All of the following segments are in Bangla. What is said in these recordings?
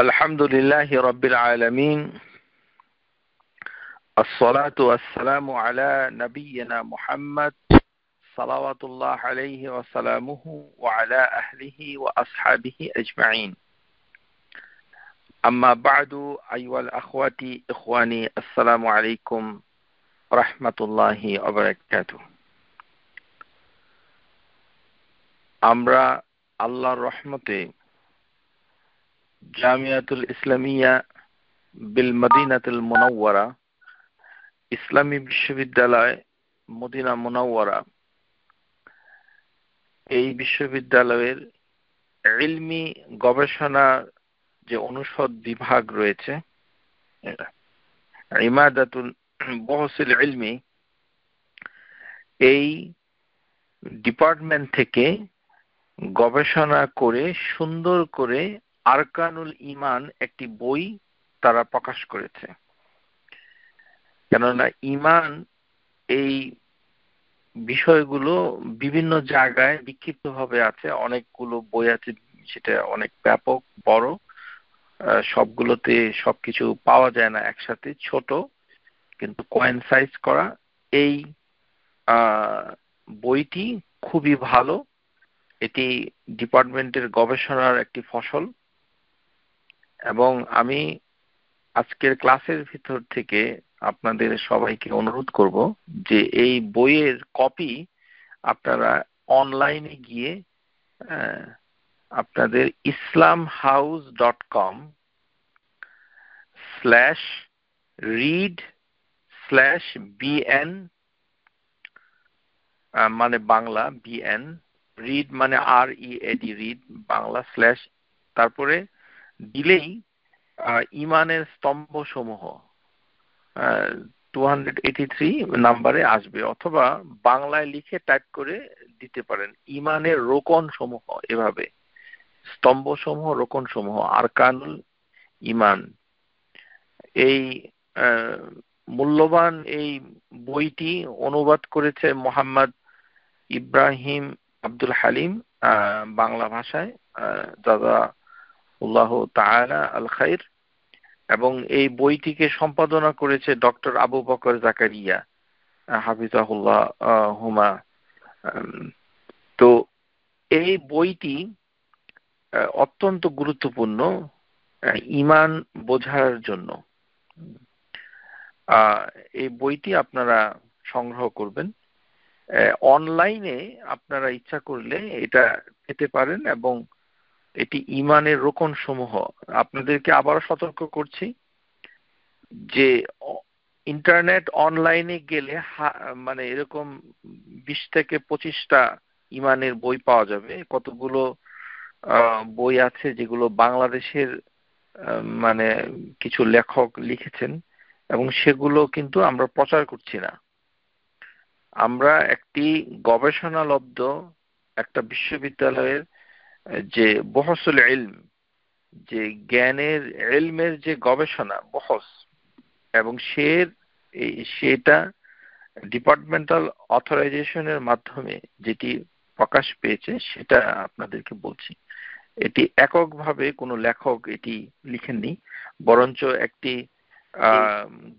আলহামদুলিল্লাহি রাব্বিল আলামিন আসসালাতু ওয়াসসালামু আলা নাবিয়্যিনা মুহাম্মদ সাল্লাল্লাহু আলাইহি ওয়া সাল্লামুহু ওয়া আলা আহলিহি ওয়া আসহাবিহি আজমাইন আম্মা বা'দু আইয়ুহাল আখওয়াতি ইখওয়ানি আসসালামু আলাইকুম রাহমাতুল্লাহি ওয়া বারাকাতুহু। আমরা আল্লাহর রহমতে জামিয়াতুল ইসলামিয়া বিল মদিনাতুল মুনাওয়ারা ইসলামী বিশ্ববিদ্যালয় মদিনা মুনাওয়ারা এই বিশ্ববিদ্যালয়ের ইলমি গবেষণা যে অনুষদ বিভাগ রয়েছে ইমাদাতুল বহসিল ইলমি, এই ডিপার্টমেন্ট থেকে গবেষণা করে সুন্দর করে আরকানুল ঈমান একটি বই তারা প্রকাশ করেছে। কেননা ঈমান এই বিষয়গুলো বিভিন্ন জায়গায় বিক্ষিপ্তভাবে আছে, অনেকগুলো বই আছে, সেটা অনেক ব্যাপক বড়, সবগুলোতে সবকিছু পাওয়া যায় না একসাথে, ছোট কিন্তু কোয়েনসাইজ করা। এই বইটি খুবই ভালো, এটি ডিপার্টমেন্টের গবেষণার একটি ফসল এবং আমি আজকের ক্লাসের ভিতর থেকে আপনাদের সবাইকে অনুরোধ করব যে এই বইয়ের কপি আপনারা অনলাইনে গিয়ে আপনাদের islamhouse.com/read/bn মানে বাংলা bn, রিড মানে READ, রিড বাংলা স্ল্যাশ, তারপরে দিলেই ঈমানের স্তম্ভ সমূহ 283 নাম্বারে আসবে, অথবা বাংলায় লিখে টাইপ করে দিতে পারেন ঈমানের রোকন সমূহ, এভাবে স্তম্ভ সমূহ, রোকন সমূহ, আরকানুল ঈমান। এই মূল্যবান এই বইটি অনুবাদ করেছে মোহাম্মদ ইব্রাহিম আব্দুল হালিম বাংলা ভাষায়, জাযাহুল্লাহু তাআলা আল খাইর, এবং এই বইটিকে সম্পাদনা করেছে ডক্টর আবু বকর জাকারিয়া হাফিজাহুল্লাহ হুমা। তো এই বইটি অত্যন্ত গুরুত্বপূর্ণ ঈমান বোঝার জন্য। এই বইটি আপনারা সংগ্রহ করবেন, অনলাইনে আপনারা ইচ্ছা করলে এটা পেতে পারেন, এবং এটি ঈমানের রোকন সমূহ। আপনাদেরকে আবারও সতর্ক করছি যে ইন্টারনেট অনলাইনে গেলে মানে এরকম 20 থেকে 25টা ঈমানের বই পাওয়া যাবে। কতগুলো বই আছে যেগুলো বাংলাদেশের মানে কিছু লেখক লিখেছেন, এবং সেগুলো কিন্তু আমরা প্রচার করছি না। আমরা একটি গবেষণালব্ধ একটা বিশ্ববিদ্যালয়ের যে বহসুল ইলম, যে জ্ঞানের ইলমের যে গবেষণা বহস, এবং সেটা ডিপার্টমেন্টাল অথরাইজেশনের মাধ্যমে যেটি প্রকাশ পেয়েছে সেটা আপনাদেরকে বলছি। এটি এককভাবে কোনো লেখক এটি লিখেননি, বরঞ্চ একটি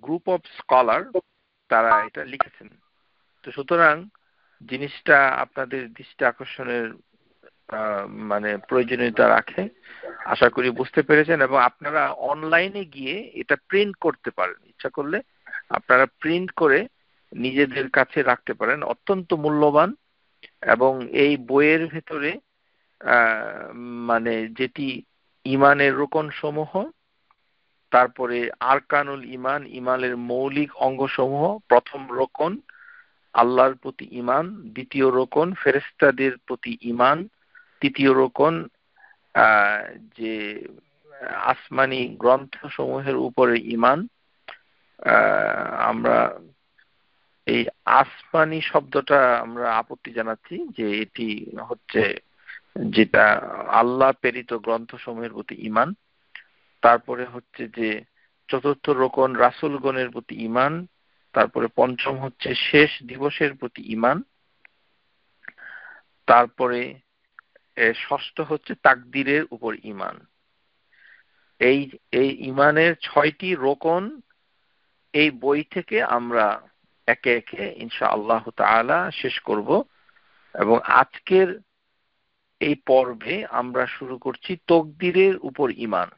গ্রুপ অফ স্কলার তারা এটা লিখেছেন। তো সুতরাং জিনিসটা আপনাদের দৃষ্টি আকর্ষণের মানে প্রয়োজনীয়তা রাখে, আশা করি বুঝতে পেরেছেন। এবং আপনারা অনলাইনে গিয়ে এটা প্রিন্ট করতে পারেন, ইচ্ছা করলে আপনারা প্রিন্ট করে নিজেদের কাছে রাখতে পারেন, অত্যন্ত মূল্যবান। এবং এই বইয়ের ভেতরে মানে যেটি ঈমানের রোকন সমূহ, তারপরে আরকানুল ঈমান, ঈমানের মৌলিক অঙ্গসমূহ, প্রথম রোকন আল্লাহর প্রতি ঈমান, দ্বিতীয় রোকন ফেরেশতাদের প্রতি ঈমান, তৃতীয় রোকন যে আসমানি গ্রন্থ সমূহের উপরে ঈমান। আমরা এই আসমানি শব্দটা আমরা আপত্তি জানাচ্ছি যে এটি হচ্ছে যেটা আল্লাহ প্রেরিত গ্রন্থ সমূহের প্রতি ঈমান। তারপরে হচ্ছে যে চতুর্থ রোকন রাসূলগণের প্রতি ঈমান, তারপরে পঞ্চম হচ্ছে শেষ দিবসের প্রতি ঈমান, তারপরে ষষ্ঠ হচ্ছে তাকদীরের উপর ঈমান। এই এই ইমানের 6টি রোকন এই বই থেকে আমরা একে একে ইনশাআল্লাহ তাআলা শেষ করব। এবং আজকের এই পর্বে আমরা শুরু করছি তাকদীরের উপর ঈমান।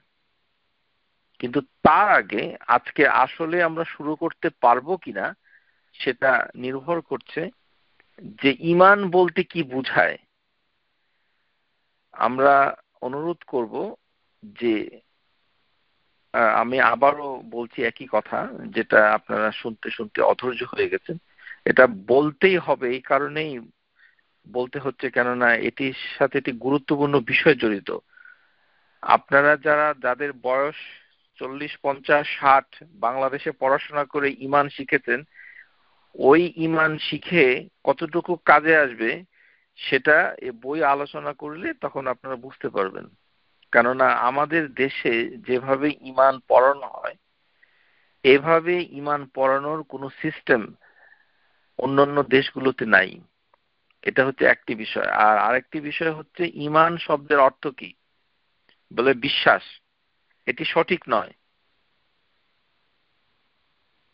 কিন্তু তার আগে আজকে আসলে আমরা শুরু করতে পারবো কিনা সেটা নির্ভর করছে যে ঈমান বলতে কি বোঝায়। আমরা অনুরোধ করব যে আমি আবারও বলছি একই কথা, যেটা আপনারা শুনতে শুনতে অধৈর্য হয়ে গেছেন। এটা বলতেই হবে, এই কারণেই বলতে হচ্ছে কেননা এটির সাথে একটি গুরুত্বপূর্ণ বিষয় জড়িত। আপনারা যাদের বয়স 40, 50, 60 বাংলাদেশে পড়াশোনা করে ঈমান শিখেছেন, ওই ঈমান শিখে কতটুকু কাজে আসবে সেটা এই বই আলোচনা করলে তখন আপনারা বুঝতে পারবেন। কেননা আমাদের দেশে যেভাবে ঈমান পড়ানো হয়, এভাবে ঈমান পড়ানোর কোনো সিস্টেম অন্যান্য দেশগুলোতে নাই। এটা হচ্ছে একটি বিষয়। আর আরেকটি বিষয় হচ্ছে ঈমান শব্দের অর্থ কি? বলে বিশ্বাস। এটি সঠিক নয়।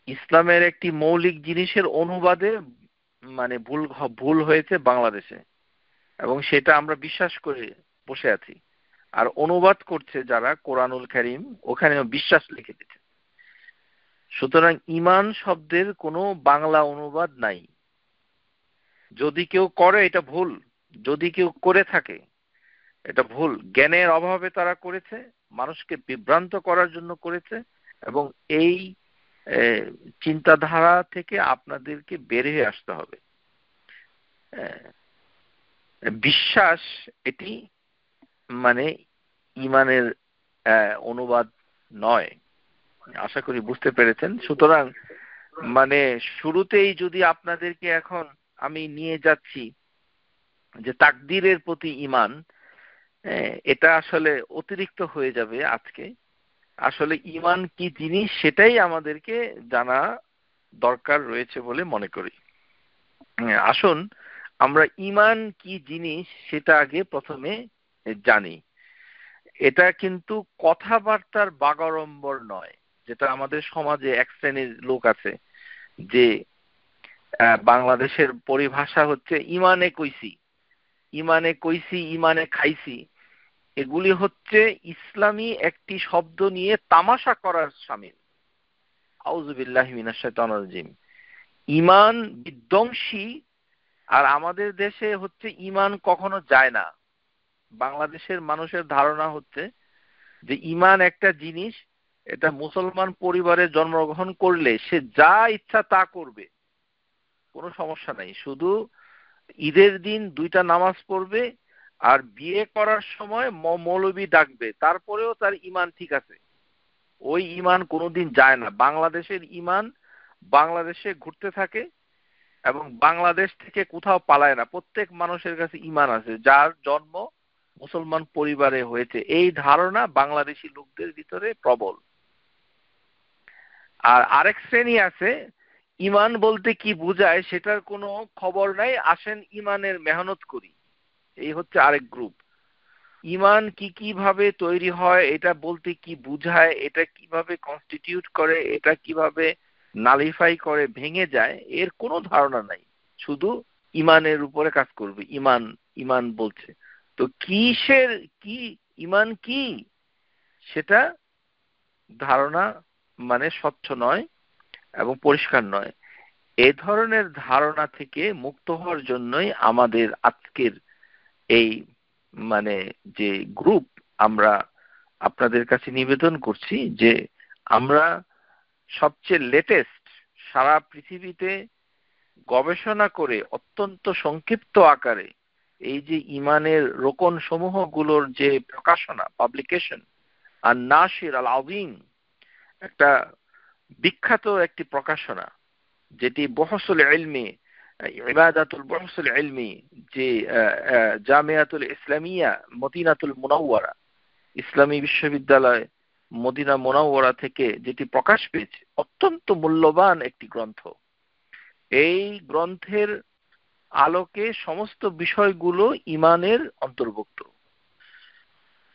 ইসলামের একটি মৌলিক জিনিসের অনুবাদে মানে ভুল হয়েছে বাংলাদেশে, এবং সেটা আমরা বিশ্বাস করে বসে আছি। আর অনুবাদ করছে যারা কোরআনুল কারীম, ওখানেও বিশ্বাস লিখে দিচ্ছে। সুতরাং ঈমান শব্দের কোনো বাংলা অনুবাদ নাই। যদি কেউ করে এটা ভুল, যদি কেউ করে থাকে এটা ভুল। জ্ঞানের অভাবে তারা করেছে, মানুষকে বিভ্রান্ত করার জন্য করেছে। এবং এই চিন্তাধারা থেকে আপনাদেরকে বের হয়ে আসতে হবে। বিশ্বাস এটি মানে ঈমানের অনুবাদ নয়। আশা করি বুঝতে পেরেছেন। সুতরাং মানে শুরুতেই যদি আপনাদেরকে এখন আমি নিয়ে যাচ্ছি যে তাকদীরের প্রতি ঈমান, এটা আসলে অতিরিক্ত হয়ে যাবে আজকে। আসলে ঈমান কি জিনিস সেটাই আমাদেরকে জানা দরকার রয়েছে বলে মনে করি। আসুন আমরা ঈমান কি জিনিস সেটা আগে প্রথমে জানি। এটা কিন্তু কথাবার্তার বাগাড়ম্বর নয়, যেটা আমাদের সমাজে এক শ্রেণীর লোক আছে যে বাংলাদেশের পরিভাষা হচ্ছে ঈমানে কইছি, ঈমানে কইছি, ঈমানে খাইছি। এগুলি হচ্ছে ইসলামী একটি শব্দ নিয়ে তামাশা করার শামিল। আউযু বিল্লাহি মিনাশ শাইতানির রাজিম। ঈমান বিধ্বংসী। আর আমাদের দেশে হচ্ছে ঈমান কখনো যায় না। বাংলাদেশের মানুষের ধারণা হচ্ছে যে ঈমান একটা জিনিস, এটা মুসলমান পরিবারে জন্মগ্রহণ করলে সে যা ইচ্ছা তা করবে, কোনো সমস্যা নাই। শুধু ঈদের দিন 2টা নামাজ পড়বে আর বিয়ে করার সময় মৌলবি ডাকবে, তারপরেও তার ঈমান ঠিক আছে। ওই ঈমান কোনোদিন যায় না। বাংলাদেশের ঈমান বাংলাদেশে ঘুরতে থাকে এবং বাংলাদেশ থেকে কোথাও পালায় না। প্রত্যেক মানুষের কাছে ঈমান আছে, যার জন্ম মুসলমান পরিবারে হয়েছে। এই ধারণা বাংলাদেশি লোকদের ভিতরে প্রবল। আর আরেক শ্রেণী আছে, ঈমান বলতে কি বোঝায় সেটার কোনো খবর নাই, আসেন ঈমানের মেহনত করি। এই হচ্ছে আরেক গ্রুপ। ঈমান কিভাবে তৈরি হয়, এটা বলতে কি বোঝায়, এটা কিভাবে কনস্টিটিউট করে, এটা কিভাবে নালিফাই করে ভেঙে যায়, এর কোনো ধারণা নাই। শুধু ঈমানের উপরে কাজ করবে। ঈমান ঈমান বলছে তো কিসের কি, ঈমান কি সেটা ধারণা মানে স্বচ্ছ নয় এবং পরিষ্কার নয়। এ ধরনের ধারণা থেকে মুক্ত হওয়ার জন্যই আমাদের আজকের এই মানে যে গ্রুপ, আমরা আপনাদের কাছে নিবেদন করছি যে আমরা সবচেয়ে লেটেস্ট, সারা পৃথিবীতে গবেষণা করে অত্যন্ত সংক্ষিপ্ত আকারে এই যে ঈমানের রোকন সমূহগুলোর যে প্রকাশনা, পাবলিকেশন, আর নাশির আল আযীম, একটা বিখ্যাত একটি প্রকাশনা, যেটি বহসুল ইলমি, ইবাদাতুল বহসুল ইলমি, যে জামিয়াতুল ইসলামিয়া মদিনাতুল মুনাওয়ারা, ইসলামী বিশ্ববিদ্যালয় মদিনা মুনাওয়ারা থেকে যেটি প্রকাশ পেয়েছে, অত্যন্ত মূল্যবান একটি গ্রন্থ। এই গ্রন্থের আলোকে সমস্ত বিষয়গুলো ঈমানের অন্তর্ভুক্ত।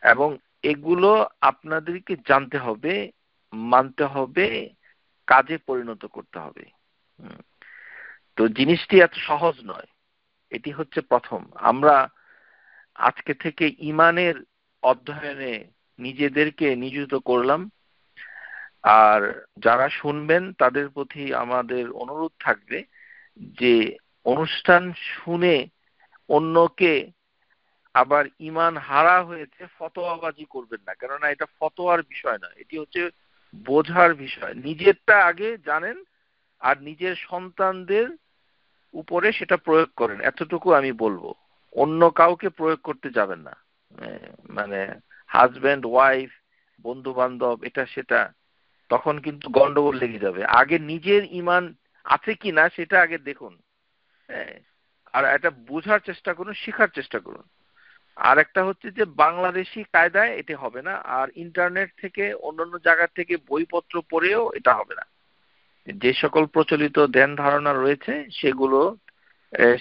এবং এগুলো আপনাদেরকে জানতে হবে, মানতে হবে, কাজে পরিণত করতে হবে। তো জিনিসটি এত সহজ নয়। এটি হচ্ছে প্রথম। আমরা আজকে থেকে ঈমানের অধ্যয়নে নিজেদেরকে নিয়োজিত করলাম। আর যারা শুনবেন তাদের প্রতি আমাদের অনুরোধ থাকবে যে অনুষ্ঠান শুনে অন্যকে আবার ঈমান হারা হয়েছে ফতোয়াবাজি করবেন না, কেননা এটা ফতোয়ার বিষয় নয়, এটি হচ্ছে বোঝার বিষয়। নিজেরটা আগে জানেন আর নিজের সন্তানদের উপরে সেটা প্রয়োগ করেন, এতটুকু আমি বলবো। অন্য কাউকে প্রয়োগ করতে যাবেন না, মানে হাজব্যান্ড ওয়াইফ বন্ধু বান্ধব এটা সেটা, তখন কিন্তু গন্ডগোল লেগে যাবে। আগে নিজের ঈমান আছে কিনা সেটা আগে দেখুন, আর এটা বোঝার চেষ্টা করুন, শেখার চেষ্টা করুন। আর একটা হচ্ছে যে বাংলাদেশি কায়দায় এটা হবে না, আর ইন্টারনেট থেকে অন্যান্য জায়গা থেকে বইপত্র পড়েও এটা হবে না। যে সকল প্রচলিত ধ্যান ধারণা রয়েছে সেগুলো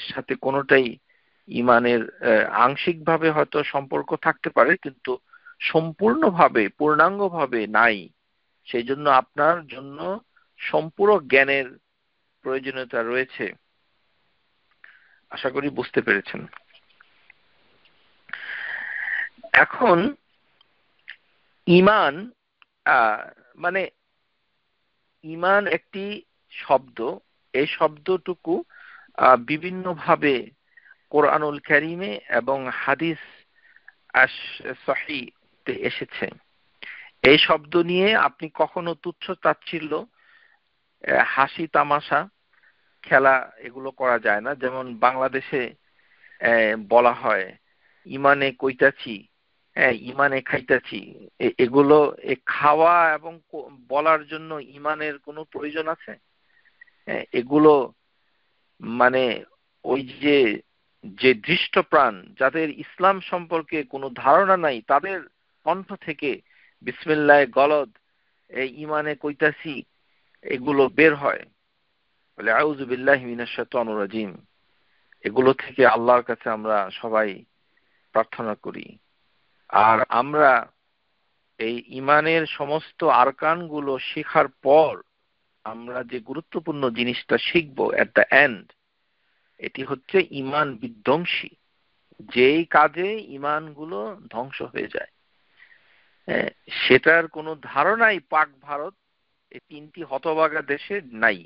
সাথে কোনোটাই ঈমানের আংশিকভাবে হয়তো সম্পর্ক থাকতে পারে, কিন্তু সম্পূর্ণভাবে পূর্ণাঙ্গভাবে নাই। সেই জন্য আপনার জন্য সম্পূরক জ্ঞানের প্রয়োজনীয়তা রয়েছে। আশা করি বুঝতে পেরেছেন। এখন ঈমান মানে ঈমান একটি শব্দ। এই শব্দটুকু বিভিন্নভাবে কোরআনুল কারীমে এবং হাদিস সহিহতে এসেছে। এই শব্দ নিয়ে আপনি কখনো তুচ্ছ তাচ্ছিল্য, হাসি তামাশা, খেলা এগুলো করা যায় না। যেমন বাংলাদেশে বলা হয় ইমানে কইতাছি, ইমানে খাইতাছি, এগুলো খাওয়া এবং বলার জন্য ইমানের কোনো প্রয়োজন আছে? এগুলো মানে ওই যে যে দৃষ্টপ্রাণ যাদের ইসলাম সম্পর্কে কোনো ধারণা নাই তাদের কণ্ঠ থেকে বিসমিল্লাহ গলদ ইমানে কইতাছি এগুলো বের হয়। বলে আউযু বিল্লাহি মিনাশ শাইতানির রাজিম। এগুলো থেকে আল্লাহর কাছে আমরা সবাই প্রার্থনা করি। আর আমরা এই ঈমানের সমস্ত আরকানগুলো শেখার পর আমরা যে গুরুত্বপূর্ণ জিনিসটা শিখব এট দ্য এন্ড, এটি হচ্ছে ঈমান বিধ্বংসী। যেই কাজে ঈমানগুলো ধ্বংস হয়ে যায়, সেটার কোনো ধারণাই পাক ভারত এই তিনটি হতভাগা দেশে নাই।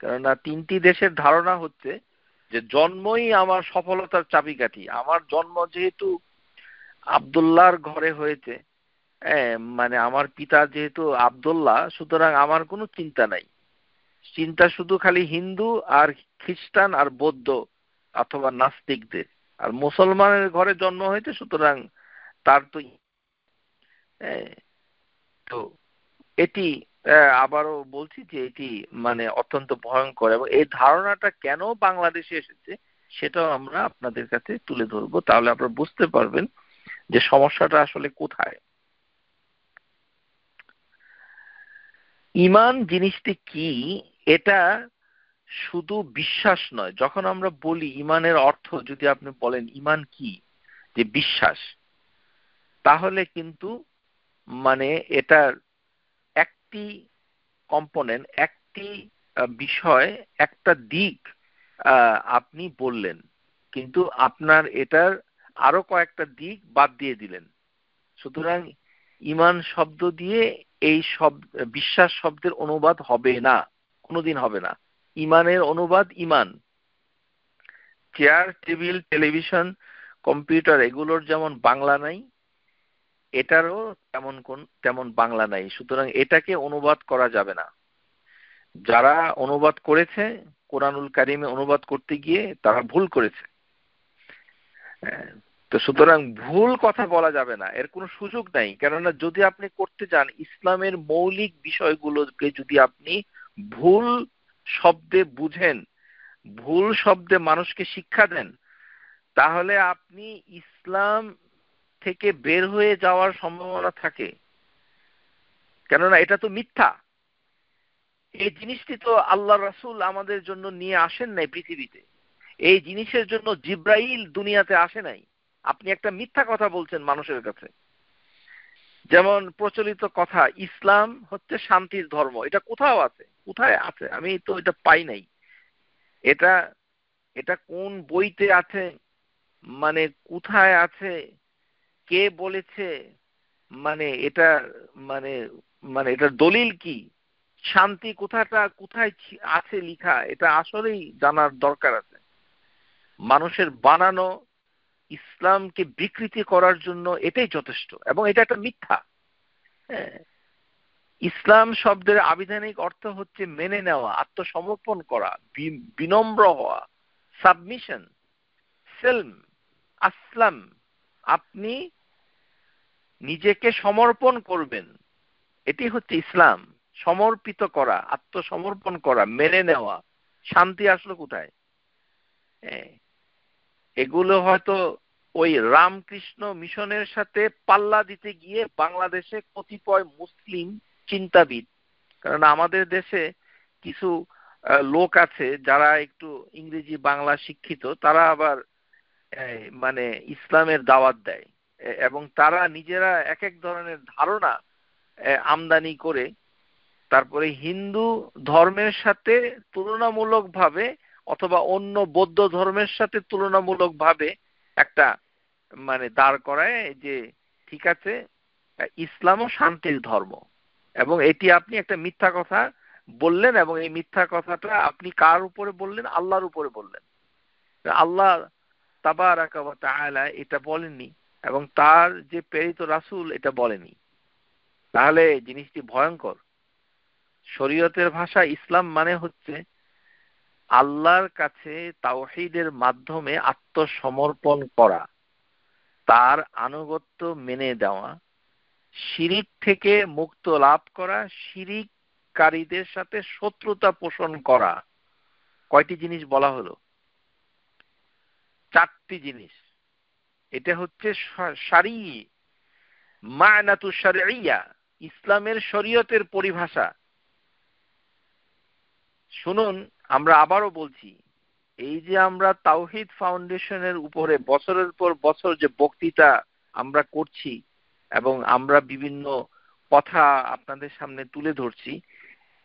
কেননা তিনটি দেশের ধারণা হচ্ছে যে জন্মই আমার সফলতার চাবিকাঠি। আমার জন্ম যেহেতু আব্দুল্লাহর ঘরে হয়েছে, মানে আমার পিতা যেহেতু আব্দুল্লাহ, সুতরাং আমার কোনো চিন্তা নাই। চিন্তা শুধু খালি হিন্দু আর খ্রিস্টান আর বৌদ্ধ অথবা নাস্তিকদের। আর মুসলমানের ঘরে জন্ম হয়েছে, সুতরাং তার তো তো এটি আবারও বলছি যে এটি মানে অত্যন্ত ভয়ঙ্কর, এবং এই ধারণাটা কেন বাংলাদেশে এসেছে সেটাও আমরা আপনাদের কাছে তুলে ধরবো। তাহলে আপনারা বুঝতে পারবেন যে সমস্যাটা আসলে কোথায়। ঈমান জিনিসটি কি, এটা শুধু বিশ্বাস নয়। যখন আমরা বলি ঈমানের অর্থ, যদি আপনি বলেন ঈমান কি, যে বিশ্বাস, তাহলে কিন্তু মানে এটার একটি কম্পোনেন্ট, একটি বিষয়, একটা দিক আপনি বললেন, কিন্তু আপনার এটার আরো কয়েকটা দিক বাদ দিয়ে দিলেন। সুতরাং ঈমান শব্দ দিয়ে এই বিশ্বাস শব্দের অনুবাদ হবে না, কোনোদিন হবে না। ঈমানের অনুবাদ ঈমান। চেয়ার, টেবিল, টেলিভিশন, কম্পিউটার এগুলোর যেমন বাংলা নাই, এটারও তেমন বাংলা নাই। সুতরাং এটাকে অনুবাদ করা যাবে না। যারা অনুবাদ করেছে কোরআনুল কারীমে অনুবাদ করতে গিয়ে তারা ভুল করেছে। তো সুতরাং ভুল কথা বলা যাবে না, এর কোনো সুযোগ নাই। কেননা যদি আপনি করতে যান, ইসলামের মৌলিক বিষয়গুলোকে যদি আপনি ভুল শব্দে বুঝেন, ভুল শব্দে মানুষকে শিক্ষা দেন, তাহলে আপনি ইসলাম থেকে বের হয়ে যাওয়ার সম্ভাবনা থাকে। কেননা এটা তো মিথ্যা। এই জিনিসটি তো আল্লাহ রাসূল আমাদের জন্য নিয়ে আসেন নাই পৃথিবীতে। এই জিনিসের জন্য জিব্রাইল দুনিয়াতে আসে নাই। আপনি একটা মিথ্যা কথা বলছেন মানুষের কাছে। যেমন প্রচলিত কথা, ইসলাম হচ্ছে শান্তির ধর্ম, এটা কোথাও আছে? কোথায় আছে? আমি তো এটা পাই নাই। এটা এটা কোন বইতে আছে? মানে কোথায় আছে? কে বলেছে? মানে এটা মানে মানে এটার দলিল কি? শান্তি কোথাটা কোথায় আছে লিখা, এটা আসলেই জানার দরকার আছে। মানুষের বানানো ইসলামকে বিকৃতি করার জন্য এটাই যথেষ্ট, এবং এটা একটা মিথ্যা। হ্যাঁ, ইসলাম শব্দের আবিধানিক অর্থ হচ্ছে মেনে নেওয়া, আত্মসমর্পণ করা, বিনম্র হওয়া, সাবমিশন, সেলম, আসলাম। আপনি নিজেকে সমর্পণ করবেন, এটি হচ্ছে ইসলাম। সমর্পিত করা, আত্মসমর্পণ করা, মেনে নেওয়া। শান্তি আসলো কোথায়? হ্যাঁ, এগুলো হয়তো ওই রামকৃষ্ণ মিশনের সাথে পাল্লা দিতে গিয়ে বাংলাদেশে কতিপয় মুসলিম চিন্তাবিদ, কারণ আমাদের দেশে কিছু লোক আছে যারা একটু ইংরেজি বাংলা শিক্ষিত, তারা আবার মানে ইসলামের দাওয়াত দেয়, এবং তারা নিজেরা এক এক ধরনের ধারণা আমদানি করে তারপরে হিন্দু ধর্মের সাথে তুলনামূলকভাবে অথবা অন্য বৌদ্ধ ধর্মের সাথে তুলনামূলকভাবে একটা মানে দাঁড় করায় যে ঠিক আছে, ইসলামও শান্তির ধর্ম। এবং এটি আপনি একটা মিথ্যা কথা বললেন, এবং এই মিথ্যা কথাটা আপনি কার উপরে বললেন? আল্লাহর উপরে বললেন। আল্লাহ তাবারাকা ওয়া তাআলা এটা বলেননি, এবং তার যে প্রেরিত রাসূল এটা বলেনি। তাহলে জিনিসটি ভয়ঙ্কর। শরীয়তের ভাষা ইসলাম মানে হচ্ছে আল্লাহর কাছে তাওহীদের মাধ্যমে আত্মসমর্পণ করা, তার আনুগত্য মেনে দেওয়া, শিরিক থেকে মুক্ত লাভ করা, শিরিককারীদের সাথে শত্রুতা পোষণ করা। কয়টি জিনিস বলা হলো? 4টি জিনিস। এটা হচ্ছে শারঈ, মা'নাতু শারঈয়া, ইসলামের শরীয়তের পরিভাষা। শুনুন, আমরা আবারও বলছি, এই যে আমরা তাওহীদ ফাউন্ডেশনের উপরে বছরের পর বছর যে বক্তৃতা আমরা করছি এবং আমরা বিভিন্ন কথা আপনাদের সামনে তুলে ধরছি,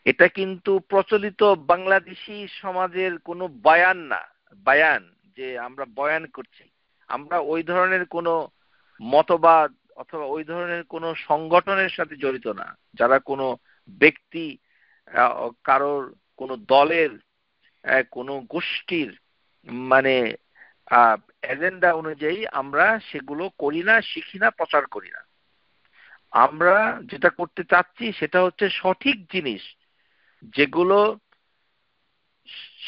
এটা কিন্তু প্রচলিত বাংলাদেশি সমাজের কোনো বয়ান না। বয়ান যে আমরা বয়ান করছি, আমরা ওই ধরনের কোনো মতবাদ অথবা ওই ধরনের কোনো সংগঠনের সাথে জড়িত না, যারা কোনো ব্যক্তি, কারোর কোনো দলের, কোনো গোষ্ঠীর মানে এজেন্ডা অনুযায়ী আমরা সেগুলো করি না, শিখি না, প্রচার করি না। আমরা যেটা করতে চাচ্ছি সেটা হচ্ছে সঠিক জিনিস, যেগুলো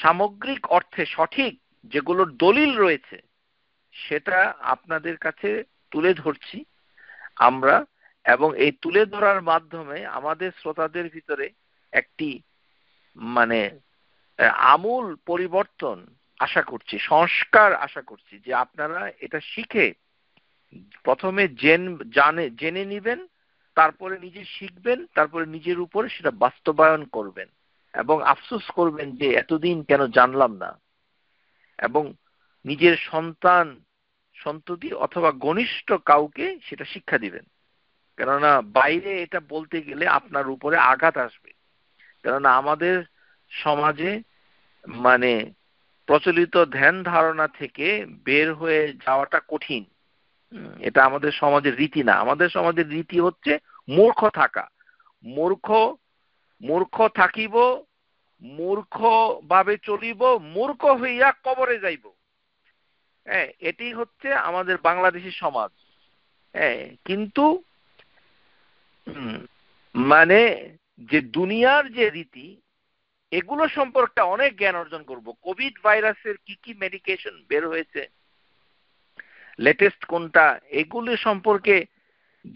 সামগ্রিক অর্থে সঠিক, যেগুলোর দলিল রয়েছে, সেটা আপনাদের কাছে তুলে ধরছি আমরা। এবং এই তুলে ধরার মাধ্যমে আমাদের শ্রোতাদের ভিতরে একটি মানে আমূল পরিবর্তন আশা করছি, সংস্কার আশা করছি, যে আপনারা এটা শিখে প্রথমে জেনে নিবেন, তারপরে নিজে শিখবেন, তারপরে নিজের উপরে সেটা বাস্তবায়ন করবেন এবং আফসোস করবেন যে এতদিন কেন জানলাম না। এবং নিজের সন্তান সন্ততি অথবা ঘনিষ্ঠ কাউকে সেটা শিক্ষা দিবেন, কেননা বাইরে এটা বলতে গেলে আপনার উপরে আঘাত আসবে। কেননা আমাদের সমাজে মানে প্রচলিত ধ্যান ধারণা থেকে বের হয়ে যাওয়াটা কঠিন। এটা আমাদের সমাজের রীতি না। আমাদের সমাজের রীতি হচ্ছে মূর্খ থাকা। মূর্খ মূর্খ থাকিব, মূর্খ ভাবে চলিব, মূর্খ হইয়া কবরে যাইব। হ্যাঁ, এটি হচ্ছে আমাদের বাংলাদেশী সমাজ। হ্যাঁ, কিন্তু মানে যে দুনিয়ার যে রীতি, এগুলো সম্পর্কে অনেক জ্ঞান অর্জন করব। কোভিড ভাইরাসের কি কি মেডিকেশন বের হয়েছে, লেটেস্ট কোনটা, এগুলো সম্পর্কে,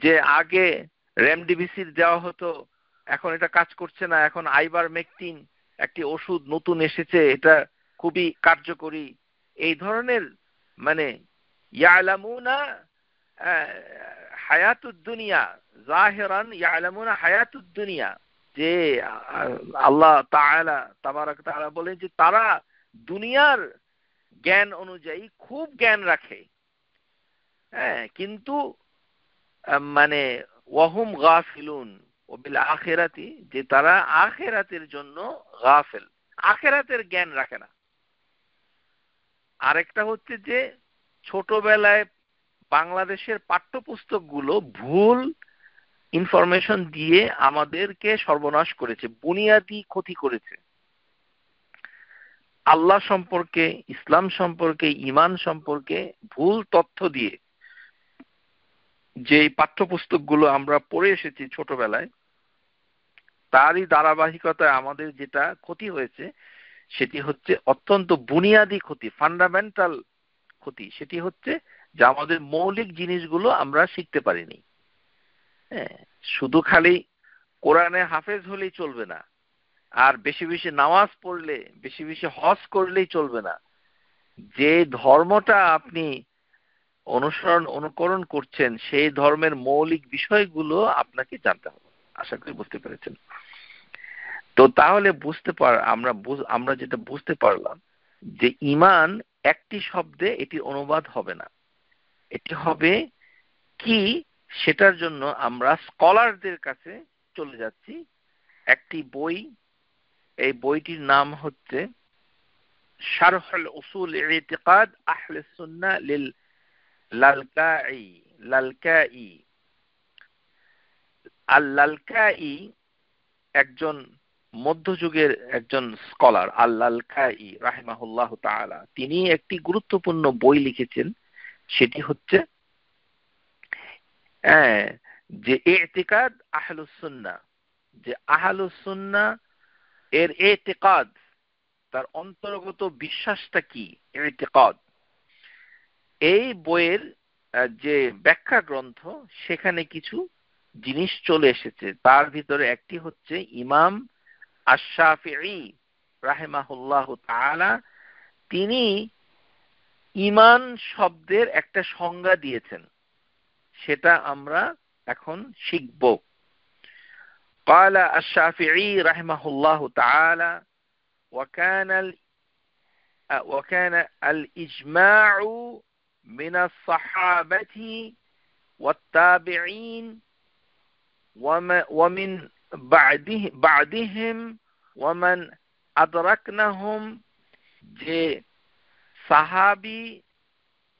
যে আগে রেমডেসিভির দেওয়া হতো, এখন এটা কাজ করছে না, এখন আইভারমেকটিন একটি ওষুধ নতুন এসেছে, এটা খুবই কার্যকরী। এই ধরনের মানে ইয়ালামুনা হায়াতুদ দুনিয়া, জাহিরান ইয়ালামুনা হায়াতুদ দুনিয়া, যে আল্লাহ তাআলা তাবারাক তাআলা বলেন যে তারা দুনিয়ার জ্ঞান অনুযায়ী খুব জ্ঞান রাখে। হ্যাঁ, কিন্তু মানে ওয়াহুম গাফিলুন ওবিল আখিরাতি, যে তারা আখিরাতের জন্য গাফিল, আখিরাতের জ্ঞান রাখে না। আরেকটা হচ্ছে যে ছোটবেলায় বাংলাদেশের পাঠ্যপুস্তকগুলো ভুল ইনফরমেশন দিয়ে আমাদেরকে সর্বনাশ করেছে, বুনিয়াদি ক্ষতি করেছে। আল্লাহ সম্পর্কে, ইসলাম সম্পর্কে, ঈমান সম্পর্কে ভুল তথ্য দিয়ে যে পাঠ্যপুস্তকগুলো আমরা পড়ে এসেছি ছোটবেলায়, তারই ধারাবাহিকতায় আমাদের যেটা ক্ষতি হয়েছে সেটি হচ্ছে অত্যন্ত বুনিয়াদি ক্ষতি, ফান্ডামেন্টাল ক্ষতি। সেটি হচ্ছে যে আমাদের মৌলিক জিনিসগুলো আমরা শিখতে পারিনি। হ্যাঁ, শুধু খালি কোরআনে হাফেজ হলেই চলবে না, আর বেশি বেশি নামাজ পড়লে, বেশি বেশি হজ করলেই চলবে না। যে ধর্মটা আপনি অনুকরণ করছেন সেই ধর্মের মৌলিক বিষয়গুলো আপনাকে জানতে হবে। আশা করি বুঝতে পেরেছেন। তো তাহলে আমরা যেটা বুঝতে পারলাম যে ঈমান একটি শব্দে এটি অনুবাদ হবে না, এটি হবে কি, সেটার জন্য আমরা স্কলারদের কাছে চলে যাচ্ছি। একটি বই, এই বইটির নাম হচ্ছে শারহুল উসুল ইতিকাদ আহলে সুন্নাহ লিল লালকাই। লালকাই একজন মধ্যযুগের একজন স্কলার, লালকাই রাহিমাহুল্লাহ তাআলা। তিনি একটি গুরুত্বপূর্ণ বই লিখেছেন, সেটি হচ্ছে যে ইতিকাদ আহলুস সুন্নাহ, যে আহলুস সুন্নাহ এর ইতিকাদ, তার অন্তর্গত বিশ্বাসটা কি, ইতিকাদ। এই বইয়ের যে ব্যাখ্যা গ্রন্থ, সেখানে কিছু জিনিস চলে এসেছে। তার ভিতরে একটি হচ্ছে ইমাম আশ-শাফিঈ রাহিমাহুল্লাহ তাআলা, তিনি ঈমান শব্দের একটা সংজ্ঞা দিয়েছেন, সেটা আমরা এখন শিখব। قال الشافعي رحمه الله تعالى وكان الإجماع من الصحابة والتابعين ومن بعدهم ومن أدركناهم، যে সাহাবী,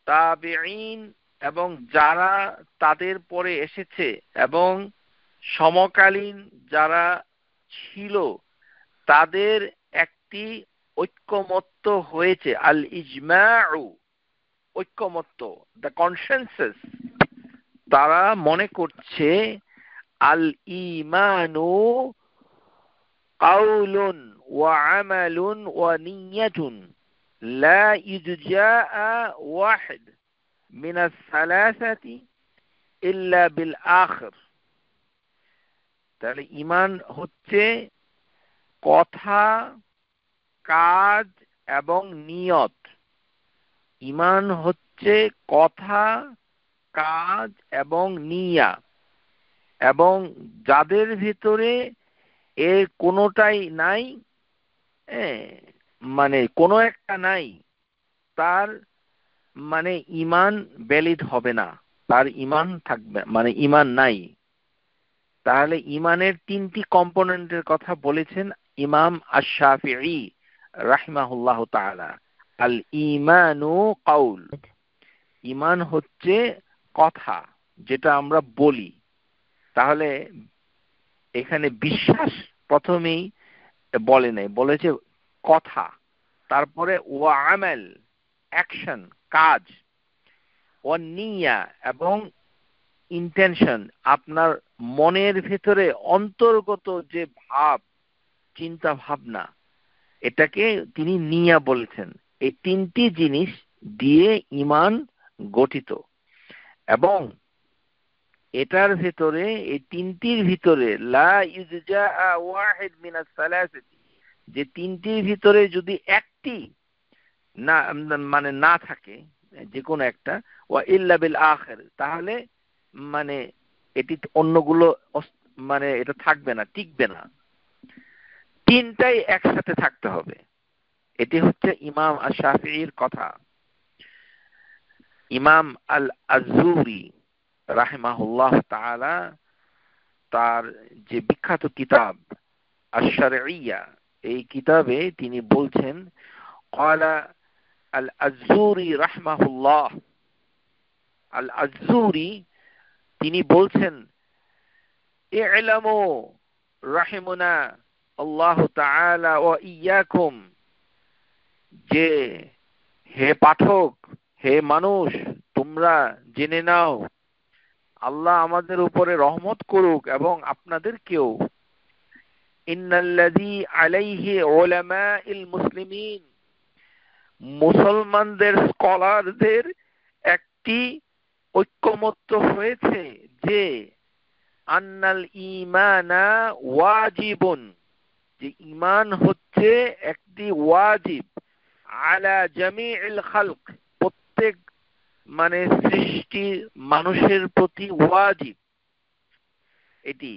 তাবেঈন এবং যারা তাদের পরে এসেছে এবং সমকালীন যারা ছিল, তাদের একটি ঐক্যমত্য হয়েছে। আল ইজমাউ, ঐক্যমত্য, দ্য কনসেনসাস। তারা মনে করছে আল ঈমানু কাউলুন ওয়া আমালুন ওয়া নিয়্যাতুন লা ইউজজাআ ওয়াহিদ মিনাস সালাসাতি ইল্লা বিল আখির। তাহলে ঈমান হচ্ছে কথা, কাজ এবং নিয়ত। ঈমান হচ্ছে কথা, কাজ এবং নিয়া, এবং যাদের ভিতরে এর কোনোটাই নাই, মানে কোনো একটা নাই, তার মানে ঈমান ভ্যালিড হবে না, তার ঈমান থাকবে, মানে ঈমান নাই। তাহলে ঈমানের তিনটি কম্পোনেন্টের কথা বলেছেন ইমাম আশ-শাফিঈ রাহিমাহুল্লাহ তাআলা। আল ঈমানু কাউল, ঈমান হচ্ছে কথা, যেটা আমরা বলি। তাহলে এখানে বিশ্বাস প্রথমেই বলে নাই, বলেছে কথা, তারপরে ওয়া আমাল, অ্যাকশন, কাজ, ওয়া নিয়া এবং ইন্টেনশন, আপনার মনের ভেতরে অন্তর্গত যে ভাব, চিন্তা ভাবনা, এটাকে তিনি নিয়া বলেছেন। এই তিনটি জিনিস দিয়ে ঈমান গঠিত, এবং এটার ভেতরে, এই তিনটির ভিতরে লা ইউজজাআ ওয়াহিদ মিনাস সালাসাতি, যে তিনটির ভিতরে যদি একটি না, মানে না থাকে, যে কোনো একটা, ওয়া ইল্লা বিল আখির, তাহলে মানে এটি অন্যগুলো মানে এটা থাকবে না, টিকবে না। তিনটাই একসাথে থাকতে হবে। এটি হচ্ছে ইমাম আশ-শাফিঈর কথা। ইমাম আল-আজুরি রাহিমাহুল্লাহ তাআলা তার যে বিখ্যাত কিতাব আশ-শারঈয়া, এই কিতাবে তিনি বলছেন, ক্বালা আল-আযযুরি রাহমাহুল্লাহ, আল-আযযুরি তিনি বলছেন, ই'লামু রাহিমুনা আল্লাহু তাআলা ওয়া ইয়্যাকুম, যে হে পাঠক, হে মানুষ, তোমরা জেনে নাও, আল্লাহ আমাদের উপরে রহমত করুক এবং আপনাদেরকেও, ইন্নাল্লাযী আলাইহি উলামাউল মুসলিমিন, মুসলমানদের স্কলারদের একটি ঐক্যমত্য হয়েছে যে আন্নাল ঈমানা ওয়াজিবুন, যে ঈমান হচ্ছে একটি ওয়াজিব, আলা জামিউল খালক, প্রত্যেক মানে সৃষ্টি মানুষের প্রতি ওয়াজিব এটি।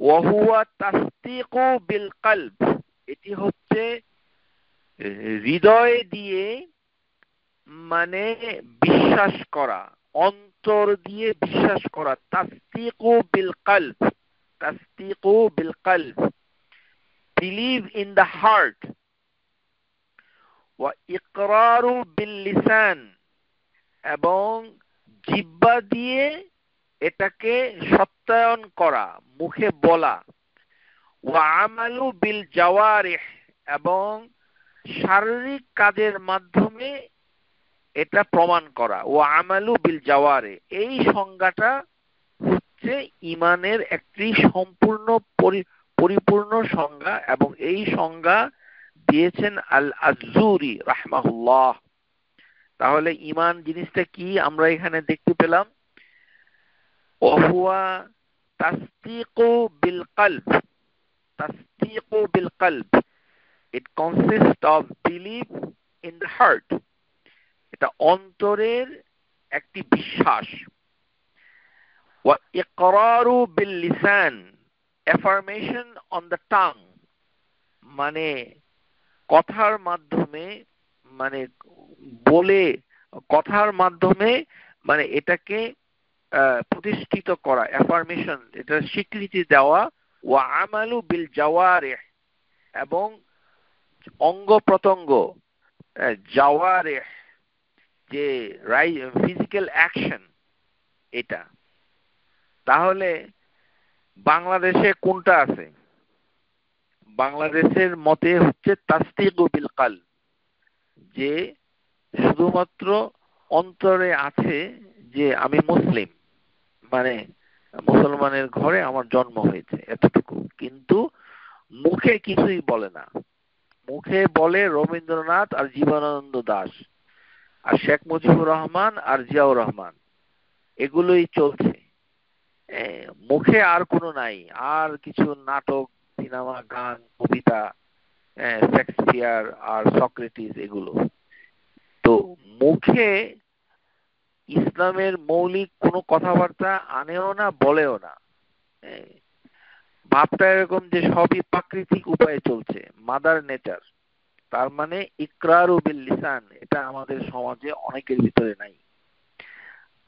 ওয়া হুয়া তাসদীকু বিল কলব, এটি হচ্ছে হৃদয় দিয়ে মানে বিশ্বাস করা, অন্তর দিয়ে বিশ্বাস করা। তাসদীকু বিল কলব, তাসদীকু বিল কলব, believe in the heart, ওয়া ইকরারু বিল লিসান, এবং জিহ্বা দিয়ে এটাকে সত্যায়ন করা, মুখে বলা। ওয়া আমালু বিল জাওয়ারিহ, এবং শারীরিক কাজের মাধ্যমে এটা প্রমাণ করা। ওয়া আমালু বিল জাওয়ারিহ, এই সংজ্ঞাটা হচ্ছে ঈমানের একটি সম্পূর্ণ পরিপূর্ণ সংজ্ঞা, এবং এই সংজ্ঞা দিয়েছেন আল-আযযুরি রাহমাহুল্লাহ। তাহলে ঈমান জিনিসটা কি আমরা এখানে দেখতে পেলাম? ওহুয়া তাসদীকু বিল কলব, তাসদীকু বিল কলব, it consists of belief in the heart, এটা অন্তরের একটি বিশ্বাস। ওয়া ইকরারু বিল Lisan, affirmation on the tongue, মানে কথার মাধ্যমে, মানে বলে কথার মাধ্যমে মানে এটাকে প্রতিষ্ঠিত করা, অ্যাফার্মেশন, এটা স্বীকৃতি দেওয়া। ওয়া আমালু বিল জাওয়ারিহ, এবং অঙ্গ প্রত্যঙ্গ, জাওয়ারিহ যে ফিজিক্যাল অ্যাকশন, এটা। তাহলে বাংলাদেশে কোনটা আছে? বাংলাদেশের মতে হচ্ছে তাসদীকু বিল কলব, যে শুধুমাত্র অন্তরে আছে যে আমি মুসলিম, মানে মুসলমানের ঘরে আমার জন্ম হয়েছে, এতটুকু। কিন্তু মুখে কিছুই বলে না। মুখে বলে রবীন্দ্রনাথ আর জীবনানন্দ দাশ আর শেখ মুজিবুর রহমান আর জিয়াউর রহমান, এগুলোই চলছে। মুখে আর কোনো নাই, আর কিছু নাটক, সিনেমা, গান, কবিতা, শেক্সপিয়ার আর সক্রেটিস, এগুলো। তো মুখে ইসলামের মৌলিক কোনো কথাবার্তা আনেও না, বলেও না। ভাবটা এরকম যে সবই প্রাকৃতিক উপায়ে চলছে, মাদার নেচার। তার মানে ইকরারু বিল লিসান, এটা আমাদের সমাজে অনেকের ভিতরে নাই।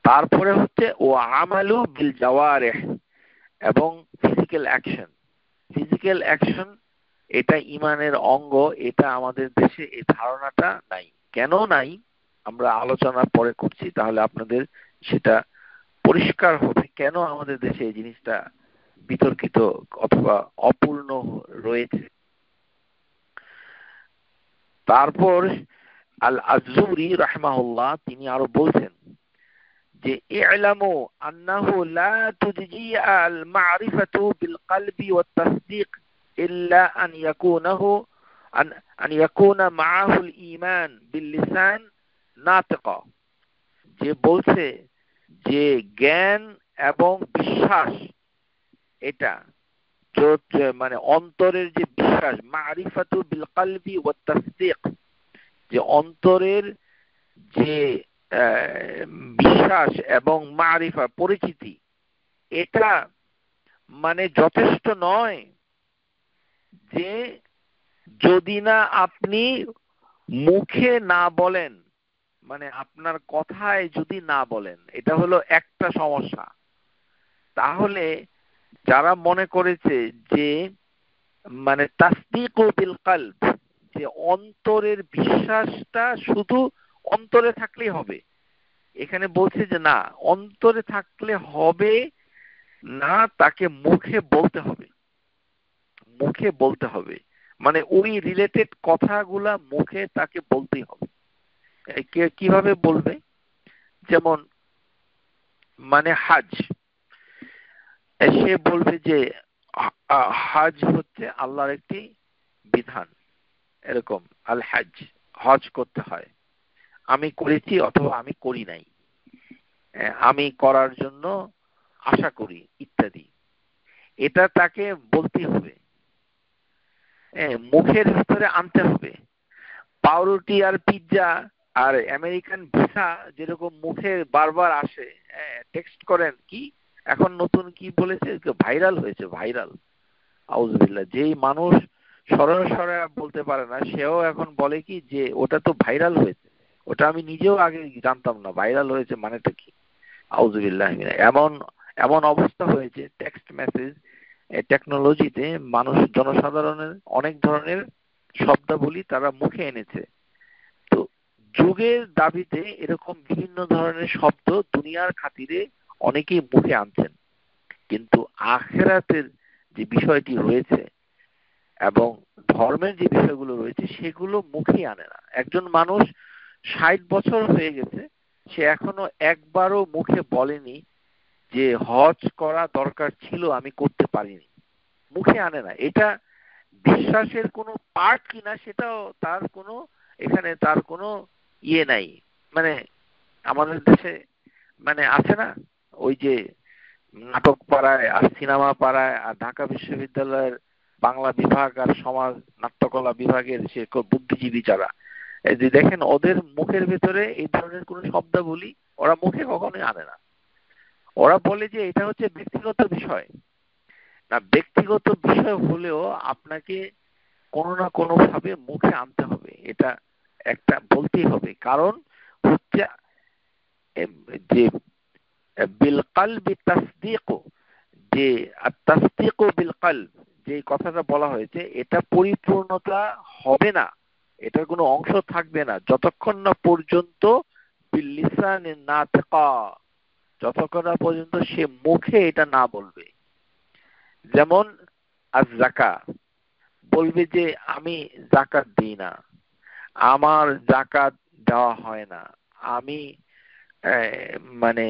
তারপরে হচ্ছে ও আমালু বিল জাওয়ারিহ, এবং ফিজিক্যাল অ্যাকশন। ফিজিক্যাল অ্যাকশন এটা ঈমানের অঙ্গ, এটা আমাদের দেশে এই ধারণাটা নাই। কেন নাই আমরা আলোচনা পরে করছি, তাহলে আপনাদের সেটা পরিষ্কার হবে কেন আমাদের দেশে এই জিনিসটা বিতর্কিত অথবা অপূর্ণ রয়েছে। তারপর আল-আযযুরি রাহমাহুল্লাহ তিনি আরো বলছেন যে ই'লামু আন্নাহু লা তুজজি আল মা'রিফাতু বিল কলবি ওয়াত তাসদীক ইল্লা আন ইয়াকুনা মা'আহু আল ঈমান বিল লিসান নাতিকা। যে বলছে যে জ্ঞান এবং বিশ্বাস, এটা মানে অন্তরের যে বিশ্বাস, মা'রিফাতু বিল কলবি ওয়াত তাসদীক, যে অন্তরের যে বিশ্বাস এবং মারিফা পরিচিতি, এটা মানে যথেষ্ট নয় যে যদি না আপনি মুখে না বলেন, মানে আপনার কথায় যদি না বলেন, এটা হলো একটা সমস্যা। তাহলে যারা মনে করেছে যে মানে তাসদীকু বিল কলব, যে অন্তরের বিশ্বাসটা শুধু অন্তরে থাকলেই হবে, এখানে বলছে যে না, অন্তরে থাকলে হবে না, তাকে মুখে বলতে হবে। মুখে বলতে হবে মানে ওই রিলেটেড কথাগুলা মুখে তাকে বলতেই হবে। কিভাবে বলবে? যেমন মানে হাজ, সে বলবে যে হাজ হচ্ছে আল্লাহর একটি বিধান, এরকম আল হাজ, হজ করতে হয়, আমি করেছি অথবা আমি করি নাই, আমি করার জন্য আশা করি ইত্যাদি। এটা তাকে বলতে হবে, মুখের ভিতরে আনতে হবে। পাউরুটি আর পিৎজা আর আমেরিকান ভিসা যেরকম মুখে বারবার আসে, টেক্সট করেন কি এখন নতুন কি বলেছে, ভাইরাল হয়েছে, ভাইরাল। আউযুবিল্লাহ, যেই মানুষ সরাসরি বলতে পারে না সেও এখন বলে কি যে ওটা তো ভাইরাল হয়েছে, ওটা আমি নিজেও আগে জানতাম না ভাইরাল হয়েছে মানেটা কি। আউযুবিল্লাহ, এমন এমন অবস্থা হয়েছে টেক্সট মেসেজ টেকনোলজিতে, মানুষ জনসাধারণের অনেক ধরনের শব্দাবলী তারা মুখে এনেছে। তো যুগের দাবিতে এরকম বিভিন্ন ধরনের শব্দ দুনিয়ার খাতিরে অনেকেই মুখে আনছেন, কিন্তু আখিরাতের যে বিষয়টি রয়েছে এবং ধর্মের যে বিষয়গুলো রয়েছে সেগুলো মুখে আনে না। একজন মানুষ 60 বছর হয়ে গেছে, সে এখনো একবারও মুখে বলেনি যে হজ করা দরকার ছিল, আমি করতে পারিনি, মুখে আনে না। এটা বিশ্বাসের কোনো পার্ট কিনা সেটাও তার কোনো, এখানে তার কোনো ইয়ে নাই। মানে আমাদের দেশে মানে আছে না ওই যে নাটক পাড়ায় আর সিনেমা পাড়ায় আর ঢাকা বিশ্ববিদ্যালয়ের বাংলা বিভাগ আর সমাজ নাট্যকলা বিভাগের সে বুদ্ধিজীবী যারা, এই যে দেখেন ওদের মুখের ভিতরে এই ধরনের কোনো শব্দাবলী ওরা মুখে কখনোই আনে না। ওরা বলে যে এটা হচ্ছে ব্যক্তিগত বিষয়। না, ব্যক্তিগত বিষয় হলেও আপনাকে কোনো না কোনো ভাবে মুখে আনতে হবে, এটা একটা বলতেই হবে। কারণ হচ্ছে যে বিল কলবি তাসদীক, যে তাসদীক বিল কলব, যে কথাটা বলা হয়েছে এটা পরিপূর্ণতা হবে না, এটার কোনো অংশ থাকবে না যতক্ষণ না পর্যন্ত বিল লিসানে নাতিকা, যতক্ষণ না পর্যন্ত সে মুখে এটা না বলবে। যেমন আজ যাকা, বলবে যে আমি যাকাত দিই না, আমার যাকাত দেওয়া হয় না, আমি মানে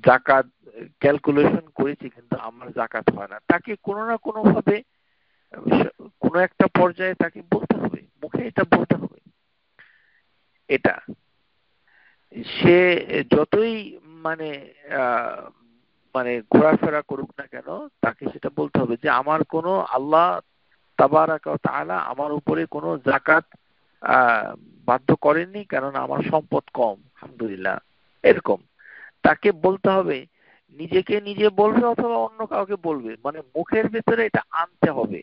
যাকাত ক্যালকুলেশন করেছি কিন্তু আমার যাকাত হয় না, তাকে কোনো না কোনো ভাবে কোনো একটা পর্যায়ে তাকে বলতে হবে, মুখে এটা বলতে হবে। এটা সে যতই মানে মানে ঘোরাফেরা করুক না কেন, তাকে সেটা বলতে হবে যে আমার কোনো আল্লাহ তাবারাকা ওয়া তাআলা আমার উপরে কোনো যাকাত বাধ্য করেননি, কারণ আমার সম্পদ কম, আলহামদুলিল্লাহ। এরকম তাকে বলতে হবে, নিজেকে নিজে বলবে অথবা অন্য কাউকে বলবে, মানে মুখের ভেতরে এটা আনতে হবে।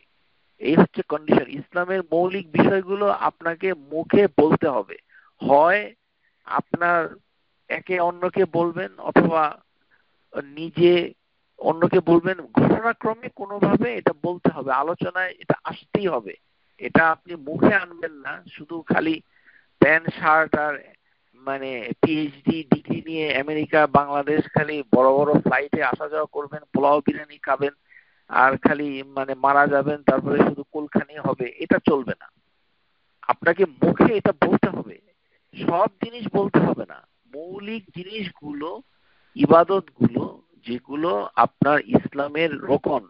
এই হচ্ছে কন্ডিশন। ইসলামের মৌলিক বিষয়গুলো আপনাকে মুখে বলতে হবে, হয় আপনার একে অন্যকে বলবেন অথবা নিজে অন্যকে বলবেন, ঘটনাক্রমে কোনোভাবে এটা বলতে হবে, আলোচনায় এটা আসতেই হবে। এটা আপনি মুখে আনবেন না শুধু খালি প্যান্ট শার্ট আর মানে পিএইচডি ডিগ্রি নিয়ে আমেরিকা বাংলাদেশ খালি বড় বড় ফ্লাইটে আসা যাওয়া করবেন, পোলাও বিরিয়ানি খাবেন আর খালি মানে মারা যাবেন, তারপরে শুধু কুলখানি হবে, এটা চলবে না। আপনাকে মুখে এটা বলতে হবে, সব জিনিস বলতে হবে না, মৌলিক জিনিসগুলো, ইবাদত গুলো যেগুলো আপনার ইসলামের রোকন,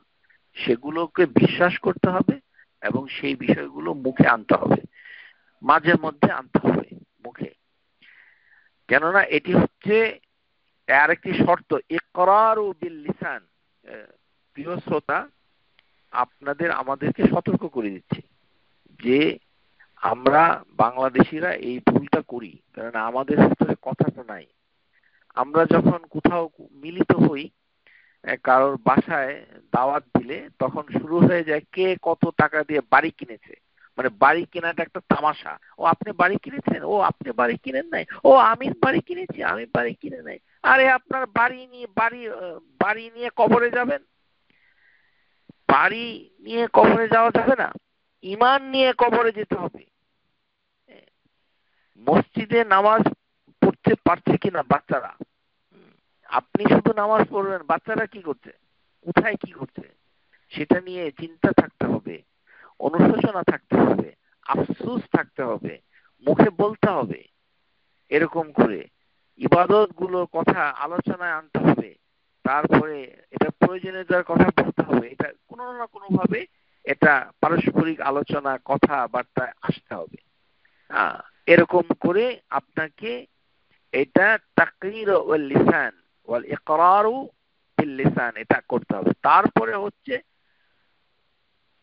সেগুলোকে বিশ্বাস করতে হবে এবং সেই বিষয়গুলো মুখে আনতে হবে, মাঝে মধ্যে আনতে হবে মুখে। কেননা এটি হচ্ছে আরেকটি শর্ত, ইকরারু বিল লিসান। প্রিয় শ্রোতা, আপনাদের আমাদেরকে সতর্ক করে দিচ্ছি যে আমরা বাংলাদেশিরা এই ভুলটা করি, কারণ আমাদের ভিতরে কথাটা নাই। আমরা যখন কোথাও মিলিত হই, কারোর বাসায় দাওয়াত দিলে তখন শুরু হয়ে যায় কে কত টাকা দিয়ে বাড়ি কিনেছে, মানে বাড়ি কেনাটা একটা তামাশা। ও আপনি বাড়ি কিনেছেন, ও আপনি বাড়ি কিনেন নাই, ও আমি বাড়ি কিনেছি, আমি বাড়ি কিনে নাই। আরে আপনার বাড়ি নিয়ে কবরে যাবেন। বাড়ি নিয়ে কবরে যাওয়া যাবে না, ঈমান নিয়ে কবরে যেতে হবে। মসজিদে নামাজ পড়তে পারছে কিনা বাচ্চারা, আপনি শুধু নামাজ পড়বেন, বাচ্চারা কি করছে, কোথায় কি করছে, সেটা নিয়ে চিন্তা থাকতে হবে, অনুশোচনা থাকতে হবে, আফসোস থাকতে হবে, মুখে বলতে হবে, এরকম করে ইবাদত গুলোর কথা আলোচনায় আনতে হবে, তারপরে এটা প্রয়োজনীয়তার কথা বলতে হবে, এটা কোনো না কোনো ভাবে এটা পারস্পরিক আলোচনা কথাবার্তায় আসতে হবে। এরকম করে আপনাকে এটা তাকরীর ওয়াল লিসান ওয়াল ইকরারু বিল লিসান এটা করতে হবে। তারপরে হচ্ছে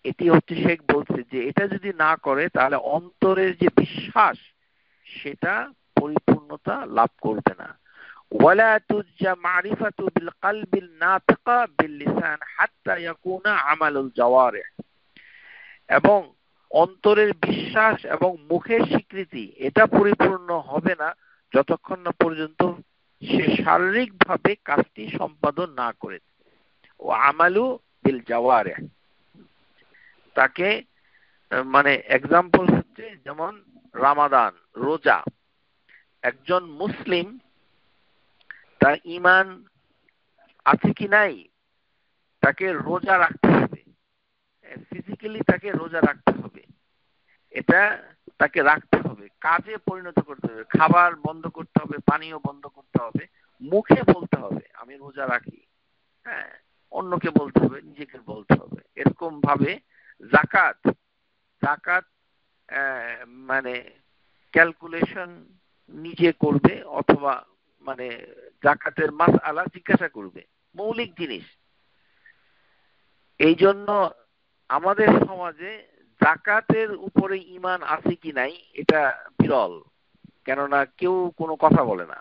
এটি হচ্ছে শেখ বলছে যে এটা যদি না করে তাহলে অন্তরের যে বিশ্বাস সেটা পরিপূর্ণতা লাভ করবে না। ওয়ালা তুজ্জা মারিফাতু বিল কলবিল নাতিকা বিল লিসান হাত্তা ইয়াকুনা আমালুল জাওয়ারিহ, এবং অন্তরের বিশ্বাস এবং মুখের স্বীকৃতি এটা পরিপূর্ণ হবে না যতক্ষণ না পর্যন্ত সে শারীরিকভাবে কাজটি সম্পাদন না করে। ও আমালু বিল জাওয়ারিহ, তাকে মানে এক্সাম্পল হচ্ছে যেমন রামাদান, রোজা। একজন মুসলিম তার ঈমান আছে কি নাই, তাকে রোজা রাখতে হবে, ফিজিক্যালি তাকে রোজা রাখতে হবে, এটা তাকে রাখতে হবে, কাজে পরিণত করতে হবে, খাবার বন্ধ করতে হবে, পানীয় বন্ধ করতে হবে, মুখে বলতে হবে আমি রোজা রাখি, হ্যাঁ, অন্যকে বলতে হবে, নিজেকে বলতে হবে। এরকম ভাবে যাকাত, যাকাত মানে ক্যালকুলেশন নিজে করবে, অথবা মানে যাকাতের মাসআলা জিজ্ঞাসা করবে, মৌলিক জিনিস। এই জন্য আমাদের সমাজে যাকাতের উপরে ঈমান আছে কি নাই এটা বিরল, কেননা কেউ কোনো কথা বলে না।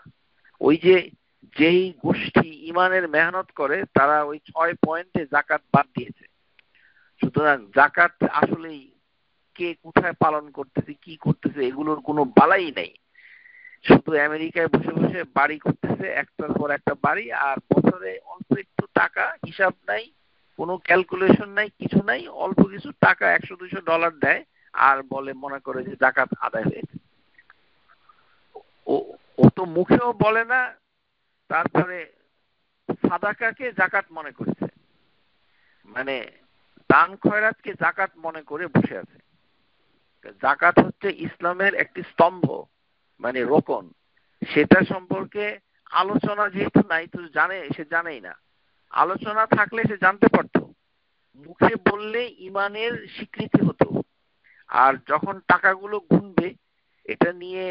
ওই যে যেই গোষ্ঠী ঈমানের মেহনত করে তারা ওই 6 পয়েন্টে যাকাত বাদ দিয়েছে। সুতরাং যাকাত আসলেই কে কোথায় পালন করতেছে, কি করতেছে, এগুলোর কোনো বালাই নাই। শুধু আমেরিকায় বসে বসে বাড়ি করতেছে, একটার পর একটা বাড়ি, আর বছরে অল্প একটু টাকা, হিসাব নাই, কোনো ক্যালকুলেশন নাই, কিছু নাই, অল্প কিছু টাকা $100-200 দেয় আর বলে, মনে করে যে যাকাত আদায় হয়েছে। ও তো মুখেও বলে না, তারপরে সাদাকাকে জাকাত মনে করেছে, মানে দান খয়রাতকে জাকাত মনে করে বসে আছে। জাকাত হচ্ছে ইসলামের একটি স্তম্ভ, মানে রোকন, সেটা সম্পর্কে আলোচনা যেহেতু নাই তো সে জানেই না। আলোচনা থাকলে সে জানতে পারতো, মুখে বললে ঈমানের স্বীকৃতি হতো। আর যখন টাকাগুলো গুনবে, এটা নিয়ে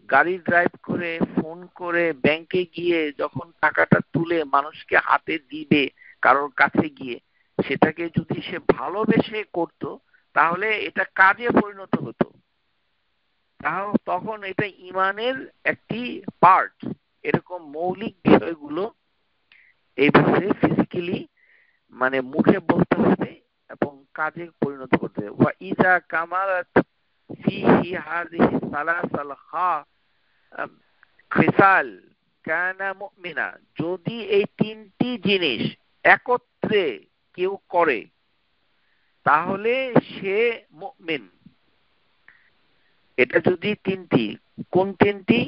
গাড়ি ড্রাইভ করে, ফোন করে, ব্যাংকে গিয়ে যখন টাকাটা তুলে মানুষকে হাতে দিবে, কারোর কাছে গিয়ে, সেটাকে যদি সে ভালোবেসে করত তাহলে এটা কাজে পরিণত হতো, তখন এটা ঈমানের একটি পার্ট। এরকম মৌলিক বিষয়গুলো এইভাবে ফিজিক্যালি মানে মুখে বলতে হবে এবং কাজে পরিণত করতে হবে। ওয়া ইযা কামালাত ফিহি হাযিহি সালাসাল খিসাল কানা মুমিনা, যদি এই তিনটি জিনিস একত্রে কেউ করে তাহলে সে মুমিন। এটা যদি তিনটি, কোন তিনটি?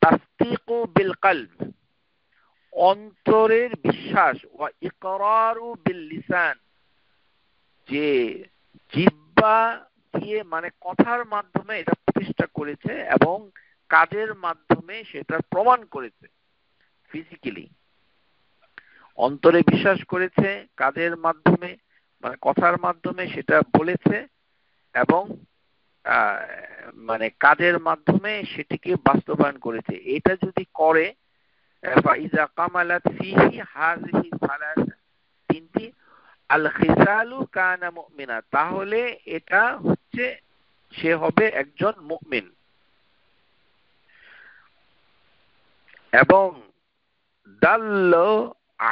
তাসদীকু বিল কলব, অন্তরের বিশ্বাস, ওয়া ইকরারু বিল লিসান, যে জিহ্বা দিয়ে মানে কথার মাধ্যমে এটা প্রতিষ্ঠা করেছে এবং কাজের মাধ্যমে সেটা প্রমাণ করেছে ফিজিক্যালি। অন্তরে বিশ্বাস করেছে, কাজের মাধ্যমে মানে কথার মাধ্যমে সেটা বলেছে, এবং মানে কাজের মাধ্যমে সেটিকে বাস্তবায়ন করেছে। এটা যদি করে, ফাইজা কামালাত ফিহি হাযিহি সালাসা, তিনটি আল খিসালু কানা মুমিনা, তাহলে এটা হচ্ছে সে হবে একজন মুমিন। এবং দাল্লা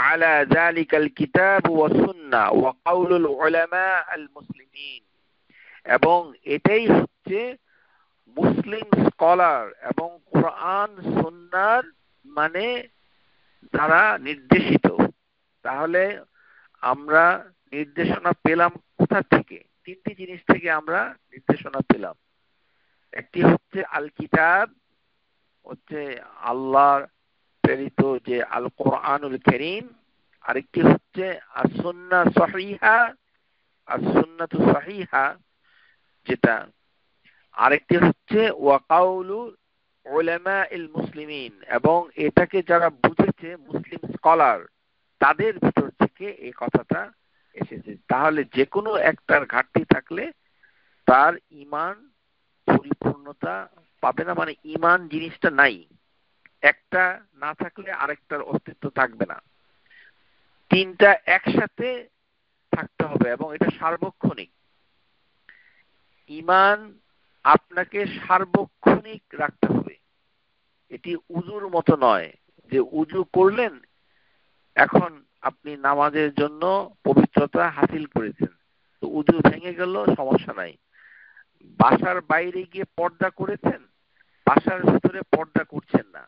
আলা যালিকাল কিতাব ওয়াস সুন্নাহ ওয়া কাউলুল উলামা আল মুসলিমিন, এবং এটাই হচ্ছে মুসলিম স্কলার এবং কোরআন সুন্নাহর মানে দ্বারা নির্দেশিত। তাহলে আমরা নির্দেশনা পেলাম কোথা থেকে? তিনটি জিনিস থেকে আমরা নির্দেশনা পেলাম। একটি হচ্ছে আল কিতাব, হচ্ছে আল্লাহর প্রেরিত যে আল কোরআনুল কারীম। আরেকটি হচ্ছে as-সুন্নাহ সহিহা, as-সুন্নাতু সহিহা যেটা। আরেকটি হচ্ছে ওয়া কাউলু উলামাইল মুসলিমিন, এবং এটাকে যারা বুঝেছে মুসলিম স্কলার তাদের ভিতর থেকে এই কথাটা এসেছে। তাহলে যে কোনো একটার ঘাটতি থাকলে তার ঈমান পরিপূর্ণতা পাবে না, মানে ঈমান জিনিসটা নাই। একটা না থাকলে আরেকটার অস্তিত্ব থাকবে না। তিনটা একসাথে থাকতে হবে এবং এটা সার্বক্ষণিক। ঈমান আপনাকে সার্বক্ষণিক রাখতে হবে। এটি উযুর মতো নয় যে উযু করলেন, এখন আপনি নামাজের জন্য পবিত্রতা হাসিল করেছেন, তো উযু ভেঙে গেল, সমস্যা নাই। বাসার বাইরে গিয়ে পর্দা করেছেন, বাসার ভিতরে পর্দা করছেন না,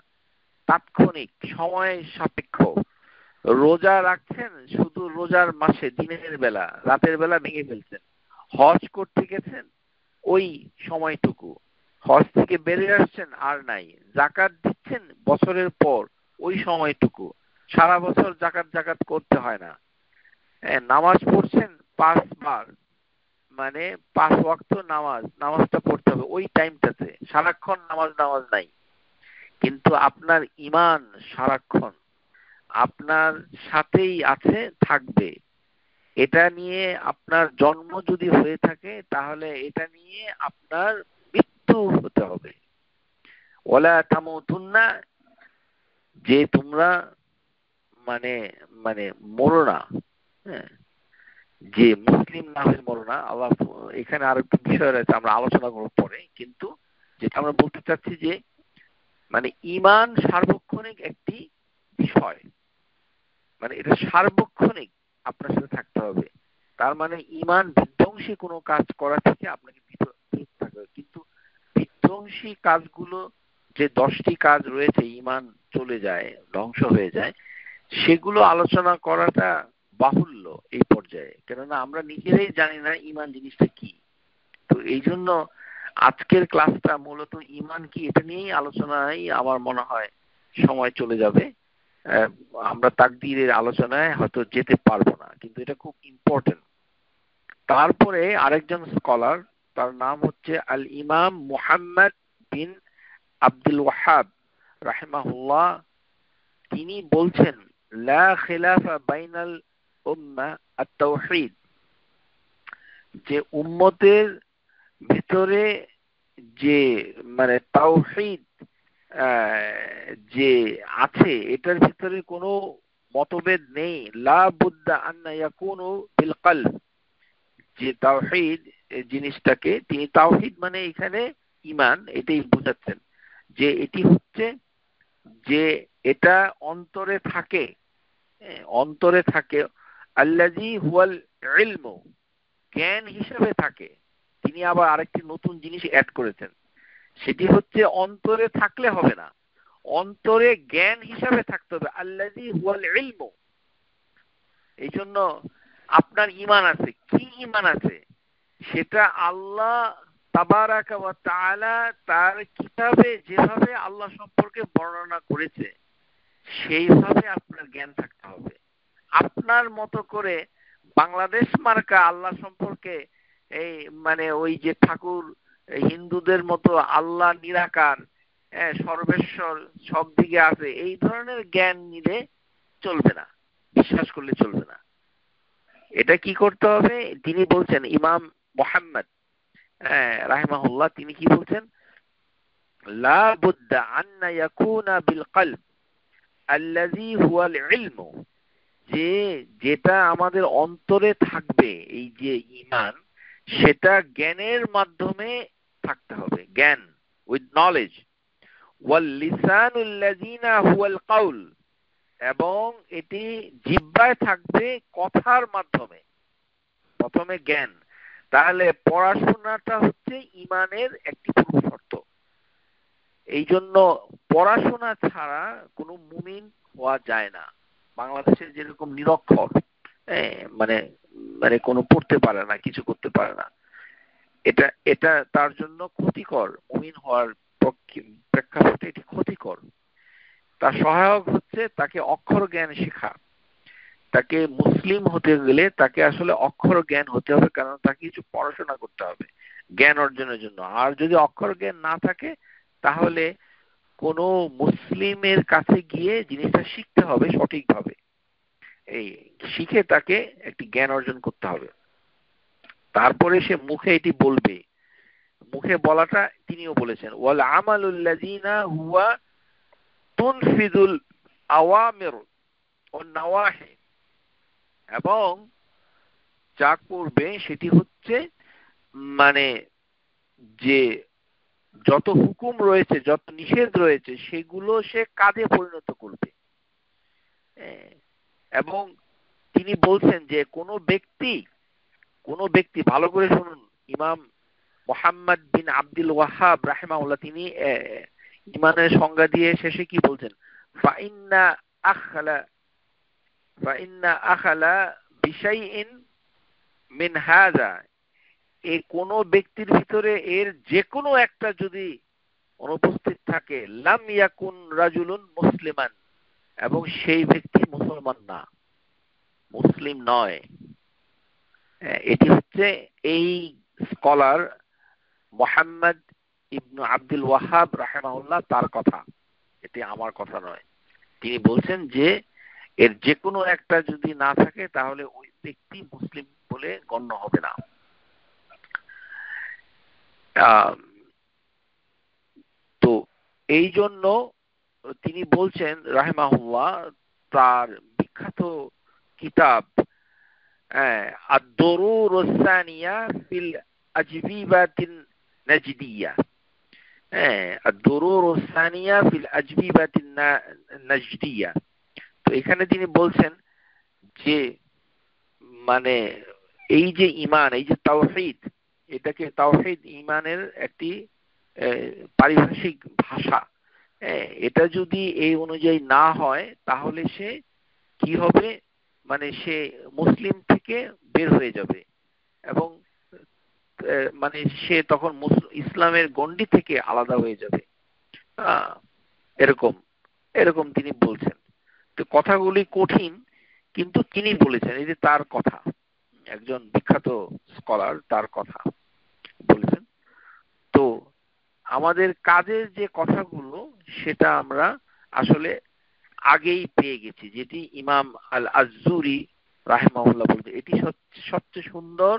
তাৎক্ষণিক সময় সাপেক্ষ। রোজা রাখছেন, শুধু রোজার মাসে দিনের বেলা, রাতের বেলা ভেঙে ফেলছেন। হজ করতে গেছেন, ওই সময়টুকু। হজ থেকে বেরিয়ে আসছেন, আর নাই। যাকাত দিচ্ছেন বছরের পর, ওই সময়টুকু। সারা বছর জাকাত করতে হয় না। নামাজ পড়ছেন 5 বার, মানে 5 ওয়াক্ত নামাজটা পড়তে হবে ওই টাইমটাতে। সারাক্ষণ নামাজ নাই। কিন্তু আপনার ঈমান সারাক্ষণ আপনার সাথেই আছে, থাকবে। এটা নিয়ে আপনার জন্ম যদি হয়ে থাকে, তাহলে এটা নিয়ে আপনার মৃত্যু হতে হবে। ওয়ালা তামুতুন্না, যে তোমরা মানে মানে মরো না, হ্যাঁ, যে মুসলিম না হয়ে মরো না। আল্লাহ এখানে আর একটু বিষয় রয়েছে, আমরা আলোচনা করব পরে। কিন্তু যেটা আমরা বলতে চাচ্ছি যে মানে ঈমান সার্বক্ষণিক একটি বিষয়, মানে এটা সার্বক্ষণিক আপনার সাথে থাকতে হবে। তার মানে ঈমান বিধ্বংসী কোনো কাজ করা থেকে আপনাকে বিরত থাকতে হবে। কিন্তু বিধ্বংসী কাজগুলো যে 10টি কাজ রয়েছে, ঈমান চলে যায়, ধ্বংস হয়ে যায়, সেগুলো আলোচনা করাটা বাহুল্য এই পর্যায়ে, কেননা আমরা নিজেরাই জানি না ঈমান জিনিসটা কি। তো এই জন্য আজকের ক্লাসটা মূলত ঈমান কি এটা নিয়েই আলোচনায় আমার মনে হয় সময় চলে যাবে। আমরা তাকদীরের আলোচনায় হয়তো যেতে পারবো না, কিন্তু এটা খুব ইম্পর্টেন্ট। তারপরে আরেকজন স্কলার, তার নাম হচ্ছে আল ইমাম মুহাম্মদ বিন আব্দুল ওয়াহাব রাহিমাহুল্লাহ। তিনি বলছেন লা খিলাফা বাইনাল উম্মাহ আত-তাওহীদ, যে উম্মতের ভিতরে যে মানে তাওহীদ যে আছে, এটার ভিতরে কোনো মতভেদ নেই। লা বুদ্দা আন্না ইয়াকুনু বিল কলব, যে তাওহীদ জিনিসটাকে, তিনি তাওহীদ মানে এখানে ঈমান এটাই বোঝাচ্ছেন, যে এটি হচ্ছে যে এটা অন্তরে থাকে, অন্তরে থাকে। আল্লাযী হুয়াল ইলমু, জ্ঞান হিসেবে থাকে। তিনি আবার আরেকটি নতুন জিনিস অ্যাড করেছেন, সেটি হচ্ছে অন্তরে থাকলে হবে না, অন্তরে জ্ঞান হিসাবে থাকতে হবে। আল্লাযী হুয়াল ইলমু। এই জন্য আপনার ঈমান আছে, কি ঈমান আছে? সেটা আল্লাহ তাবারাকা ওয়া তাআলা তার কিতাবে যেভাবে আল্লাহ সম্পর্কে বর্ণনা করেছে, সেইভাবে আপনার জ্ঞান থাকতে হবে। আপনার মতো করে বাংলাদেশ মার্কা আল্লাহ সম্পর্কে, এই মানে ওই যে ঠাকুর হিন্দুদের মতো আল্লাহ নিরাকার, সর্বেশ্বর, সব দিকে আছে, এই ধরনের জ্ঞান নিলে চলবে না, বিশ্বাস করলে চলবে না। এটা কি করতে হবে? তিনি বলছেন ইমাম মুহাম্মদ রাহিমাহুল্লাহ, তিনি কি বলছেন? লা বুদ্দা আন্না ইয়াকুনা বিল কলব আল্লাযী হুয়াল ইলমু, যে যেটা আমাদের অন্তরে থাকবে, এই যে ঈমান, সেটা জ্ঞানের মাধ্যমে থাকতে হবে, জ্ঞান উইথ নলেজ। ওয়াল লিসানুল্লাযীনা হুয়াল কাউল, এবং এটি জিহ্বায় থাকবে কথার মাধ্যমে। প্রথমে জ্ঞান, তাহলে পড়াশোনাটা হচ্ছে ঈমানের একটি পূর্ব শর্ত। এই জন্য পড়াশোনা ছাড়া কোনো মুমিন হওয়া যায় না। বাংলাদেশের যেরকম নিরক্ষর, মানে মানে কোনো পড়তে পারে না, কিছু করতে পারে না, এটা এটা তার জন্য ক্ষতিকর। মুমিন হওয়ার প্রেক্ষাপটে এটি ক্ষতিকর। তার সহায়ক হচ্ছে তাকে অক্ষর জ্ঞান শেখা। তাকে মুসলিম হতে গেলে তাকে আসলে অক্ষর জ্ঞান হতে হবে, কারণ তাকে কিছু পড়াশোনা করতে হবে জ্ঞান অর্জনের জন্য। আর যদি অক্ষর জ্ঞান না থাকে, তাহলে কোনো মুসলিমের কাছে গিয়ে জিনিসটা শিখতে হবে সঠিকভাবে। এই শিখে তাকে একটি জ্ঞান অর্জন করতে হবে, তারপরে সে মুখে এটি বলবে। মুখে বলাটা তিনিও বলেছেন, ওয়াল আমালুল্লাযিনা হুয়া তুনফিদুল আওয়ামির ওয়ান নাওয়াহি, এবং যা করবে সেটি হচ্ছে মানে যে যত হুকুম রয়েছে, যত নিষেধ রয়েছে, সেগুলো সে কাজে পরিণত করবে। এবং তিনি বলছেন যে কোনো ব্যক্তি ভালো করে শুনুন, ইমাম মুহাম্মদ বিন আব্দুল ওয়াহাব রাহিমাহুল্লাহ তিনি ইমানের সংজ্ঞা দিয়ে শেষে কি বলছেন, ফাইন্না আখালা বিশাইইন মিন হাযা, এই কোন ব্যক্তির ভিতরে এর যে কোনো একটা যদি অনুপস্থিত থাকে, লাম ইয়াকুন রাজুলুন মুসলিমান, এবং সেই ব্যক্তি মুসলমান না, মুসলিম নয়। এটি হচ্ছে এই স্কলার মুহাম্মদ ইবনু আব্দুল ওয়াহাব রাহিমাহুল্লাহ তার কথা, এটি আমার কথা নয়। তিনি বলছেন যে এর যে কোনো একটা যদি না থাকে, তাহলে ওই ব্যক্তি মুসলিম বলে গণ্য হবে না। তো এই জন্য তিনি বলছেন রাহিমাহুল্লাহ, তার বিখ্যাত কিতাব আদ-দুরুর আস-সানিয়া ফিল আজবিবাতিন নাজদিয়া, আদ-দুরুর আস-সানিয়া ফিল আজবিবাতিন নাজদিয়া, তো এখানে তিনি বলছেন যে মানে এই যে ঈমান, এই যে তাওহীদ, এটাকে তাওহীদ ঈমানের একটি পারিভাষিক ভাষা। এটা যদি এই অনুযায়ী না হয়, তাহলে সে কি হবে, মানে সে মুসলিম থেকে বের হয়ে যাবে, এবং মানে সে তখন ইসলামের গণ্ডি থেকে আলাদা হয়ে যাবে। এরকম এরকম তিনি বলছেন। তো কথাগুলি কঠিন, কিন্তু তিনি বলেছেন, এই যে তার কথা, একজন বিখ্যাত স্কলার তার কথা বলেছেন। তো আমাদের কাজের যে কথাগুলো, সেটা আমরা আসলে আগেই পেয়ে গেছি, যেটি ইমাম আল আজুরি রাহিমাহুল্লাহ বলতে, এটি সবচেয়ে সুন্দর,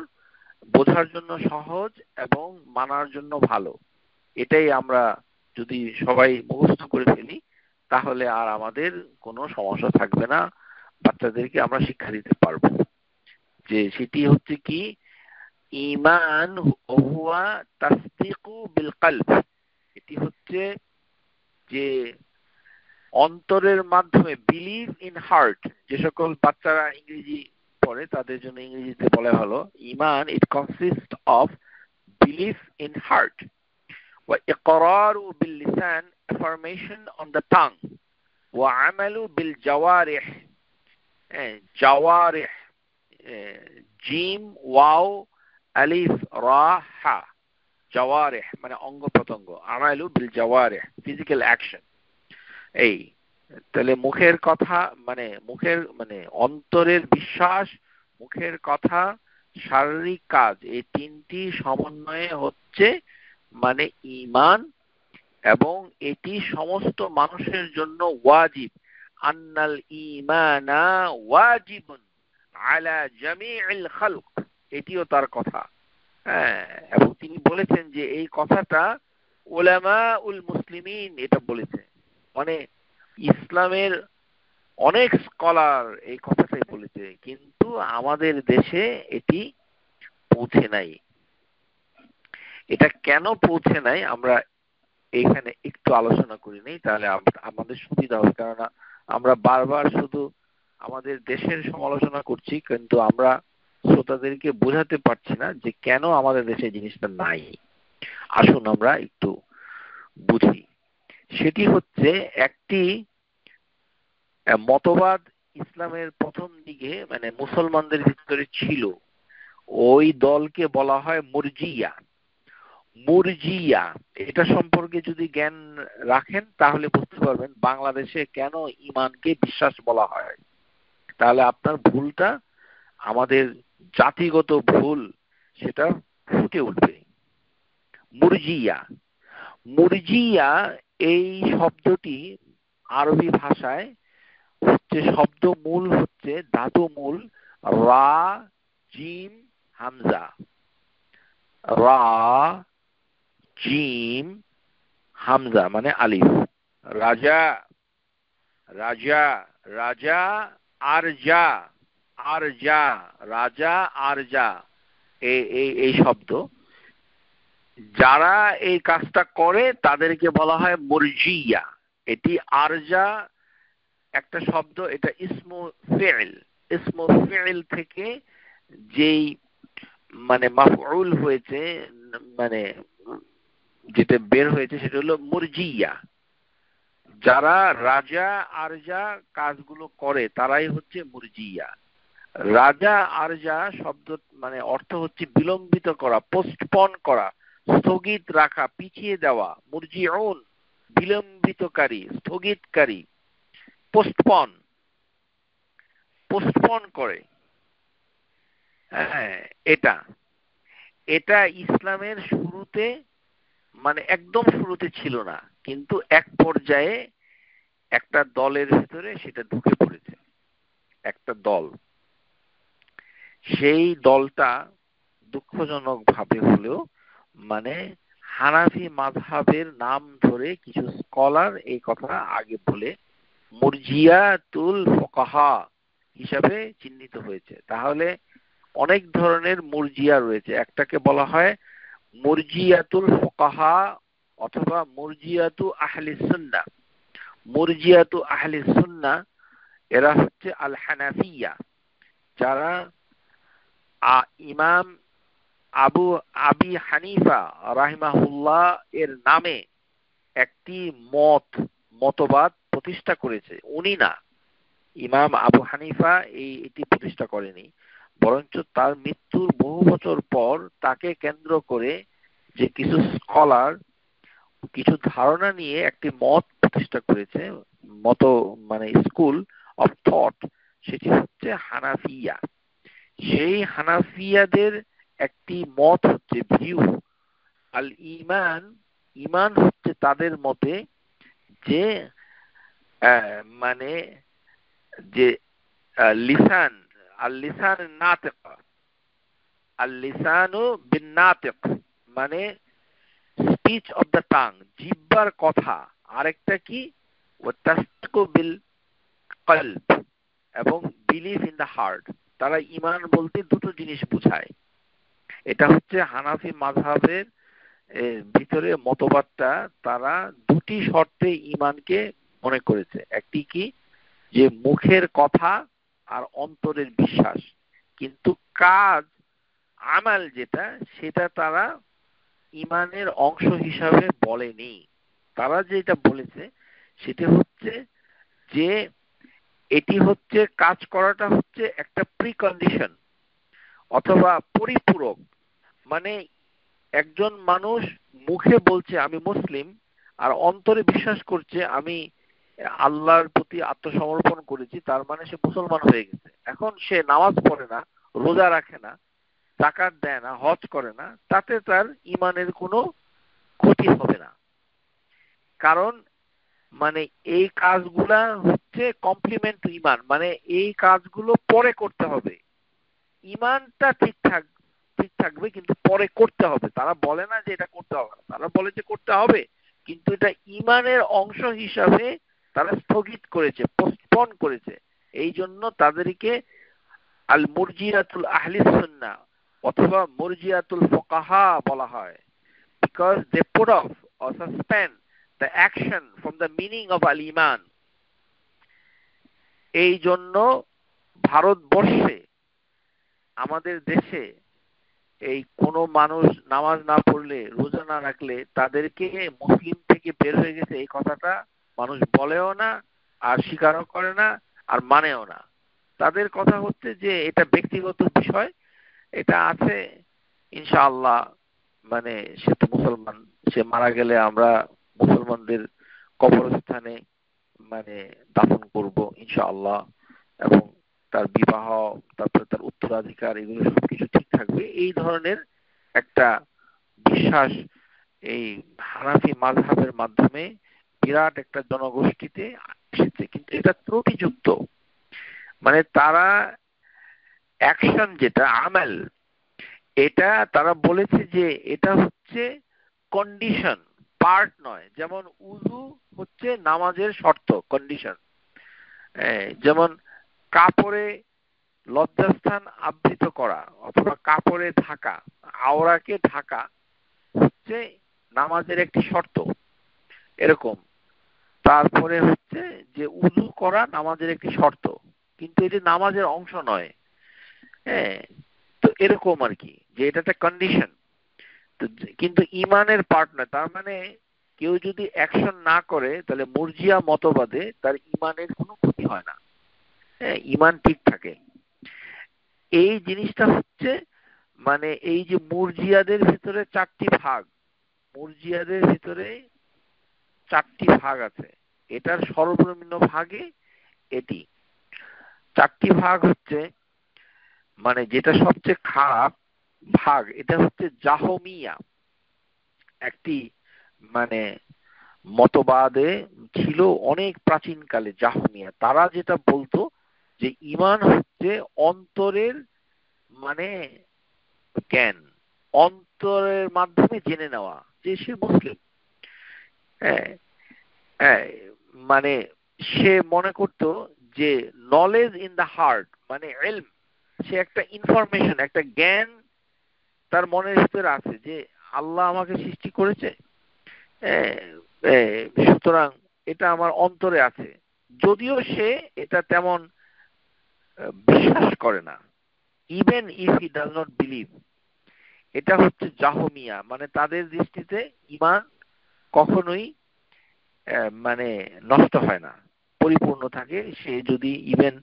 বোঝার জন্য সহজ এবং মানার জন্য ভালো। এটাই আমরা যদি সবাই মুখস্থ করে ফেলি, তাহলে আর আমাদের কোনো সমস্যা থাকবে না, বাচ্চাদেরকে আমরা শিক্ষা দিতে পারবো। যে সেটি হচ্ছে কি, ঈমান হুয়া তাসদীকু বিল কলব, এটি হচ্ছে যে অন্তরের মাধ্যমে, বিলিভ ইন হার্ট। যে সকল বাচ্চারা ইংরেজি পড়ে তাদের জন্য ইংরেজিতে বলা হলো ঈমান, ইট consist of believe in heart, ওয়া ইকরারু বিল Lisan, affirmation on the tongue, ওয়া আমালু বিল জাওয়ারিহ, জাওয়ারিহ জিম ওয়াও আলিফ রা হা, জাওয়ারিহ মানে অঙ্গ প্রত্যঙ্গ, আমালু বিল জাওয়ারিহ ফিজিক্যাল অ্যাকশন। এই তাহলে মুখের কথা মানে অন্তরের বিশ্বাস, মুখের কথা, শারীরিক কাজ, এই তিনটি সমন্বয়ে হচ্ছে মানে ঈমান, এবং এটি সমস্ত মানুষের জন্য ওয়াজিব। আন্নাল ঈমানা ওয়াজিবুন আলা জামিইল খালক, এটিও তার কথা। এবং তিনি বলেছেন যে এই কথাটা উলামাউল মুসলিমিন এটা বলেছে, মানে ইসলামের অনেক স্কলার এই কথাটাই বলেছে, কিন্তু আমাদের দেশে এটি পৌঁছে নাই। এটা কেন পৌঁছে নাই আমরা এখানে একটু আলোচনা করি নেই, তাহলে আমাদের সুবিধা হবে। কেননা আমরা বারবার শুধু আমাদের দেশের সমালোচনা করছি, কিন্তু আমরা শ্রোতাদেরকে বোঝাতে পারছি না যে কেন আমাদের দেশে জিনিসটা নাই। আসুন আমরা একটু বুঝি। সেটি হচ্ছে একটি মতবাদ ইসলামের প্রথম দিকে মানে মুসলমানদের ভিতরে ছিল, ওই দলকে বলা হয় মুরজিয়া। মুরজিয়া এটা সম্পর্কে যদি জ্ঞান রাখেন তাহলে বুঝতে পারবেন বাংলাদেশে কেন ঈমানকে বিশ্বাস বলা হয়। তাহলে আপনার ভুলটা, আমাদের জাতিগত ভুল, সেটা ফুটে উঠবে। মুরজিয়া, মুরজিয়া এই শব্দটি আরবি ভাষায় হচ্ছে, শব্দ মূল হচ্ছে ধাতু মূল রা জিম হামজা। রা জিম হামজা মানে আলিফ। রাজা, রাজা, রাজা, আরজা, আরজা, রাজা, আরজা, এই শব্দ। যারা এই কাজটা করে তাদেরকে বলা হয় মুরজিয়া। এটি আরজা একটা শব্দ, এটা ইসমু ফিল। ইসমু ফিল থেকে যেই মানে মাফউল হয়েছে, মানে যেটা বের হয়েছে সেটা হলো মুরজিয়া। যারা রাজা আরজা কাজগুলো করে তারাই হচ্ছে মুরজিয়া। রাজা আরজা শব্দ মানে অর্থ হচ্ছে বিলম্বিত করা, পোস্টপন করা, স্থগিত রাখা, পিছিয়ে দেওয়া। মুরজিউন বিলম্বিতকারী, স্থগিতকারী, পোস্টপন, পোস্টপন করে। হ্যাঁ, এটা এটা ইসলামের শুরুতে মানে একদম শুরুতে ছিল না, কিন্তু এক পর্যায়ে একটা দলের ভিতরে সেটা ঢুকে পড়েছে। একটা দল, সেই দলটা দুঃখজনক ভাবে হলেও মানে হানাফি মাযহাবের নাম ধরে কিছু স্কলার এই কথা আগে বলে মুরজিয়াতুল ফুকাহা হিসাবে চিহ্নিত হয়েছে। তাহলে অনেক ধরনের মুরজিয়া রয়েছে। একটাকে বলা হয় মুরজিয়াতুল ফুকাহা অথবা মুরজিয়াতু আহলি সুন্নাহ। মুরজিয়াতু আহলি সুন্নাহ এরা হচ্ছে আল হানাফিয়া, যারা ইমাম আবি হানিফা রাহিমাহুল্লাহ এর নামে একটি মতবাদ প্রতিষ্ঠা করেছে। উনি না, ইমাম আবু হানিফা এটি প্রতিষ্ঠা করেনি, বরঞ্চ তার মৃত্যুর বহু বছর পর তাকে কেন্দ্র করে যে কিছু স্কলার কিছু ধারণা নিয়ে একটি মত প্রতিষ্ঠা করেছে, মত মানে স্কুল অফ থট, সেটি হচ্ছে হানাফিয়া। সেই হানাফিয়াদের একটি মত হচ্ছে ভিউ আল ঈমান। ঈমান হচ্ছে তাদের মতে যে মানে যে লিসান, আল লিসান নাতিক, আল লিসানু বিন নাতিক মানে স্পিচ অফ দ্য টাং, জিহ্বার কথা। আরেকটা কি ওয়া তাসদিকু বিল কলব এবং বিলিভ ইন দ্য হার্ট। তারা ঈমান বলতে দুটো জিনিস বোঝায়। এটা হচ্ছে হানাফি মাযহাবের ভিতরে মতবাদটা, তারা দুটি শর্তে ঈমানকে মনে করেছে। একটি কি, যে মুখের কথা আর অন্তরের বিশ্বাস, কিন্তু কাজ আমাল যেটা সেটা তারা ঈমানের অংশ হিসাবে বলেনি। তারা যেটা বলেছে সেটা হচ্ছে যে এটি হচ্ছে কাজ করাটা হচ্ছে একটা প্রিকন্ডিশন অথবা পরিপূরক। মানে একজন মানুষ মুখে বলছে আমি মুসলিম আর অন্তরে বিশ্বাস করছে আমি আল্লাহর প্রতি আত্মসমর্পণ করেছি, তার মানে সে মুসলমান হয়ে গেছে। এখন সে নামাজ পড়ে না, রোজা রাখে না, যাকাত দেয় না, হজ করে না, তাতে তার ঈমানের কোনো ক্ষতি হবে না। কারণ মানে এই কাজগুলা হচ্ছে কমপ্লিমেন্ট টু ঈমান, মানে এই কাজগুলো পরে করতে হবে। ঈমানটা ঠিক থাকবে কিন্তু পরে করতে হবে। তারা বলে না যে এটা করতে হবে না, তারা বলে যে করতে হবে, কিন্তু এটা ঈমানের অংশ হিসাবে তারা স্থগিত করেছে, পোস্টপন করেছে। এই জন্য তাদেরকে আল মুরজিয়াতুল আহলি সুন্নাহ অথবা মুরজিয়াতুল ফুকাহা বলা হয়, because they put off or suspend the action from the meaning of al iman। এই জন্য ভারতবর্ষে আমাদের দেশে এই কোন মানুষ নামাজ না পড়লে, রোজা না রাখলে তাদেরকে মুসলিম থেকে বের হয়ে গেছে এই কথাটা মানুষ বলেও না আর স্বীকারও করে না, আর মানেও না। তাদের কথা হচ্ছে যে এটা ব্যক্তিগত বিষয়, এটা আছে ইনশাআল্লাহ, মানে সে তো মুসলমান, সে মারা গেলে আমরা মুসলমানদের কবরস্থানে মানে দাফন করব ইনশাআল্লাহ, এবং তার বিবাহ, তারপরে তার উত্তরাধিকার, এগুলো সবকিছু ঠিক থাকবে, এই ধরনের একটা বিশ্বাস এই হানাফি মাযহাবের মাধ্যমে বিরাট একটা জনগোষ্ঠীতে এসেছে। কিন্তু এটা ত্রুটিযুক্ত, মানে তারা অ্যাকশন যেটা আমাল, এটা তারা বলেছে যে এটা হচ্ছে কন্ডিশন, পার্ট নয়। যেমন উযু হচ্ছে নামাজের শর্ত, কন্ডিশন। যেমন কাপড়ে লজ্জাস্থান আবৃত করা অথবা কাপড়ে ঢাকা, আওরাকে ঢাকা হচ্ছে নামাজের একটি শর্ত, এরকম। তারপরে হচ্ছে যে উযু করা নামাজের একটি শর্ত, কিন্তু এটি নামাজের অংশ নয়। হ্যাঁ, তো এরকম আর কি, যে এটা একটা কন্ডিশন, কিন্তু ইমানের পার্ট নয়। তার মানে কেউ যদি অ্যাকশন না করে তাহলে মুরজিয়া মতবাদে তার ইমানের কোনো ক্ষতি হয় না, হ্যাঁ, ইমান ঠিক থাকে। এই জিনিসটা হচ্ছে মানে এই যে মুরজিয়াদের ভিতরে চারটি ভাগ, মুরজিয়াদের ভিতরে চারটি ভাগ আছে, এটার সর্বনিম্ন ভাগে এটি। চারটি ভাগ হচ্ছে মানে যেটা সবচেয়ে খারাপ ভাগ, এটা হচ্ছে জাহমিয়া, একটি মানে মতবাদে ছিল অনেক প্রাচীন কালে জাহমিয়া। তারা যেটা বলতো যে ইমান হচ্ছে অন্তরের মানে জ্ঞান, অন্তরের মাধ্যমে জেনে নেওয়া যে সে মুসলিম। হ্যাঁ, হ্যাঁ, মানে সে মনে করতো যে নলেজ ইন দ্য হার্ট, মানে ইলম, সে একটা ইনফরমেশন, একটা জ্ঞান তার মনের ভিতরে আছে যে আল্লাহ আমাকে সৃষ্টি করেছে, সুতরাং এটা আমার অন্তরে আছে, যদিও সে এটা তেমন বিশ্বাস করে না, even if he does not believe. এটা হচ্ছে জাহমিয়া, মানে তাদের দৃষ্টিতে ইমান কখনোই মানে নষ্ট হয় না, পরিপূর্ণ থাকে। সে যদি ইভেন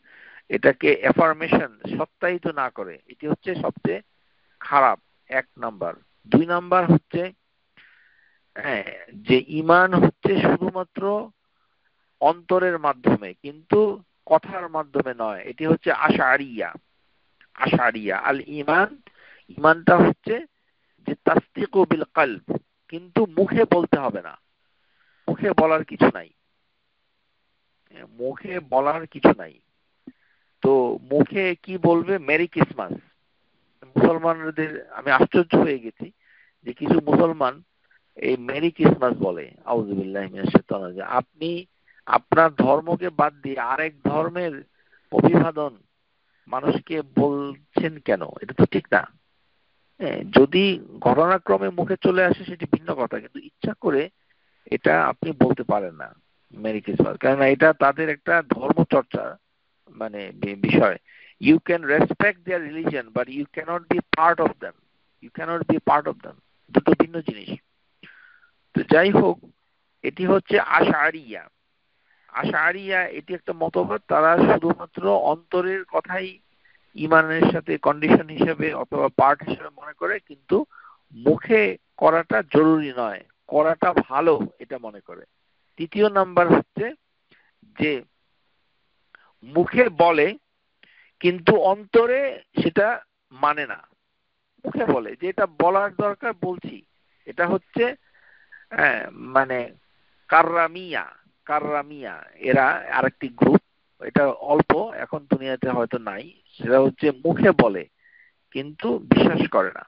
এটাকে এফার্মেশন সত্যায়িত না করে, এটি হচ্ছে সবচেয়ে খারাপ, এক নাম্বার। দুই নাম্বার হচ্ছে যে ইমান হচ্ছে শুধুমাত্র অন্তরের মাধ্যমে, কিন্তু কথার মাধ্যমে নয়, এটি হচ্ছে আশআরিয়া। আশআরিয়া আল ইমান, ইমানটা হচ্ছে যে তাসদিকু বিল কলব, কিন্তু মুখে বলতে হবে না, মুখে বলার কিছু নাই, মুখে বলার কিছু নাই। তো মুখে কি বলবে, মেরি ক্রিসমাস। মুসলমানদের আমি আশ্চর্য হয়ে গেছি যে কিছু মুসলমান এই মেরি ক্রিসমাস বলে। আউযুবিল্লাহি মিনাশ শাইতানির রাজিম। আপনি আপনার ধর্মকে বাদ দিয়ে আরেক ধর্মের অভিবাদন মানুষকে বলছেন কেন? এটা তো ঠিক না। যদি ঘটনাক্রমে মুখে চলে আসে সেটি ভিন্ন কথা, কিন্তু ইচ্ছা করে এটা আপনি বলতে পারেন না মেরি ক্রিসমাস, কারণ এটা তাদের একটা ধর্মচর্চা মানে বিষয়। You can respect their religion but you can't be part of them, you can't be part of them, দুটো ভিন্ন জিনিস। তো যাই হোক, এটি হচ্ছে আশআরিয়া। আশআরিয়া এটি একটা মতবাদ, তারা শুধুমাত্র অন্তরের কথাই ইমানের সাথে কন্ডিশন হিসেবে অথবা পার্ট হিসেবে মনে করে, কিন্তু মুখে করাটা জরুরি নয়, করাটা ভালো এটা মনে করে। তৃতীয় নাম্বার হচ্ছে যে মুখে বলে কিন্তু অন্তরে সেটা মানে না। মুখে বলে যে এটা বলার দরকার বলছি, এটা হচ্ছে মানে কাররামিয়া। কাররামিয়া এরা আরেকটি গ্রুপ, এটা অল্প, এখন দুনিয়াতে হয়তো নাই। সেটা হচ্ছে মুখে বলে কিন্তু বিশ্বাস করে না।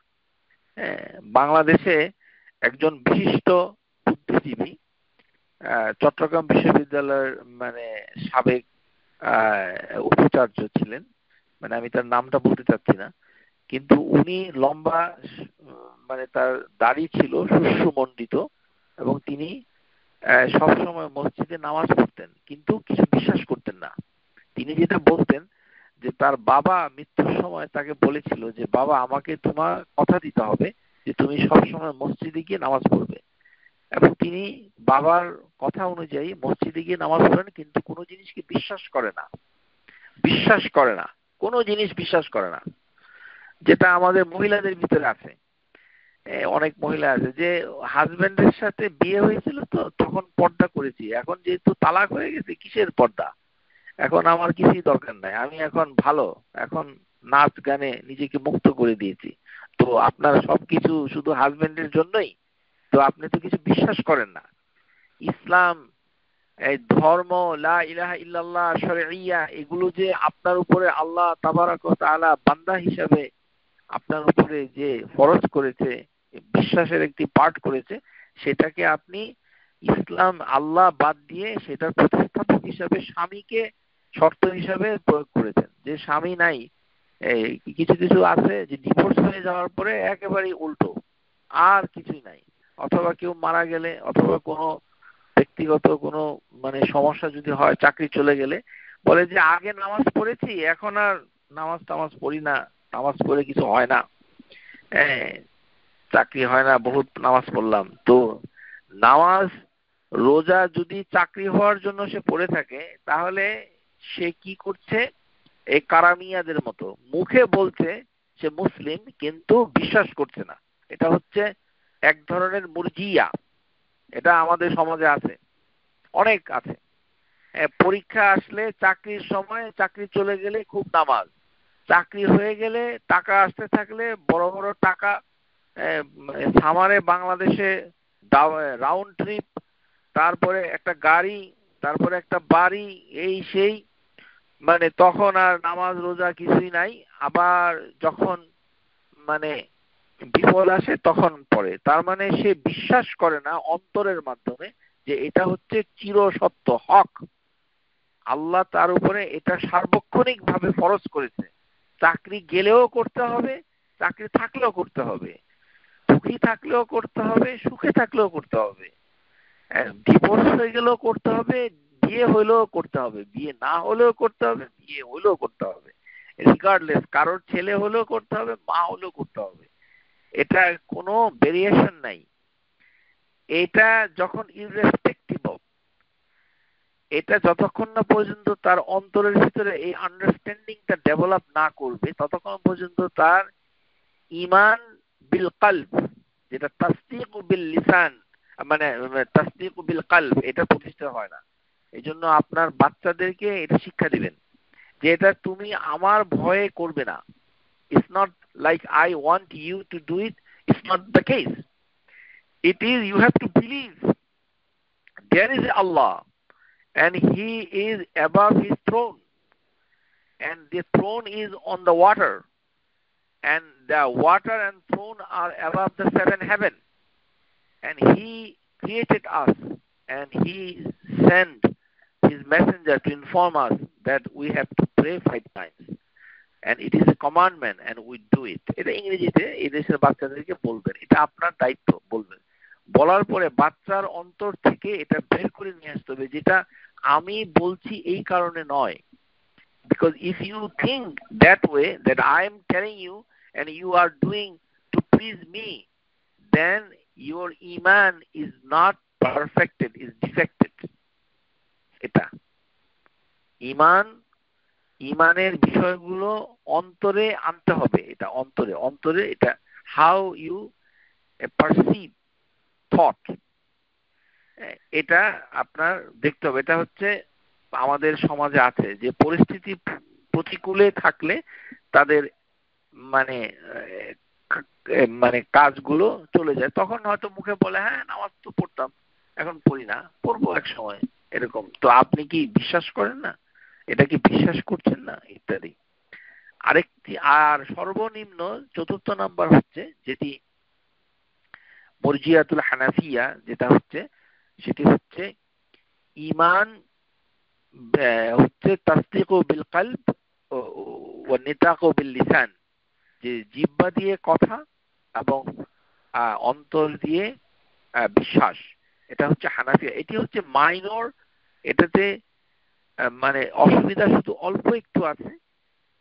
বাংলাদেশে একজন বিশিষ্ট বুদ্ধিজীবী, চট্টগ্রাম বিশ্ববিদ্যালয়ের মানে সাবেক উপাচার্য ছিলেন, মানে আমি তার নামটা বলতে চাচ্ছি না, কিন্তু উনি লম্বা মানে তার দাড়ি ছিল সুশ্রুমণ্ডিত, এবং তিনি সবসময় মসজিদে নামাজ পড়তেন কিন্তু কিছু বিশ্বাস করতেন না। তিনি যেটা বলতেন যে তার বাবা মৃত্যুর সময় তাকে বলেছিল যে বাবা, আমাকে তোমার কথা দিতে হবে যে তুমি সবসময় মসজিদে গিয়ে নামাজ পড়বে, এবং তিনি বাবার কথা অনুযায়ী মসজিদে গিয়ে নামাজ পড়েন কিন্তু কোনো জিনিসকে বিশ্বাস করে না। বিশ্বাস করে না, কোনো জিনিস বিশ্বাস করে না, যেটা আমাদের মহিলাদের ভিতরে আছে। অনেক মহিলা আছে যে হাজবেন্ডের সাথে বিয়ে হয়েছিল তো তখন পর্দা করেছি, এখন যেহেতু তালাক হয়ে গেছে কিসের পর্দা, এখন আমার কিছুই দরকার নাই, আমি এখন ভালো, এখন নাচ গানে নিজেকে মুক্ত করে দিয়েছি। তো আপনার সবকিছু শুধু হাজবেন্ডের জন্যই, তো আপনি তো কিছু বিশ্বাস করেন না। ইসলাম, এই ধর্ম, লা ইলাহা ইল্লাল্লাহ, শরঈয়া, এগুলো যে আপনার উপরে আল্লাহ তাবারাক ওয়া তাআলা বান্দা হিসাবে আপনার উপরে যে ফরজ করেছে, বিশ্বাসের একটি পার্ট করেছে, সেটাকে আপনি ইসলাম আল্লাহ বাদ দিয়ে সেটার প্রতিস্থাপক হিসাবে স্বামীকে শর্ত হিসাবে প্রয়োগ করেছেন। যে স্বামী নাই, এই কিছু কিছু আছে যে ডিভোর্স হয়ে যাওয়ার পরে একেবারেই উল্টো, আর কিছুই নাই, অথবা কেউ মারা গেলে অথবা কোনো ব্যক্তিগত কোনো মানে সমস্যা যদি হয়, চাকরি চলে গেলে বলে যে আগে নামাজ পড়েছি, এখন আর নামাজ টামাজ পড়ি না, নামাজ পড়ে কিছু হয় না, চাকরি হয় না, বহুত নামাজ পড়লাম। তো নামাজ রোজা যদি চাকরি হওয়ার জন্য সে পড়ে থাকে, তাহলে সে কি করছে, এই কারামিয়াদের মতো মুখে বলছে সে মুসলিম কিন্তু বিশ্বাস করছে না। এটা হচ্ছে এক ধরনের মুরজিয়া, এটা আমাদের সমাজে আছে, অনেক আছে। পরীক্ষা আসলে, চাকরির সময় চাকরি চলে গেলে খুব নামাজ, চাকরি হয়ে গেলে টাকা আসতে থাকলে বড় বড় টাকা, সামারে বাংলাদেশে রাউন্ড ট্রিপ, তারপরে একটা গাড়ি, তারপরে একটা বাড়ি, এই সেই, মানে তখন আর নামাজ রোজা কিছুই নাই। আবার যখন মানে বিপদ আসে তখন পড়ে। তার মানে সে বিশ্বাস করে না অন্তরের মাধ্যমে যে এটা হচ্ছে চির সত্য হক, আল্লাহ তার উপরে এটা সার্বক্ষণিক ভাবে ফরজ করেছে, চাকরি গেলেও করতে হবে, চাকরি থাকলেও করতে হবে, দুঃখী থাকলেও করতে হবে, সুখে থাকলেও করতে হবে, ডিভোর্স হয়ে গেলেও করতে হবে, বিয়ে হইলেও করতে হবে, বিয়ে না হলেও করতে হবে, বিয়ে হলেও করতে হবে, রিগার্ডলেস, কারোর ছেলে হলেও করতে হবে, মা হলেও করতে হবে, এটা কোনো ভেরিয়েশন নাই। এটা যখন ইররেসপেক্টিভ অফ, এটা যতক্ষণ না পর্যন্ত তার অন্তরের ভিতরে এই আন্ডারস্ট্যান্ডিংটা ডেভেলপ না করবে, ততক্ষণ পর্যন্ত তার ঈমান বিল কলব, যেটা তাসদীক বিল লিসান, মানে তাসদীক বিল কলব, এটা প্রতিষ্ঠা হয় না। এইজন্য আপনার বাচ্চাদেরকে এটা শিক্ষা দিবেন যে এটা তুমি আমার ভয়ে করবে না। It's not like I want you to do it. It's not the case. It is you have to believe there is Allah and He is above His throne, and the throne is on the water, and the water and throne are above the seven heaven, and He created us, and He sent His messenger to inform us that we have to pray 5 times, and it is a commandment and we do it. এটা ইংরেজিতে এই দেশের বাচ্চাদেরকে বলবেন, এটা আপনার দায়িত্ব বলবেন। বলার পরে বাচ্চার অন্তর থেকে এটা বের করে নিয়ে আসতে হবে যেটা আমি বলছি এই কারণে নয়। Because if you think that way, that I am telling you and you are doing to please me, then your iman is not perfected, is defected. এটা ইমান, ইমানের বিষয়গুলো অন্তরে আনতে হবে, এটা অন্তরে, অন্তরে এটা হাউ ইউ পারসিভ থট, এটা আপনার দেখতে হবে। এটা হচ্ছে আমাদের সমাজে আছে যে পরিস্থিতি প্রতিকূলে থাকলে তাদের মানে মানে কাজগুলো চলে যায়, তখন হয়তো মুখে বলে হ্যাঁ নামাজ তো পড়তাম, এখন পড়ি না, পড়বো এক সময়, এরকম। তো আপনি কি বিশ্বাস করেন না, এটা কি বিশ্বাস করছেন না, ইত্যাদি। আরেকটি, আর সর্বনিম্ন চতুর্থ নাম্বার হচ্ছে যেটি মুরজিয়াতুল হানাফিয়া, যেটা হচ্ছে সেটি হচ্ছে ঈমান হচ্ছে তাসদীকু বিল কলব ওয়া নিতাকু বিল লিসান, যে জিহ্বা দিয়ে কথা এবং অন্তর দিয়ে বিশ্বাস, এটা হচ্ছে হানাফিয়া। এটি হচ্ছে মাইনর, এটাতে মানে অসুবিধা শুধু অল্প একটু আছে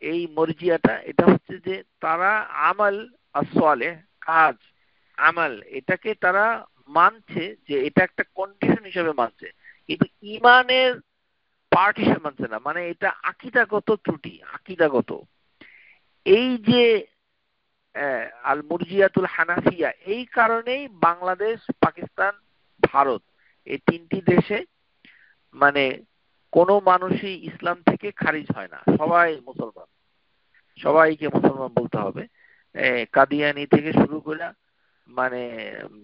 এই মরজিয়াটা। এটা হচ্ছে যে তারা আমাল আসসালেহ, কাজ, আমাল, এটাকে তারা মানছে যে এটা একটা কন্ডিশন হিসেবে মানছে, কিন্তু ইমানের পার্ট হিসেবে মানছে না, মানে এটা আকীদাগত ত্রুটি, আকীদাগত। এই যে আল মুরজিয়াতুল হানাফিয়া, এই কারণেই বাংলাদেশ, পাকিস্তান, ভারত, এই তিনটি দেশে মানে কোনো মানুষই ইসলাম থেকে খারিজ হয় না, সবাই মুসলমান, সবাইকে মুসলমান বলতে হবে। কাদিয়ানি থেকে শুরু করে মানে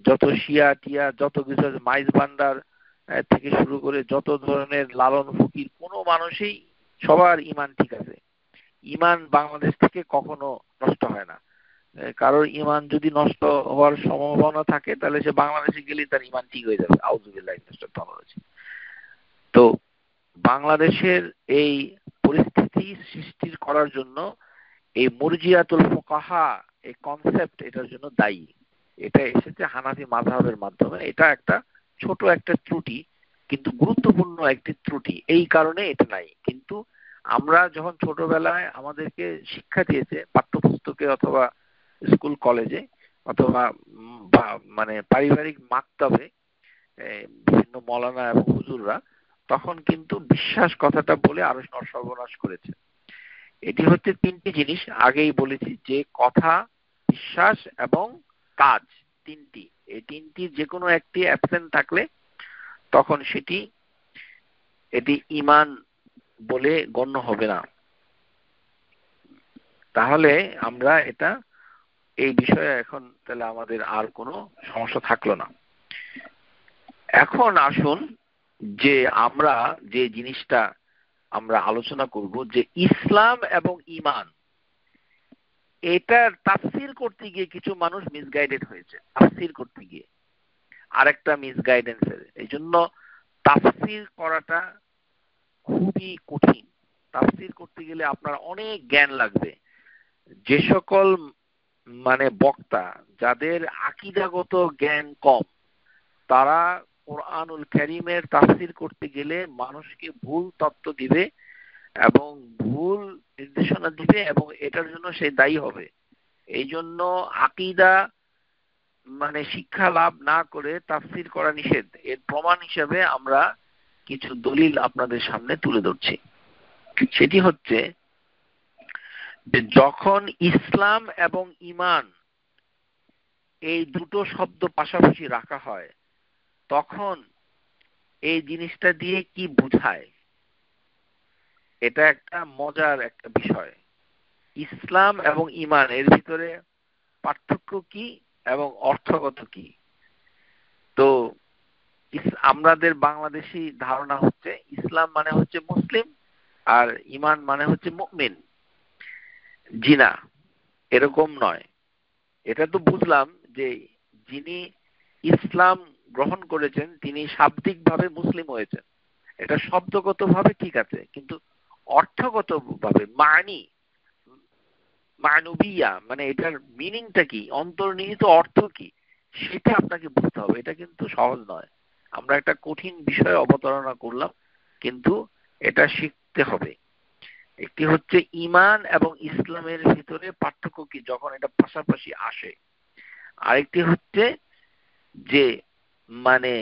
যত শিয়া টিয়া যত কিছু আছে, মাইজ ভান্ডার থেকে শুরু করে যত ধরনের লালন ফকির, কোনো মানুষই, সবার ইমান ঠিক আছে। ইমান বাংলাদেশ থেকে কখনো নষ্ট হয় না। কারোর ইমান যদি নষ্ট হওয়ার সম্ভাবনা থাকে তাহলে সে বাংলাদেশে গেলে তার ইমান ঠিক হয়ে যাবে। আউযুবিল্লাহি মিনাশ শাইতানির রাজিম। তো বাংলাদেশের এই পরিস্থিতি সৃষ্টির করার জন্য এই মুরজিয়াতুল ফুকাহা, এই কনসেপ্ট এটার জন্য দায়ী। এটা এসেছে হানাফি মাযহাবের মাধ্যমে। এটা একটা ছোট একটা ত্রুটি, কিন্তু গুরুত্বপূর্ণ একটি ত্রুটি, এই কারণে এটা নাই। কিন্তু আমরা যখন ছোটবেলায় আমাদেরকে শিক্ষা দিয়েছে পাঠ্যপুস্তকে অথবা স্কুল কলেজে অথবা মানে পারিবারিক মাক্তাবে বিভিন্ন মৌলানা এবং হুজুররা, তখন কিন্তু বিশ্বাস কথাটা বলে আরো সর্বনাশ করেছে। এটি হচ্ছে তিনটি জিনিস, আগেই বলেছি, যে কথা, বিশ্বাস এবং কাজ, তিনটি। এই তিনটি যে কোনো একটি অ্যাবসেন্ট থাকলে তখন এটি ঈমান বলে গণ্য হবে না। তাহলে আমরা এটা, এই বিষয়ে এখন তাহলে আমাদের আর কোনো সমস্যা থাকলো না। এখন আসুন যে আমরা যে জিনিসটা আমরা আলোচনা করব, যে ইসলাম এবং ঈমান, এটার তাফসীর করতে গিয়ে কিছু মানুষ মিসগাইডেড হয়েছে। তাফসীর করতে গিয়ে আরেকটা মিসগাইডেন্সের, এই জন্য তাফসীর করাটা খুবই কঠিন। তাফসীর করতে গেলে আপনার অনেক জ্ঞান লাগবে। যে সকল মানে বক্তা যাদের আকীদাগত জ্ঞান কম, তারা কোরআনুল কারীমের তাফসীর করতে গেলে মানুষকে ভুল তত্ত্ব দিবে এবং ভুল নির্দেশনা দিবে, এবং এটার জন্য সে দায়ী হবে। এই জন্য আকীদা মানে শিক্ষা লাভ না করে তাফসীর করা নিষেধ। এর প্রমাণ হিসেবে আমরা কিছু দলিল আপনাদের সামনে তুলে ধরছি। সেটি হচ্ছে যে যখন ইসলাম এবং ঈমান এই দুটো শব্দ পাশাপাশি রাখা হয়, তখন এই জিনিসটা দিয়ে কি বোঝায়, এটা একটা মজার একটা বিষয়। ইসলাম এবং ঈমান এর ভিতরে পার্থক্য কি এবং অর্থগত কি? তো আমাদের বাংলাদেশী ধারণা হচ্ছে ইসলাম মানে হচ্ছে মুসলিম আর ঈমান মানে হচ্ছে মুমিন। জি না, এরকম নয়। এটা তো বুঝলাম যে যিনি ইসলাম গ্রহণ করেছেন তিনি শাব্দিকভাবে মুসলিম হয়েছেন, এটা শব্দগতভাবে ঠিক আছে, কিন্তু অর্থগতভাবে মানবিয়া মানে এটার মিনিংটা কি, অন্তর্নিহিত অর্থ কি, সেটা আপনাকে বুঝতে হবে। এটা কিন্তু সহজ নয়। আমরা একটা কঠিন বিষয় অবতারণা করলাম, কিন্তু এটা শিখতে হবে। একটি হচ্ছে ঈমান এবং ইসলামের ভিতরে পার্থক্য কি যখন এটা পাশাপাশি আসে, আরেকটি হচ্ছে যে মানে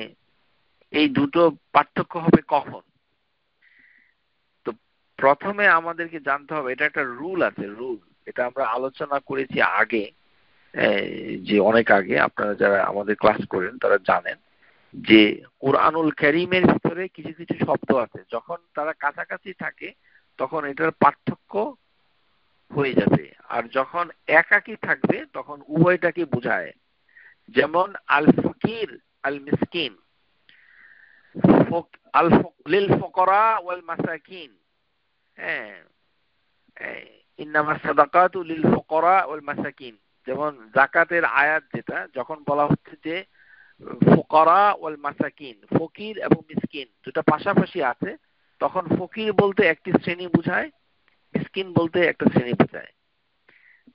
এই দুটো পার্থক্য হবে কখন। তো প্রথমে আমাদেরকে জানতে হবে, এটা একটা রুল আছে, রুল। এটা আমরা আলোচনা করেছি আগে, যে অনেক আগে, আপনারা যারা আমাদের ক্লাস করেন তারা জানেন যে কুরআনুল কারীমের ভিতরে কিছু কিছু শব্দ আছে, যখন তারা কাছাকাছি থাকে তখন এটার পার্থক্য হয়ে যাবে, আর যখন একাকি থাকবে তখন উভয়টাকে বোঝায়। যেমন আল ফকির, আল মিসকিন, আল লিল ফুকারা ওয়াল মাসাকিন। হ্যাঁ, ইন্নামাস সাদাকাতু লিল ফুকারা ওয়াল মাসাকিন। যেমন যাকাতের আয়াত, যেটা যখন বলা হচ্ছে যে ফুকারা ওয়াল মাসাকিন, ফকির এবং মিসকিন দুটো পাশাপাশি আছে, তখন ফকির বলতে একটি শ্রেণী বোঝায়, মিসকিন বলতে একটা শ্রেণী বোঝায়,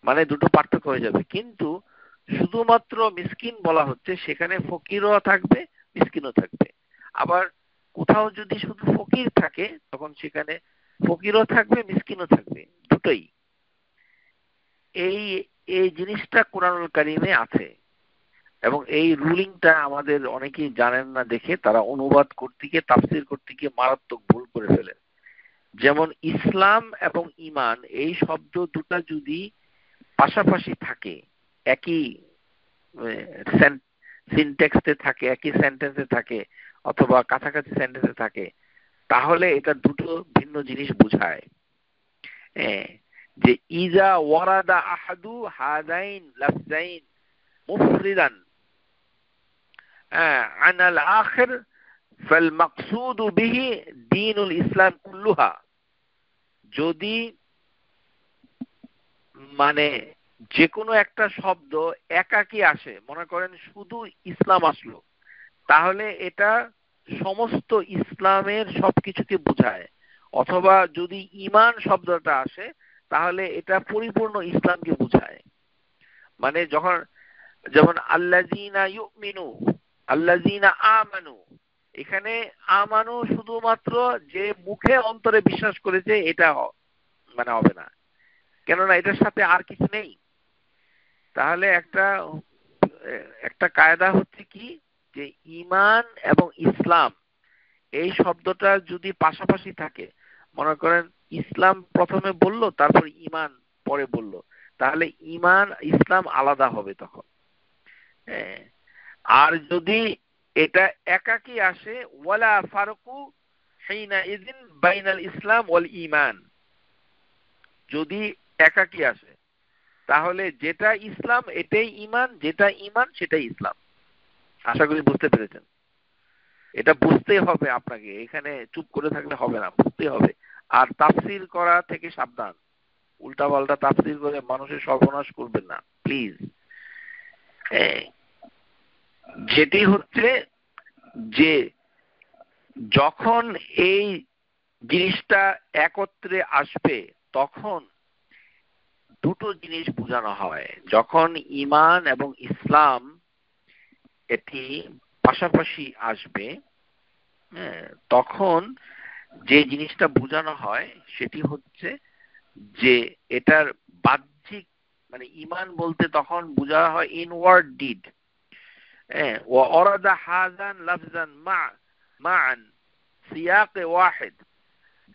মানে দুটো পার্থক্য হয়ে যাবে। কিন্তু শুধুমাত্র মিসকিন বলা হচ্ছে, সেখানে ফকিরও থাকবে মিসকিনও থাকবে। আবার কোথাও যদি শুধু ফকির থাকে তখন সেখানে ফকিরও থাকবে মিসকিনও থাকবে, দুটোই। এই এই জিনিসটা কোরআনুল কারীমে আছে, এবং এই রুলিংটা আমাদের অনেকেই জানেন না দেখে তারা অনুবাদ করতে গিয়ে, তাফসীর করতে গিয়ে মারাত্মক ভুল করে ফেলে। যেমন ইসলাম এবং ঈমান এই শব্দ দুটো যদি পাশাপাশি থাকে, একই সিনট্যাক্সে থাকে, একই সেন্টেন্সে থাকে, অথবা কাছাকাছি সেন্টেন্সে থাকে, তাহলে এটা দুটো ভিন্ন জিনিস বোঝায়। যে ইজা ওয়ারাদা আহাদু হাদাইন লাফজাইন মুফরিদান আনাল আখির ফাল মাকসুদু বিহি দীনুল ইসলাম কুল্লুহা। যদি মানে যে কোনো একটা শব্দ একাকী আসে, মনে করেন শুধু ইসলাম আসলো, তাহলে এটা সমস্ত ইসলামের সবকিছুকে বোঝায়। অথবা যদি ঈমান শব্দটা আসে, তাহলে এটা পরিপূর্ণ ইসলামকে বোঝায়। মানে যখন যেমন আল্লাযীনা ইউমিনু, আল্লাযীনা আমানু, এখানে আমানু শুধুমাত্র যে মুখে অন্তরে বিশ্বাস করেছে এটা মানে হবে না, কেননা এটার সাথে আর কিছু নেই। তাহলে একটা কায়দা হচ্ছে কি, যে ঈমান এবং ইসলাম এই শব্দটা যদি পাশাপাশি থাকে, মনে করেন ইসলাম প্রথমে বলল, তারপর ঈমান পরে বলল, তাহলে ঈমান ইসলাম আলাদা হবে তখন। আর যদি এটা একাকী আসে, ওয়ালা ফারকু হিনা ইযিন বাইনাল ইসলাম ওয়াল ঈমান, যদি একাকী আসে তাহলে যেটা ইসলাম এটাই ঈমান, যেটা ঈমান সেটাই ইসলাম। আশা করি বুঝতে পেরেছেন। এটা বুঝতেই হবে আপনাকে, এখানে চুপ করে থাকলে হবে না, বুঝতেই হবে। আর তাফসীর করা থেকে সাবধান, উল্টাপাল্টা তাফসীর করে মানুষের সর্বনাশ করবেন না প্লিজ। যেটি হচ্ছে যে যখন এই জিনিসটা একত্রে আসবে, তখন দুটো জিনিস বোঝানো হয়। যখন ঈমান এবং ইসলাম এটি পাশাপাশি আসবে, তখন যে জিনিসটা বোঝানো হয় সেটি হচ্ছে যে এটার বাহ্যিক, মানে ঈমান বলতে তখন বোঝা হয় ইনওয়ার্ড ডিড। ওয়া অরাদা হাযান লাফজান মা'আন সিয়াকে ওয়াহিদ,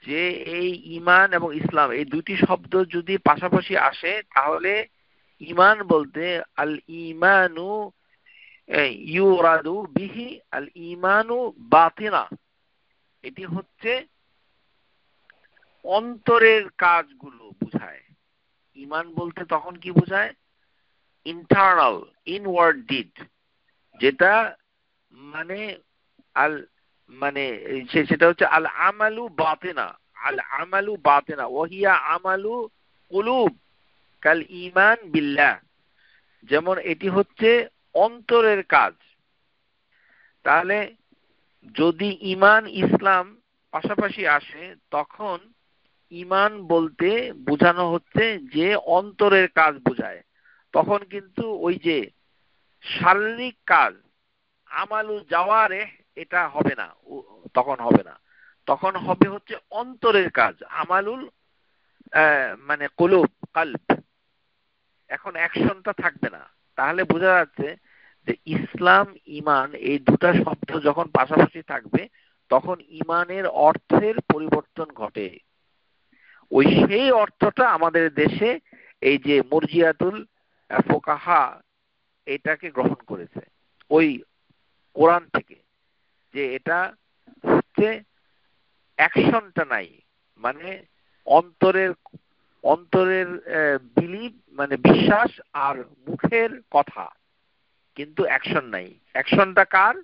যে এই ঈমান এবং ইসলাম এই দুটি শব্দ যদি পাশাপাশি আসে, তাহলে ঈমান বলতে আল ঈমানু ইউরাদু বিহি আল ঈমানু বাতিনা, এটি হচ্ছে অন্তরের কাজগুলো বোঝায়। ঈমান বলতে তখন কি বোঝায়? ইন্টারনাল, ইনওয়ার্ড ডিড, যেটা মানে আল মানে সেটা হচ্ছে আল আমালু বাতিনা, আল আমালু বাতিনা ওয়াহিয়া আমালু কুলুব কাল ঈমান বিল্লাহ। যেমন এটি হচ্ছে অন্তরের কাজ। তাহলে যদি ঈমান ইসলাম পাশাপাশি আসে, তখন ঈমান বলতে বোঝানো হচ্ছে যে অন্তরের কাজ বোঝায়। তখন কিন্তু ওই যে শারীরিক কাজ আমালু জাওয়ারিহ এটা হবে না, তখন হবে না। তখন হবে হচ্ছে অন্তরের কাজ, আমালুল মানে কুলুব, কলব। এখন অ্যাকশনটা থাকবে না। তাহলে বোঝা যাচ্ছে যে ইসলাম ঈমান এই দুটো শব্দ যখন পাশাপাশি থাকবে, তখন ঈমানের অর্থের পরিবর্তন ঘটে। ওই সেই অর্থটা আমাদের দেশে এই যে মুরজিয়াতুল ফুকাহা এটাকে গ্রহণ করেছে ওই কোরআন থেকে, যে এটা হচ্ছে অ্যাকশনটা নাই, মানে অন্তরের অন্তরের বিলিভ মানে বিশ্বাস আর মুখের কথা, কিন্তু অ্যাকশন নাই। অ্যাকশনটা কার?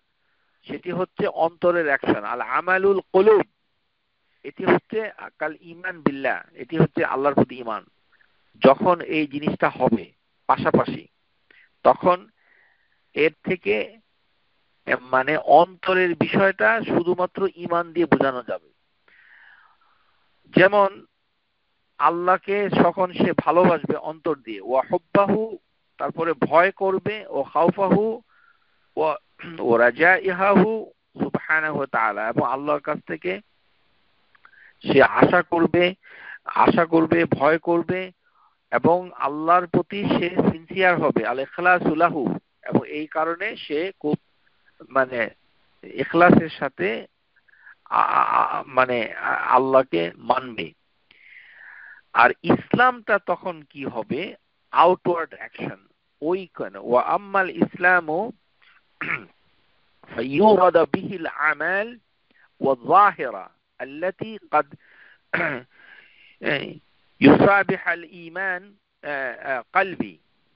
সেটি হচ্ছে অন্তরের অ্যাকশন, আল আমালুল কুলুব। এটি হচ্ছে কাল ঈমান বিল্লাহ, এটি হচ্ছে আল্লাহর প্রতি ঈমান। যখন এই জিনিসটা হবে পাশাপাশি, তখন এর থেকে মানে অন্তরের বিষয়টা শুধুমাত্র ঈমান দিয়ে বোঝানো যাবে। যেমন আল্লাহকে যখন সে ভালোবাসবে অন্তর দিয়ে, ওয়া হুব্বাহু, তারপরে ভয় করবে, ও খাউফাহু ও রাজাইহাহু সুবহানাহু ওয়া তাআলা, এবং আল্লাহর কাছ থেকে সে আশা করবে, ভয় করবে, এবং আল্লাহর প্রতি সে সিনসিয়ার হবে, আল ইখলাসু লাহু, এবং এই কারণে সে খুব মানে ইখলাসের সাথে মানে আল্লাহকে মানবে। আর ইসলামটা তখন কি হবে? Outward action. ওই কেন ওয়া আম্মাল ইসলামু فيورد به الأعمال والظاهرة التي قد يصابح الإيمان قلبي।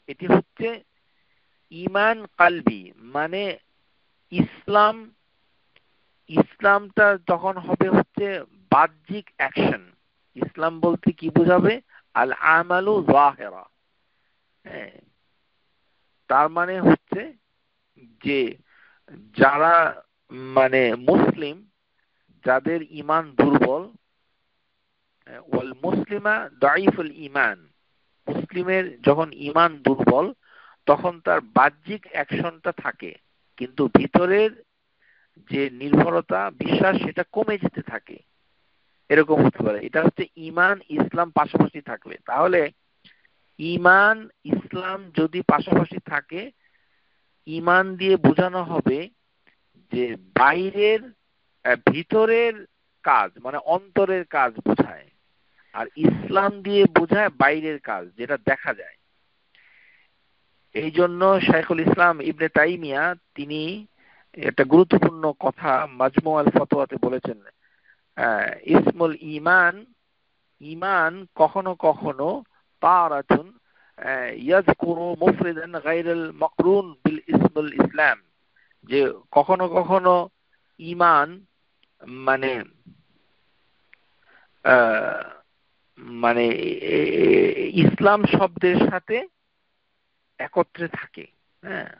এটি হচ্ছে ঈমান কলবি, মানে ইসলামটা তখন হবে হচ্ছে বাহ্যিক অ্যাকশন। ইসলাম বলতে কি বোঝাবে? আল আমালু যাহিরা। হ্যাঁ, তার মানে হচ্ছে যে যারা মানে মুসলিম, যাদের ঈমান দুর্বল, ওয়াল মুসলিমা দাঈফুল ঈমান, মুসলিমের যখন ঈমান দুর্বল তখন তার বাহ্যিক অ্যাকশনটা থাকে, কিন্তু ভিতরের যে নির্ভরতা, বিশ্বাস, সেটা কমে যেতে থাকে। এরকম হতে পারে। এটা হচ্ছে ঈমান ইসলাম পাশাপাশি থাকবে। তাহলে ঈমান ইসলাম যদি পাশাপাশি থাকে, ঈমান দিয়ে বোঝানো হবে যে বাইরের ভিতরের কাজ, মানে অন্তরের কাজ বোঝায়, আর ইসলাম দিয়ে বোঝায় বাইরের কাজ, যেটা দেখা যায়। এই জন্য শাইখুল ইসলাম ইবনে তাইমিয়া তিনি একটা গুরুত্বপূর্ণ কথা মাজমু আল ফতোয়াতে বলেছেন, ইসমুল ঈমান, ঈমান কখনো কখনো তারাতুন ইয়াযকুরু মুফরিদান গায়রুল মাকরুন বিল ইসমুল ইসলাম, যে কখনো কখনো ঈমান মানে মানে ইসলাম শব্দের সাথে একত্রে থাকে। হ্যাঁ,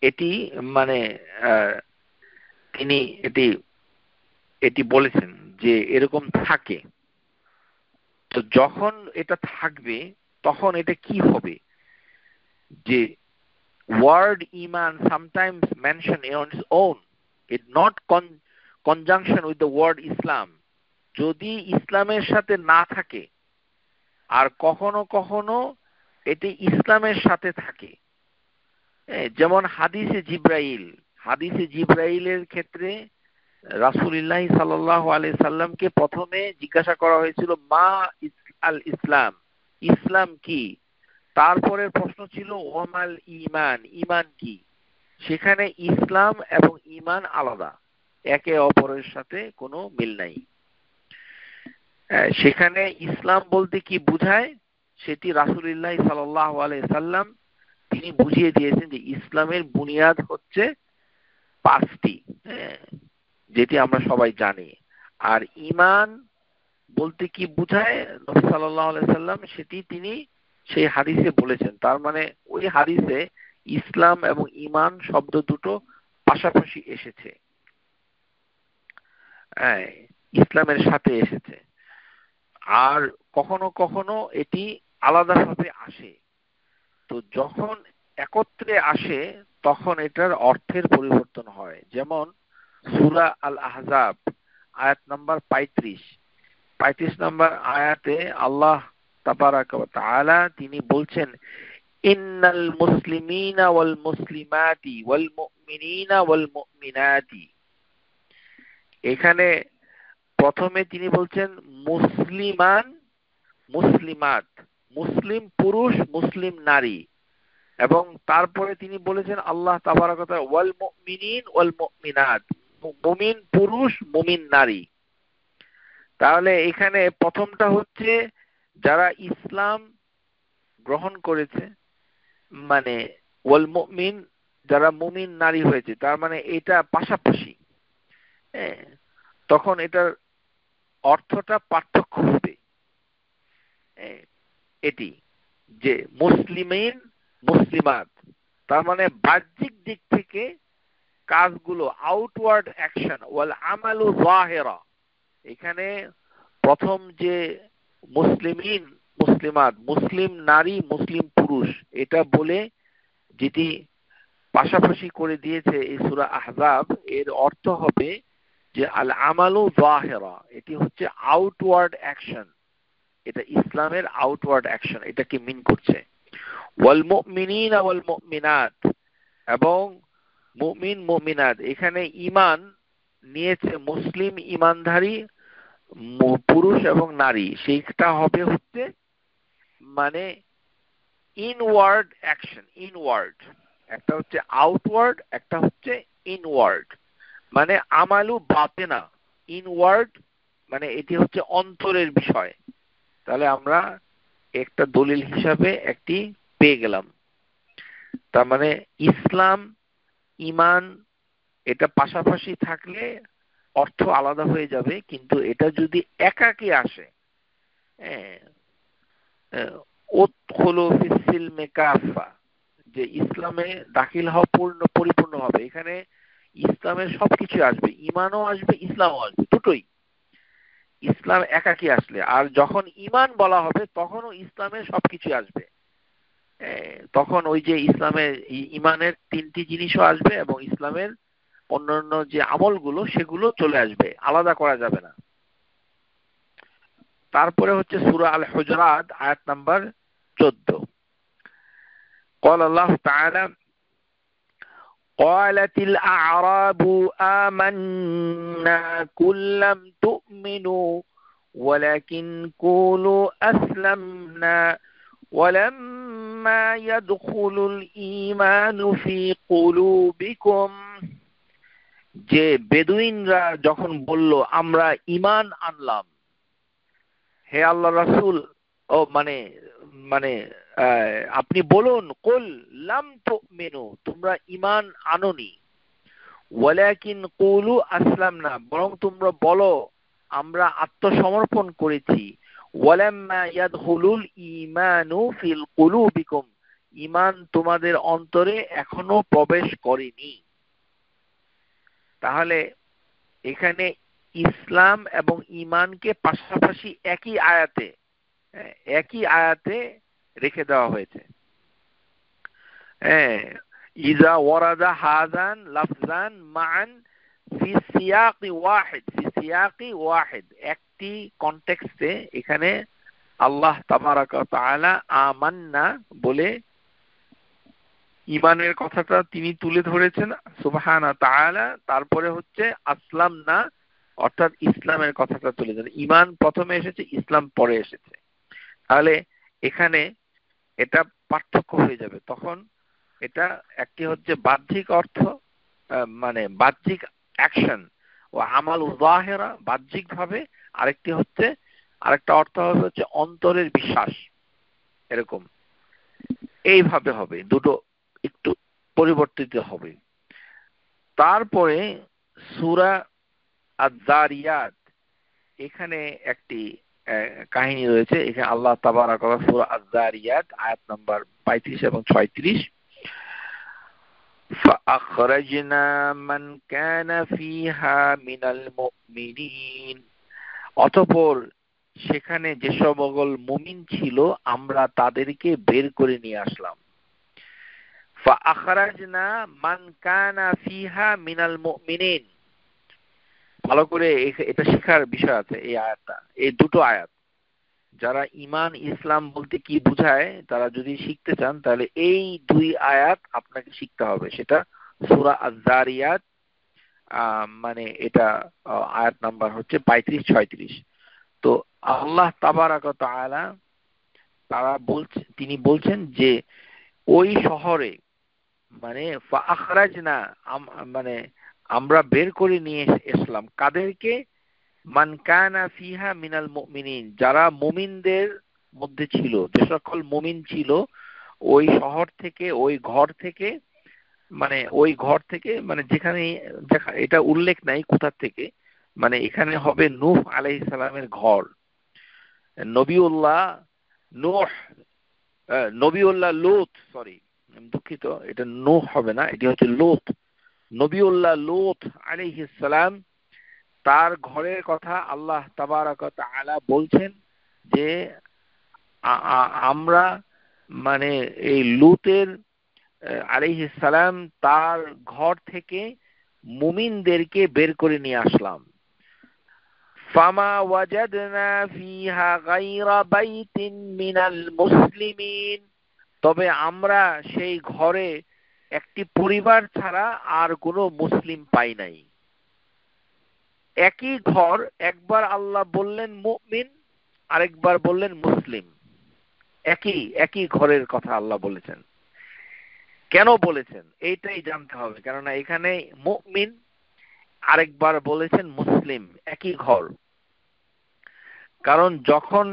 এটি মানে তিনি এটি বলেছেন যে এরকম থাকে। তো যখন এটা থাকবে তখন এটা কি হবে? যে word iman sometimes mentioned on its own, it not conjunction with the word Islam, যদি ইসলামের সাথে না থাকে, আর কখনো কখনো এটি ইসলামের সাথে থাকে। যেমন হাদিসে জিব্রাইলের ক্ষেত্রে রাসূলুল্লাহ সাল্লাল্লাহু আলাইহি সাল্লামকে প্রথমে জিজ্ঞাসা করা হয়েছিল মা আল ইসলাম, ইসলাম কি? তারপরে প্রশ্ন ছিল ওমাল ঈমান, ঈমান কি? সেখানে ইসলাম এবং ঈমান আলাদা, একে অপরের সাথে কোনো মিল নাই। সেখানে ইসলাম বলতে কি বোঝায় সেটি রাসূলুল্লাহ সাল্লাল্লাহু আলাইহি সাল্লাম তিনি বুঝিয়ে দিয়েছেন যে ইসলামের বুনিয়াদ হচ্ছে 5টি, যেটি আমরা সবাই জানি। আর ঈমান বলতে কি বোঝায় নবী সাল্লাল্লাহু আলাইহি সাল্লাম সেটি তিনি সেই হাদিসে বলেছেন। তার মানে ওই হাদিসে ইসলাম এবং ঈমান শব্দ দুটো পাশাপাশি এসেছে, ইসলামের সাথে এসেছে। আর কখনো কখনো এটি আলাদাভাবে আসে। তো যখন একত্রে আসে তখন এটার অর্থের পরিবর্তন হয়। যেমন সূরা আল আহজাব আয়াত নাম্বার 35 নম্বর আয়াতে আল্লাহ তাবারাক ওয়া তাআলা তিনি বলছেন, ইন্নাল মুসলিমিনা ওয়াল মুসলিমাতি ওয়াল মুমিনিনা ওয়াল মুমিনাতি। এখানে প্রথমে তিনি বলছেন মুসলিমান, মুসলিমাত, মুসলিম পুরুষ, মুসলিম নারী, এবং তারপরে তিনি বলেছেন আল্লাহ তাবারাক ওয়া তাআলা ওয়াল মুমিনিন ওয়াল মুমিনাত, মুমিন পুরুষ, মুমিন নারী। তাহলে এখানে প্রথমটা হচ্ছে যারা ইসলাম গ্রহণ করেছে, মানে ওয়াল মুমিন, যারা মুমিন নারী হয়েছে, তার মানে এটা পাশাপাশি। তখন এটার অর্থটা পার্থক্য হবে। এটি যে মুসলিমিন, মুসলিমাত, তার মানে বাহ্যিক দিক থেকে কাজগুলো, আউটওয়ার্ড অ্যাকশন, ওয়াল আমালু যাহিরা। এখানে প্রথম যে মুসলিমিন, মুসলিমাত, মুসলিম নারী, মুসলিম পুরুষ, এটা বলে যেটি পাশাপাশি করে দিয়েছে এই সূরা আহজাব, এর অর্থ হবে যে আল আমালু যাহিরা, এটি হচ্ছে আউটওয়ার্ড অ্যাকশন, এটা ইসলামের আউটওয়ার্ড অ্যাকশন, এটাকে মিন করছে। ওয়াল মুমিনিনা ওয়াল মুমিনাত, এবং মুমিন মুমিনাত, এখানে ঈমান নিয়েছে মুসলিম ইমানধারী পুরুষ এবং নারী, সেইটা হবে হচ্ছে মানে ইনওয়ার্ড অ্যাকশন। ইনওয়ার্ড একটা হচ্ছে আউটওয়ার্ড, একটা হচ্ছে ইনওয়ার্ড, মানে আমালু বাতেনা। ইনওয়ার্ড মানে এটি হচ্ছে অন্তরের বিষয়। তাহলে আমরা একটা দলিল হিসাবে একটি পেয়ে গেলাম। তার মানে ইসলাম ঈমান এটা পাশাপাশি থাকলে অর্থ আলাদা হয়ে যাবে, কিন্তু এটা যদি একাকী আসে, উদখুলু ফিস সিলমি কাফা, যে ইসলামে দাখিল হওয়া পরিপূর্ণ হবে, এখানে ইসলামের সবকিছু আসবে, ঈমানও আসবে ইসলামও আসবে, দুটোই। ইসলাম একাকী আসলে, আর যখন ঈমান বলা হবে তখনও ইসলামের সবকিছু আসবে। তখন ওই যে ইসলামের ঈমানের তিনটি জিনিসও আসবে এবং ইসলামের অন্যান্য যে আমলগুলো সেগুলো চলে আসবে, আলাদা করা যাবে না। তারপরে হচ্ছে সূরা আল হুজরাত আয়াত নাম্বার 14। قال الله تعالى قالت الأعراب آمنا قل لم تؤمنوا ولكن قولوا أسلمنا ولما يدخل الإيمان في قلوبكم। যে বেদুইনরা যখন বলল আমরা ঈমান আনলাম, হে আল্লাহ রাসূল, ও মানে মানে আপনি বলুন, কুল লাম তুমিনু, তোমরা ঈমান আনোনি, ওয়ালাকিন কুলু আসলামনা, বরং তোমরা বলো আমরা আত্মসমর্পণ করেছি, ওয়ালাম্মা ইয়াদখুলুল ঈমানু ফিল কুলুবিকুম, ঈমান তোমাদের অন্তরে এখনো প্রবেশ করেনি। তাহলে এখানে ইসলাম এবং ঈমানকে পাশাপাশি একই আয়াতে রেখে দেওয়া হয়েছে। ইজা ওয়ারাদা হাযান লাফযান মান ফি সিয়াকি ওয়াহিদ, একটি কনটেক্সটে এখানে আল্লাহ তাবারাকা ওয়া তাআলা আমান্না বলে ঈমানের কথাটা তিনি তুলে ধরেছেন সুবহানা তাআলা, তারপরে হচ্ছে আসলামনা অর্থাৎ ইসলামের কথাটা তুলে ধরেন। ঈমান প্রথমে এসেছে, ইসলাম পরে এসেছে। তাহলে এখানে এটা পার্থক্য হয়ে যাবে। তখন এটা একটি হচ্ছে বাহ্যিক অর্থ, মানে বাহ্যিক অ্যাকশন ও আমাল যাহিরা বাহ্যিক ভাবে, আরেকটা অর্থ হবে হচ্ছে অন্তরের বিশ্বাস। এরকম এইভাবে হবে, দুটো একটু পরিবর্তিত হবে। তারপরে সূরা আয-যারিয়াত, এখানে একটি কাহিনী রয়েছে। এখানে আল্লাহ তাবারাক ওয়া তাআলা সূরা আয-যারিয়াত আয়াত নাম্বার 35 এবং 36, فأخرجنا من كان فيها من المؤمنين, অতঃপর সেখানে যে সকল মুমিন ছিল আমরা তাদেরকে বের করে নিয়ে আসলাম। فأخرجنا من كان فيها من المؤمنين, ভালো করে এটা শেখার বিষয় আছে। এই আয়াতটা, এই দুটো আয়াত যারা ঈমান ইসলাম বলতে কি বোঝায় তারা যদি শিখতে চান তাহলে এই দুই আয়াত আপনাকে শিখতে হবে। সেটা সূরা আয-যারিয়াত, মানে এটা আয়াত নাম্বার হচ্ছে 35-36। তো আল্লাহ তাবারাক ওয়া তাআলা তিনি বলছেন যে ওই শহরে মানে ফাআখরাজনা, মানে আমরা বের করে নিয়ে এসলাম কাদেরকে, মান কানা ফিহা মিনাল মুমিনিন, যারা মুমিনদের মধ্যে ছিল, যে সকল মুমিন ছিল ওই শহর থেকে, ওই ঘর থেকে, মানে যেখানে এটা উল্লেখ নাই কোথা থেকে, মানে এখানে হবে নূহ আলাইহিস সালামের ঘর। নবিউল্লাহ লূত, সরি দুঃখিত, এটা নূহ হবে না, এটি হচ্ছে লূত। নবিউল্লাহ লূত আলাইহিস সালাম, তার ঘরের কথা আল্লাহ তাবারাক ওয়া তাআলা বলছেন যে আমরা মানে এই লূতের আলাইহিস সালাম তার ঘর থেকে মুমিনদেরকে বের করে নিয়ে আসলাম। ফামা ওয়াজাদনা ফিহা গায়রা বাইতিন মিনাল মুসলিমিন, তবে আমরা সেই ঘরে একটি পরিবার ছাড়া আর কোনো মুসলিম পাই নাই। একই ঘর, একবার আল্লাহ বললেন মুমিন, আরেকবার বললেন মুসলিম। একই ঘরের কথা আল্লাহ বলেছেন। কেন বলেছেন এইটাই জানতে হবে, কেননা এখানে মুমিন, আরেকবার বলেছেন মুসলিম, একই ঘর। কারণ যখন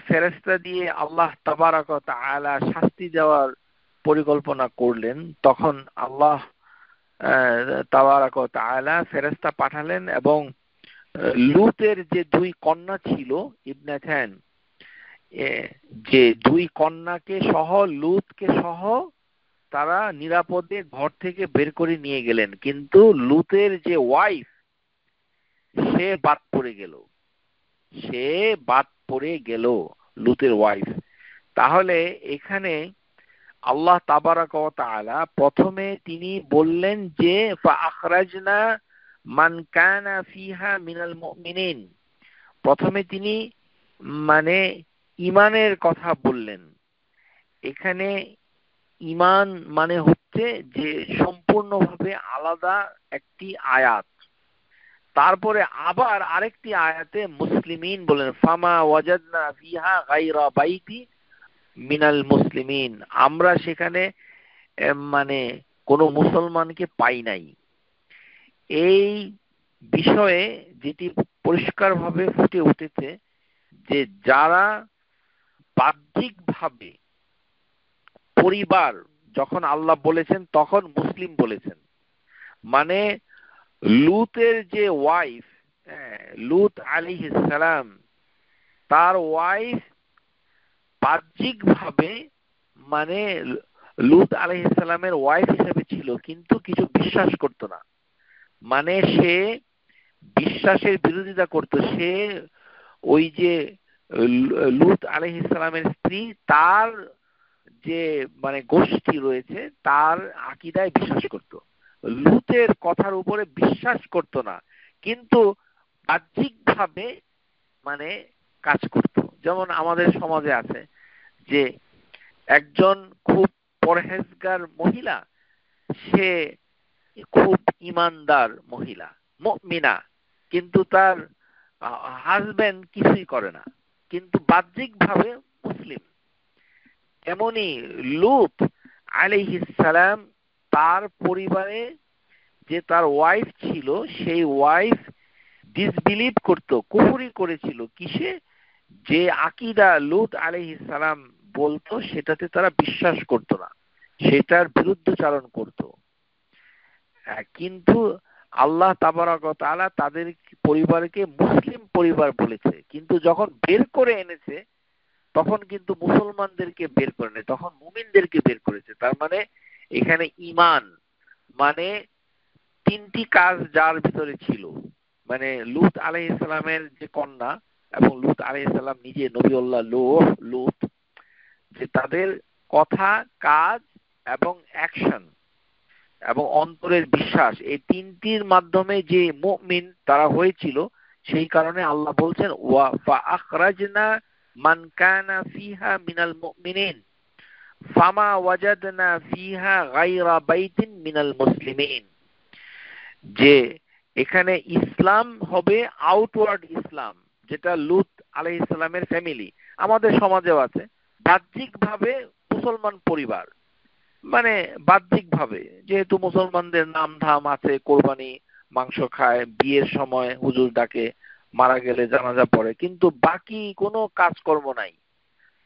ফেরেশতা দিয়ে আল্লাহ তাবারক ওয়া তাআলা শাস্তি দেওয়ার পরিকল্পনা করলেন, তখন আল্লাহ তাবারক ওয়া তাআলা ফেরেশতা পাঠালেন এবং লূতের যে দুই কন্যা ছিল ইবনাতান, যে দুই কন্যাকে সহ, লূতকে সহ তারা নিরাপদে ঘর থেকে বের করে নিয়ে গেলেন। কিন্তু লূতের যে ওয়াইফ, সে বাদ পড়ে গেল, লূতের ওয়াইফ। তাহলে এখানে আল্লাহ তাবারাক ওয়া তাআলা প্রথমে তিনি বললেন যে ফাআখরাজনা মান কানা ফিহা মিনাল মুমিনিন। প্রথমে তিনি মানে ঈমানের কথা বললেন। এখানে ঈমান মানে হচ্ছে যে সম্পূর্ণভাবে আলাদা একটি আয়াত। তারপরে আবার আরেকটি আয়াতে মুসলিমিন বলেন, ফামা ওয়াজাদনা ফিহা গায়রা বাইতি মিনাল মুসলিমিন। আমরা সেখানে মানে কোন মুসলমানকে পাই নাই। এই বিষয়ে যেটি পরিষ্কারভাবে ফুটে উঠেছে যে যারা বাহ্যিকভাবে পরিবার, যখন আল্লাহ বলেছেন তখন মুসলিম বলেছেন, মানে লূতের যে ওয়াইফ, লূত আলাইহিস সালাম, তার ওয়াইফ বাহ্যিকভাবে মানে লূত আলাইহিস সালামের ওয়াইফ হিসেবে ছিল, কিন্তু কিছু বিশ্বাস করত না। মানে সে বিশ্বাসের বিরোধিতা করত। সে ওই যে লূত আলাইহিস সালামের স্ত্রী, তার যে মানে গোষ্ঠী রয়েছে, তার আকীদায় বিশ্বাস করত, লূতের কথার উপরে বিশ্বাস করত না, কিন্তু বাহ্যিকভাবে মানে কাজ করত। যেমন আমাদের সমাজে আছে যে একজন খুব পরহেজগার মহিলা, সে খুব ইমানদার মহিলা, মুমিনা, কিন্তু তার হাজবেন্ড কিছুই করে না, কিন্তু বাহ্যিকভাবে মুসলিম। এমনি লূত আলাইহিস সালাম, তার পরিবারে যে তার ওয়াইফ ছিল, সেই ওয়াইফ ডিসবিলিভ করত, কুফরি করেছিল। কিসে? যে আকীদা লূত আলাইহিস সালাম বলতো সেটাতে তারা বিশ্বাস করত না, সেটার বিরুদ্ধচারণ করত। কিন্তু আল্লাহ তাবারক ওয়া তাআলা তাদের পরিবারকে মুসলিম পরিবার বলেছে, কিন্তু যখন বের করে এনেছে তখন কিন্তু মুসলমানদেরকে বের করে নেই, তখন মুমিনদেরকে বের করেছে। তার মানে এখানে ঈমান মানে তিনটি কাজ যার ভিতরে ছিল, মানে লূত আলাইহিস সালামের যে কন্যা এবং লূত আলাইহিস সালাম নিজে নবিউল্লাহ লূত, যে তাদের কথা, কাজ এবং অ্যাকশন এবং অন্তরের বিশ্বাস, এই তিনটির মাধ্যমে যে মুমিন তারা হয়েছিল, সেই কারণে আল্লাহ বলছেন ওয়া ফাআখরাজনা মান কানা ফিহা মিনাল মুমিনিন ফামা ওয়াজাদনা ফিহা গায়রা বাইতিন মিনাল মুসলিমিন। যে এখানে ইসলাম হবে আউটওয়ার্ড ইসলাম, যেটা লূত আলাইহিস সালামের ফ্যামিলি, আমাদের সমাজেও আছে, বাহ্যিকভাবে মুসলমান পরিবার, মানে বাহ্যিকভাবে যেহেতু মুসলমানদের নাম ধাম আছে, কোরবানি মাংস খায়, বিয়ের সময় হুজুর ডাকে, মারা গেলে জানাজা পড়ে, কিন্তু বাকি কোনো কাজকর্ম নাই।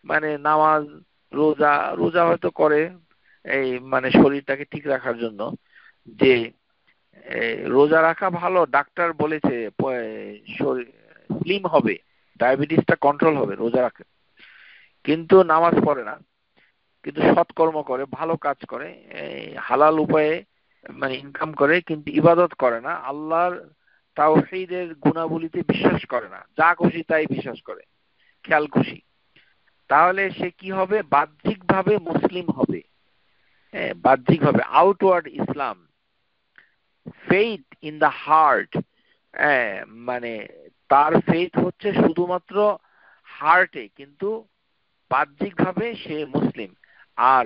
মানে নামাজ, রোজা হয়তো করে এই মানে শরীরটাকে ঠিক রাখার জন্য, যে রোজা রাখা ভালো, ডাক্তার বলেছে শরীর স্লিম হবে, ডায়াবেটিসটা কন্ট্রোল হবে, রোজা রাখে, কিন্তু নামাজ পড়ে না, কিন্তু সৎকর্ম করে, ভালো কাজ করে, হালাল উপায়ে মানে ইনকাম করে, কিন্তু ইবাদত করে না, আল্লাহর তাওহীদের গুণাবলীতে বিশ্বাস করে না, যা খুশি তাই বিশ্বাস করে, খেয়াল খুশি। তাহলে সে কি হবে? বাহ্যিকভাবে মুসলিম হবে, বাহ্যিকভাবে outward Islam. Faith in the heart, মানে তার ফেইথ হচ্ছে শুধুমাত্র হার্টে, কিন্তু বাহ্যিকভাবে সে মুসলিম। আর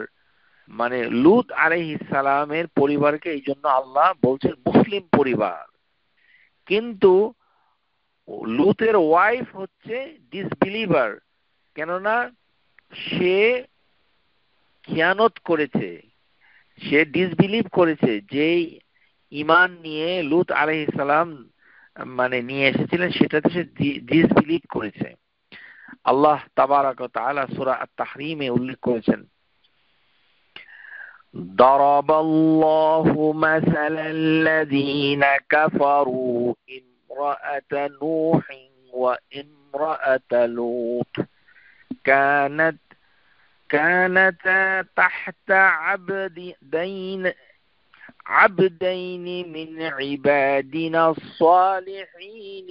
মানে লূত আলাইহিস সালামের পরিবারকে এই জন্য আল্লাহ বলছেন মুসলিম পরিবার। কিন্তু লুতের ওয়াইফ হচ্ছে ডিসবিলিভার, কেননা সে খিয়ানত করেছে, সে ডিসবিলিভ করেছে যে ঈমান নিয়ে লূত আলাইহিস সালাম মানে নিয়ে এসেছিলেন, সেটাতে সে ডিসবিলিভ করেছে। আল্লাহ তাবারাক ওয়া তাআলা সূরা আত-তাহরীমে উল্লেখ করেছেন, দারাবাল্লাহু মাসালাল লাযীনা কাফারু ইমরাআতা নূহিন ওয়া ইমরাআতা লূত كانتا تحت عبدين من عبادنا الصالحين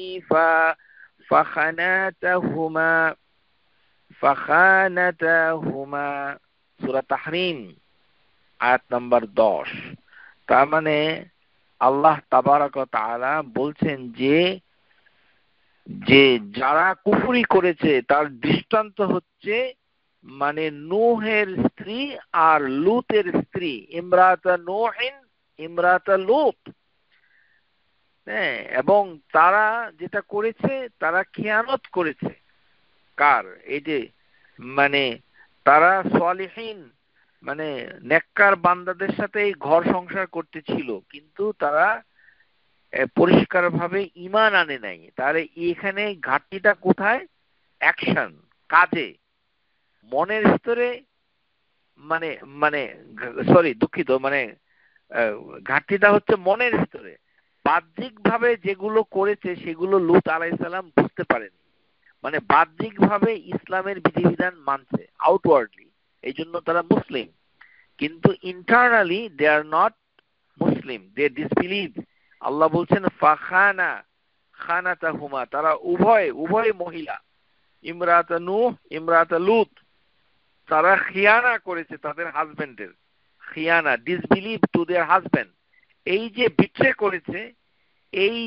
فخانتاهما সূরা তাহরীম আয়াত নাম্বার 10। তার মানে আল্লাহ তাবারাক ওয়া তাআলা বলছেন যে যারা কুফরি করেছে তার দৃষ্টান্ত হচ্ছে মানে নূহের স্ত্রী আর লূতের স্ত্রী, ইমরাতা নূহিন ইমরাতা লূত। এবং তারা যেটা করেছে, তারা খিয়ানত করেছে। কার? এই যে মানে তারা সালিহিন মানে নেককার বান্দাদের সাথে ঘর সংসার করতে ছিল, কিন্তু তারা পরিষ্কারভাবে ঈমান আনে নাই। তাহলে এখানে ঘাটতিটা কোথায়? অ্যাকশন, কাজে, মনের স্তরে, মানে মানে সরি দুঃখিত, মানে ঘাটতিটা হচ্ছে মনের স্তরে। বাহ্যিকভাবে যেগুলো করেছে সেগুলো লূত আলাইহিস সালাম বুঝতে পারেনি, মানে বাহ্যিকভাবে ইসলামের বিধিবিধান মানছে আউটওয়ার্ডলি, এই জন্য তারা মুসলিম, কিন্তু internally they are not Muslim, they disbelieve. Allah বলছেন খানাতাহুমা, তারা উভয় মহিলা, ইমরাতা নূহ ইমরাতা লূত, তারা খিয়ানা করেছে তাদের হাজবেন্ডের, খিয়ানা, ডিসবিলিভ টু দেয়ার হাজবেন্ড। এই যে বিট্রে করেছে, এই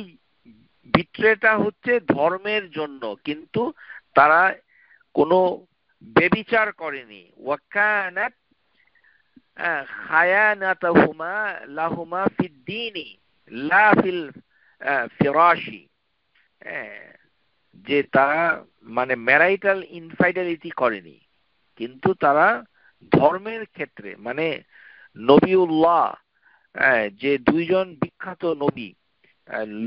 বিট্রেটা হচ্ছে ধর্মের জন্য, কিন্তু তারা কোনো বেবিচার করেনি। ওয়াকানাত খায়ানাতাহুমা লাহুমা ফিদ্দীনি লা ফিল ফিরাশি, যে তারা মানে ম্যারাইটাল ইনফাইডেলিটি করেনি, কিন্তু তারা ধর্মের ক্ষেত্রে, মানে নবিউল্লাহ, যে দুইজন বিখ্যাত নবী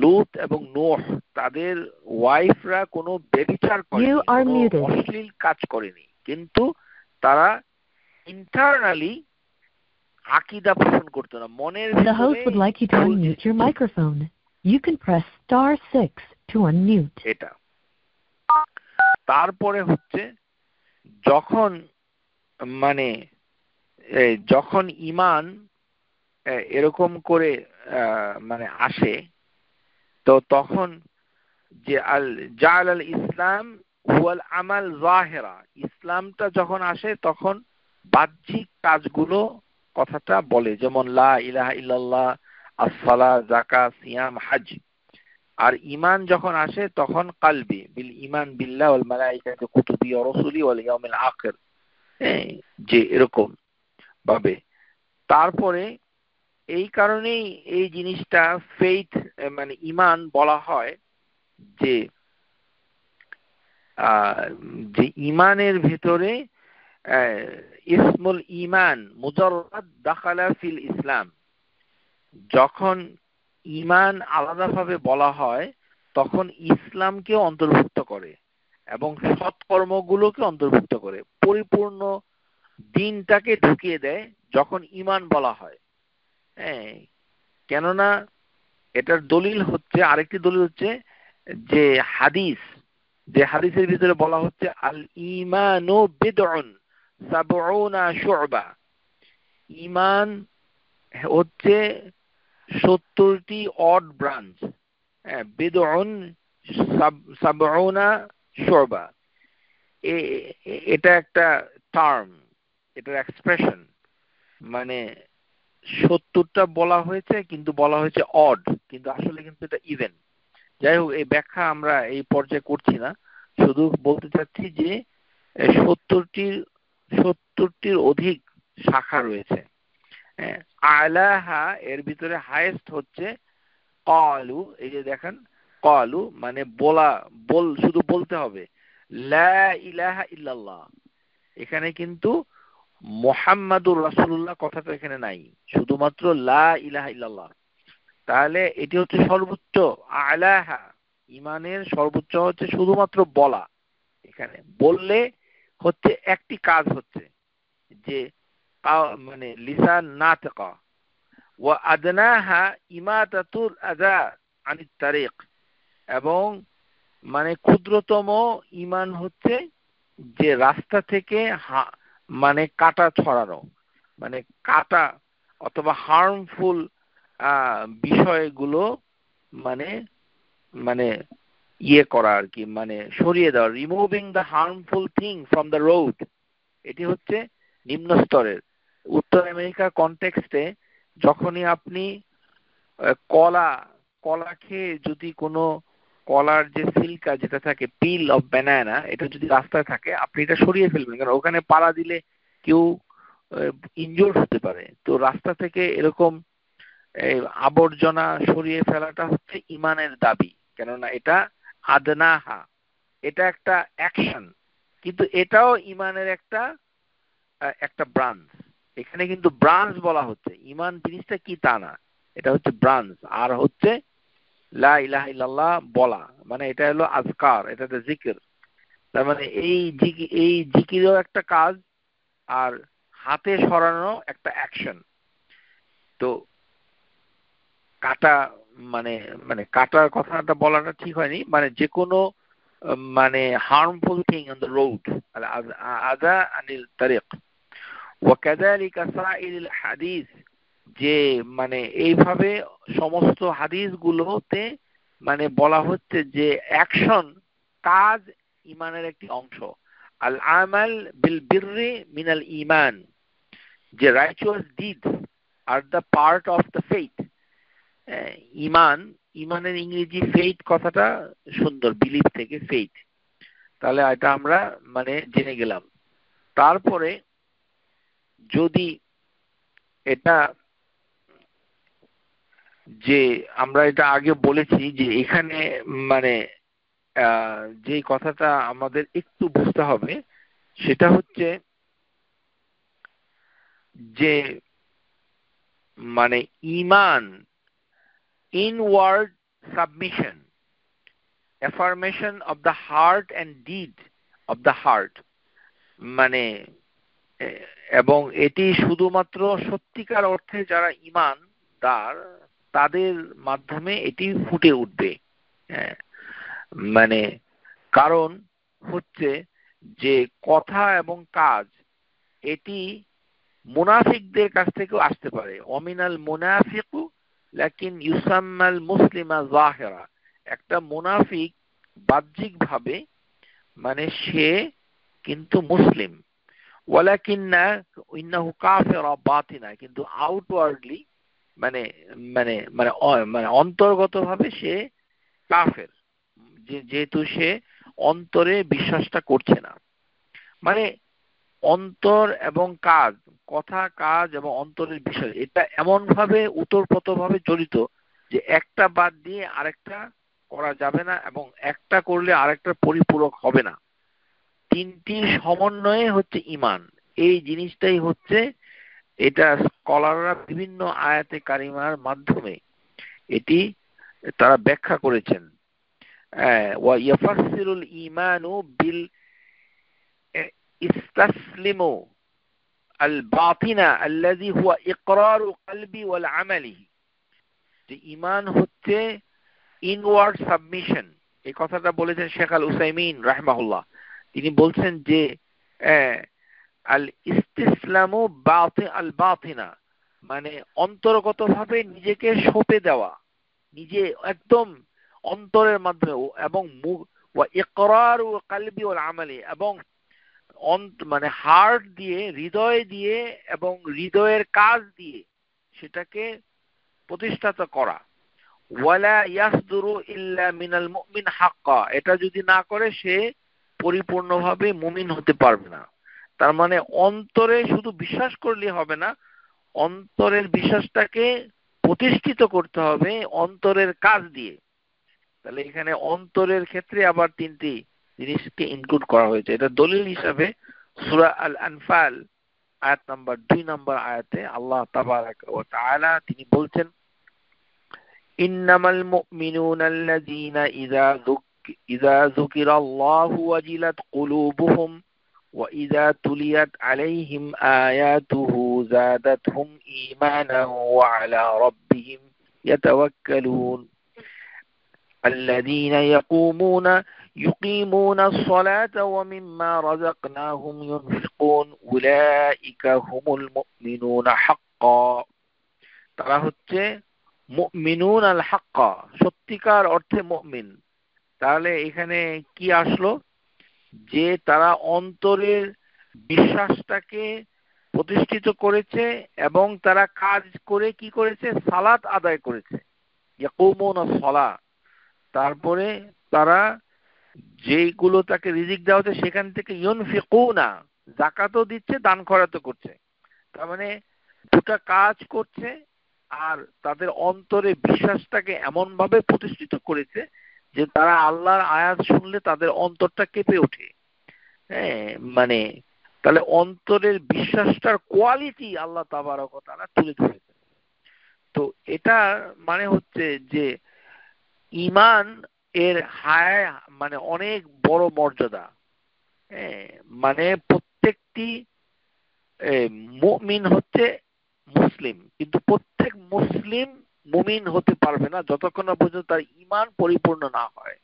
লূত এবং নূহ, তাদের ওয়াইফরা কোনো ব্যভিচার করেনি, কোনো অশ্লীল কাজ করেনি, কিন্তু তারা ইন্টারনালি আকীদা পোষণ করতো না, মনের ভিতরে। The host would like you to unmute your microphone. You can press *6 to unmute. এটা তারপরে হচ্ছে যখন মানে যখন ঈমান এরকম করে মানে আসে, তো তখন যে জাআল আল ইসলাম হুয়াল আমাল যাহিরা, ইসলামটা যখন আসে তখন বাহ্যিক কাজগুলো কথাটা বলে, যেমন লা ইলাহা ইল্লাল্লাহ, as-সালাহ, যাকাত, সিয়াম, হজ। আর ঈমান যখন আসে তখন কলবি, বিল ঈমান বিল্লাহ ওয়াল মালাইকাতি কুতুবি ওয়া রাসূলি ওয়াল ইয়াউমিল আখির, যে এরকম ভাবে। তারপরে এই কারণেই এই জিনিসটা ফেইথ মানে ঈমান বলা হয়, যে ঈমানের ভিতরে ইসমুল ঈমান মুজাররাদ দাখালা ফিল ইসলাম। যখন ঈমান আলাদাভাবে বলা হয় তখন ইসলামকে অন্তর্ভুক্ত করে এবং সৎকর্মগুলোকে অন্তর্ভুক্ত করে, পরিপূর্ণ দিনটাকে ঢুকিয়ে দেয় যখন ঈমান বলা হয়। কেননা এটার দলিল হচ্ছে, আরেকটি দলিল হচ্ছে যে হাদিসের ভিতরে বলা হচ্ছে আল ঈমানু বিদউন সাবউনা শু'বা, ঈমান হচ্ছে 70টি অড ব্রাঞ্চ, বিদউন সাবউনা শু'বা। এটা একটা টার্ম, এটার এক্সপ্রেশন, মানে 70টা বলা হয়েছে কিন্তু বলা হয়েছে অড, কিন্তু আসলে কিন্তু এটা ইভেন। যাই হোক, এই ব্যাখ্যা আমরা এই পর্যায়ে করছি না, শুধু বলতে চাচ্ছি যে 70টির অধিক শাখা রয়েছে। আলাহা, এর ভিতরে হাইয়েস্ট হচ্ছে ক্বালু, এই যে দেখেন ক্বালু মানে শুধু বলতে হবে লা ইলাহা ইল্লাল্লাহ। এখানে কিন্তু মুহাম্মাদুর রাসূলুল্লাহ কথাটা এখানে নাই, শুধুমাত্র লা ইলাহা ইল্লাল্লাহ। তাহলে এটি হচ্ছে সর্বোচ্চ আলাহা, ইমানের সর্বোচ্চ হচ্ছে শুধুমাত্র বলা। এখানে বললে হচ্ছে একটি কাজ হচ্ছে যে মানে লিসান নাতিকা, ওয়া আদনাহা ইমাতাতুল আযা আনিত তারিক, এবং মানে ক্ষুদ্রতম ঈমান হচ্ছে যে রাস্তা থেকে মানে কাটা ছড়ানো, মানে কাটা অথবা হার্মফুল বিষয়গুলো মানে মানে ইয়ে করা আর কি, মানে সরিয়ে দেওয়া, removing the harmful thing from the road. এটি হচ্ছে নিম্ন স্তরের। উত্তর আমেরিকার কনটেক্সটে যখনই আপনি কলা কলা খেয়ে যদি কোনো কলার যে সিল্কা যেটা থাকে, পিল অফ ব্যানানা, এটা যদি রাস্তায় থাকে আপনি এটা সরিয়ে ফেলবেন, কারণ ওখানে পাড়া দিলে কেউ ইনজোর্ড হতে পারে। তো রাস্তা থেকে এরকম আবর্জনা সরিয়ে ফেলাটা হচ্ছে ইমানের দাবি, কেননা এটা আদনাহা, এটা একটা অ্যাকশন, কিন্তু এটাও ইমানের একটা একটা ব্রাঞ্চ। এখানে কিন্তু ব্রাঞ্চ বলা হচ্ছে, ইমান জিনিসটা কি তা না, এটা হচ্ছে ব্রাঞ্চ। আর হচ্ছে লা ইলাহা ইল্লাল্লাহ বলা মানে এটা হলো আজকার, এটা হচ্ছে জিকির। তার মানে এই জিকিরও একটা কাজ, আর হাতে সরানো একটা অ্যাকশন। তো কাটা মানে মানে কাটার কথাটা বলাটা ঠিক হয়নি, মানে যে কোনো মানে harmful thing on the road, আদা আনিল তারিক। ওয়াকাযালিকা সাইরিল হাদিস, যে মানে এইভাবে সমস্ত হাদিসগুলোতে মানে বলা হচ্ছে যে অ্যাকশন, কাজ ইমানের একটি অংশ। আল আমাল বিল বিররি মিনাল ঈমান, যে righteous deeds are the part of the faith. ইমানের ইংরেজি ফেইথ কথাটা সুন্দর, বিলিভ থেকে ফেইথ। তাহলে এটা আমরা মানে জেনে গেলাম। তারপরে যদি এটা যে আমরা এটা আগে বলেছি যে এখানে মানে যে কথাটা আমাদের একটু বুঝতে হবে সেটা হচ্ছে যে মানে ঈমান inward submission, affirmation of the heart and deed of the heart, মানে এবং এটি শুধুমাত্র সত্যিকার অর্থে যারা ঈমানদার তাদের মাধ্যমে এটি ফুটে উঠবে। মানে কারণ হচ্ছে যে কথা এবং কাজ এটি মুনাফিকদের কাছ থেকেও আসতে পারে। অমিনাল মুনাফিকু লাকিন ইউসাম্মাল মুসলিমা যাহিরা, একটা মুনাফিক বাহ্যিকভাবে মানে সে কিন্তু মুসলিম, ওয়ালাকিন্না ইন্নাহু কাফিরা বাতিনা, কিন্তু আউটওয়ার্ডলি মানে মানে মানে মানে অন্তর্গতভাবে সে কাফের, যেহেতু সে অন্তরে বিশ্বাসটা করছে না। মানে অন্তর এবং কাজ, কথা কাজ এবং অন্তরের বিষয়, এটা এমন ভাবে ওতপ্রোতভাবে জড়িত যে একটা বাদ দিয়ে আরেকটা করা যাবে না, এবং একটা করলে আরেকটা পরিপূরক হবে না। তিনটির সমন্বয়ে হচ্ছে ঈমান। এই জিনিসটাই হচ্ছে, এটা স্কলাররা বিভিন্ন আয়াতে কারিমার মাধ্যমে এটি তারা ব্যাখ্যা করেছেন। ওয়া ইয়াফাসসিরুল ঈমানু বিল ইস্তাসলিমু আল বাতিনা আল্লাযী হুয়া ইকরারু কলবি ওয়াল আমালি, যে ঈমান হচ্ছে ইনওয়ার্ড সাবমিশন। এই কথাটা বলেছেন শেখ আল উসাইমিন রাহিমাহুল্লাহ। তিনি বলছেন যে আল ইস্তিসলামু আল বাতিনা মানে অন্তর্গতভাবে নিজেকে সঁপে দেওয়া, নিজে একদম অন্তরের মাধ্যমে, এবং ওয়া ইকরারু কলবি ওয়াল আমালি, এবং মানে হার্ট দিয়ে, হৃদয় দিয়ে এবং হৃদয়ের কাজ দিয়ে সেটাকে প্রতিষ্ঠাতা করা। ওয়ালা ইয়াসদুরু ইল্লা মিনাল মুমিন হাক্কা, এটা যদি না করে সে পরিপূর্ণভাবে মুমিন হতে পারবে না। তার মানে অন্তরে শুধু বিশ্বাস করলে হবে না, অন্তরের বিশ্বাসটাকে প্রতিষ্ঠিত করতে হবে অন্তরের কাজ দিয়ে। তাহলে এখানে অন্তরের ক্ষেত্রে আবার তিনটি জিনিসকে ইনক্লুড করা হয়েছে। এটা দলিল হিসাবে সূরা আল আনফাল আয়াত নাম্বার 2 নম্বর আয়াতে আল্লাহ তাবারাক ওয়া তাআলা তিনি বলছেন, ইন্নামাল মুমিনুনা আল্লাযীনা ইযা যুকিরাল্লাহু ওয়াজিলাত কুলুবুহুম ওয়া ইযা তুলিয়াত আলাইহিম আয়াতুহু যাদাতহুম ঈমানান ওয়া আলা রাব্বিহিম ইয়াতাওয়াক্কালুন الذين يقيمون الصلاة ومما رزقناهم ينفقون أولئك هم المؤمنون حقا। তারা হচ্ছে মুমিনুন আল হাক্কা, সত্যিকার অর্থে মুমিন। তাহলে এখানে কি আসলো, যে তারা অন্তরের বিশ্বাসটাকে প্রতিষ্ঠিত করেছে এবং তারা কাজ করে কি করেছে, সালাত আদায় করেছে, ইয়াকুমুনাস সালাহ। তারপরে তারা যেইগুলো তাকে রিজিক দেওয়া হচ্ছে সেখান থেকে ইউনফিকুনা, যাকাতও দিচ্ছে, দান খয়রাতও করছে। তার মানে দুটা কাজ করছে আর তাদের অন্তরে বিশ্বাসটাকে এমন ভাবে প্রতিষ্ঠিত করেছে যে তারা আল্লাহর আয়াত শুনলে তাদের অন্তরটা কেঁপে ওঠে। হ্যাঁ, মানে তাহলে অন্তরের বিশ্বাসটার কোয়ালিটি আল্লাহ তাবারক ওয়া তাআলা তুলে ধরেছে। তো এটা মানে হচ্ছে যে ঈমান এর হায় মানে অনেক বড় মর্যাদা। মানে প্রত্যেকটি মুমিন হচ্ছে মুসলিম, কিন্তু প্রত্যেক মুসলিম মুমিন হতে পারবে না যতক্ষণ না পর্যন্ত তার ঈমান পরিপূর্ণ না হয়।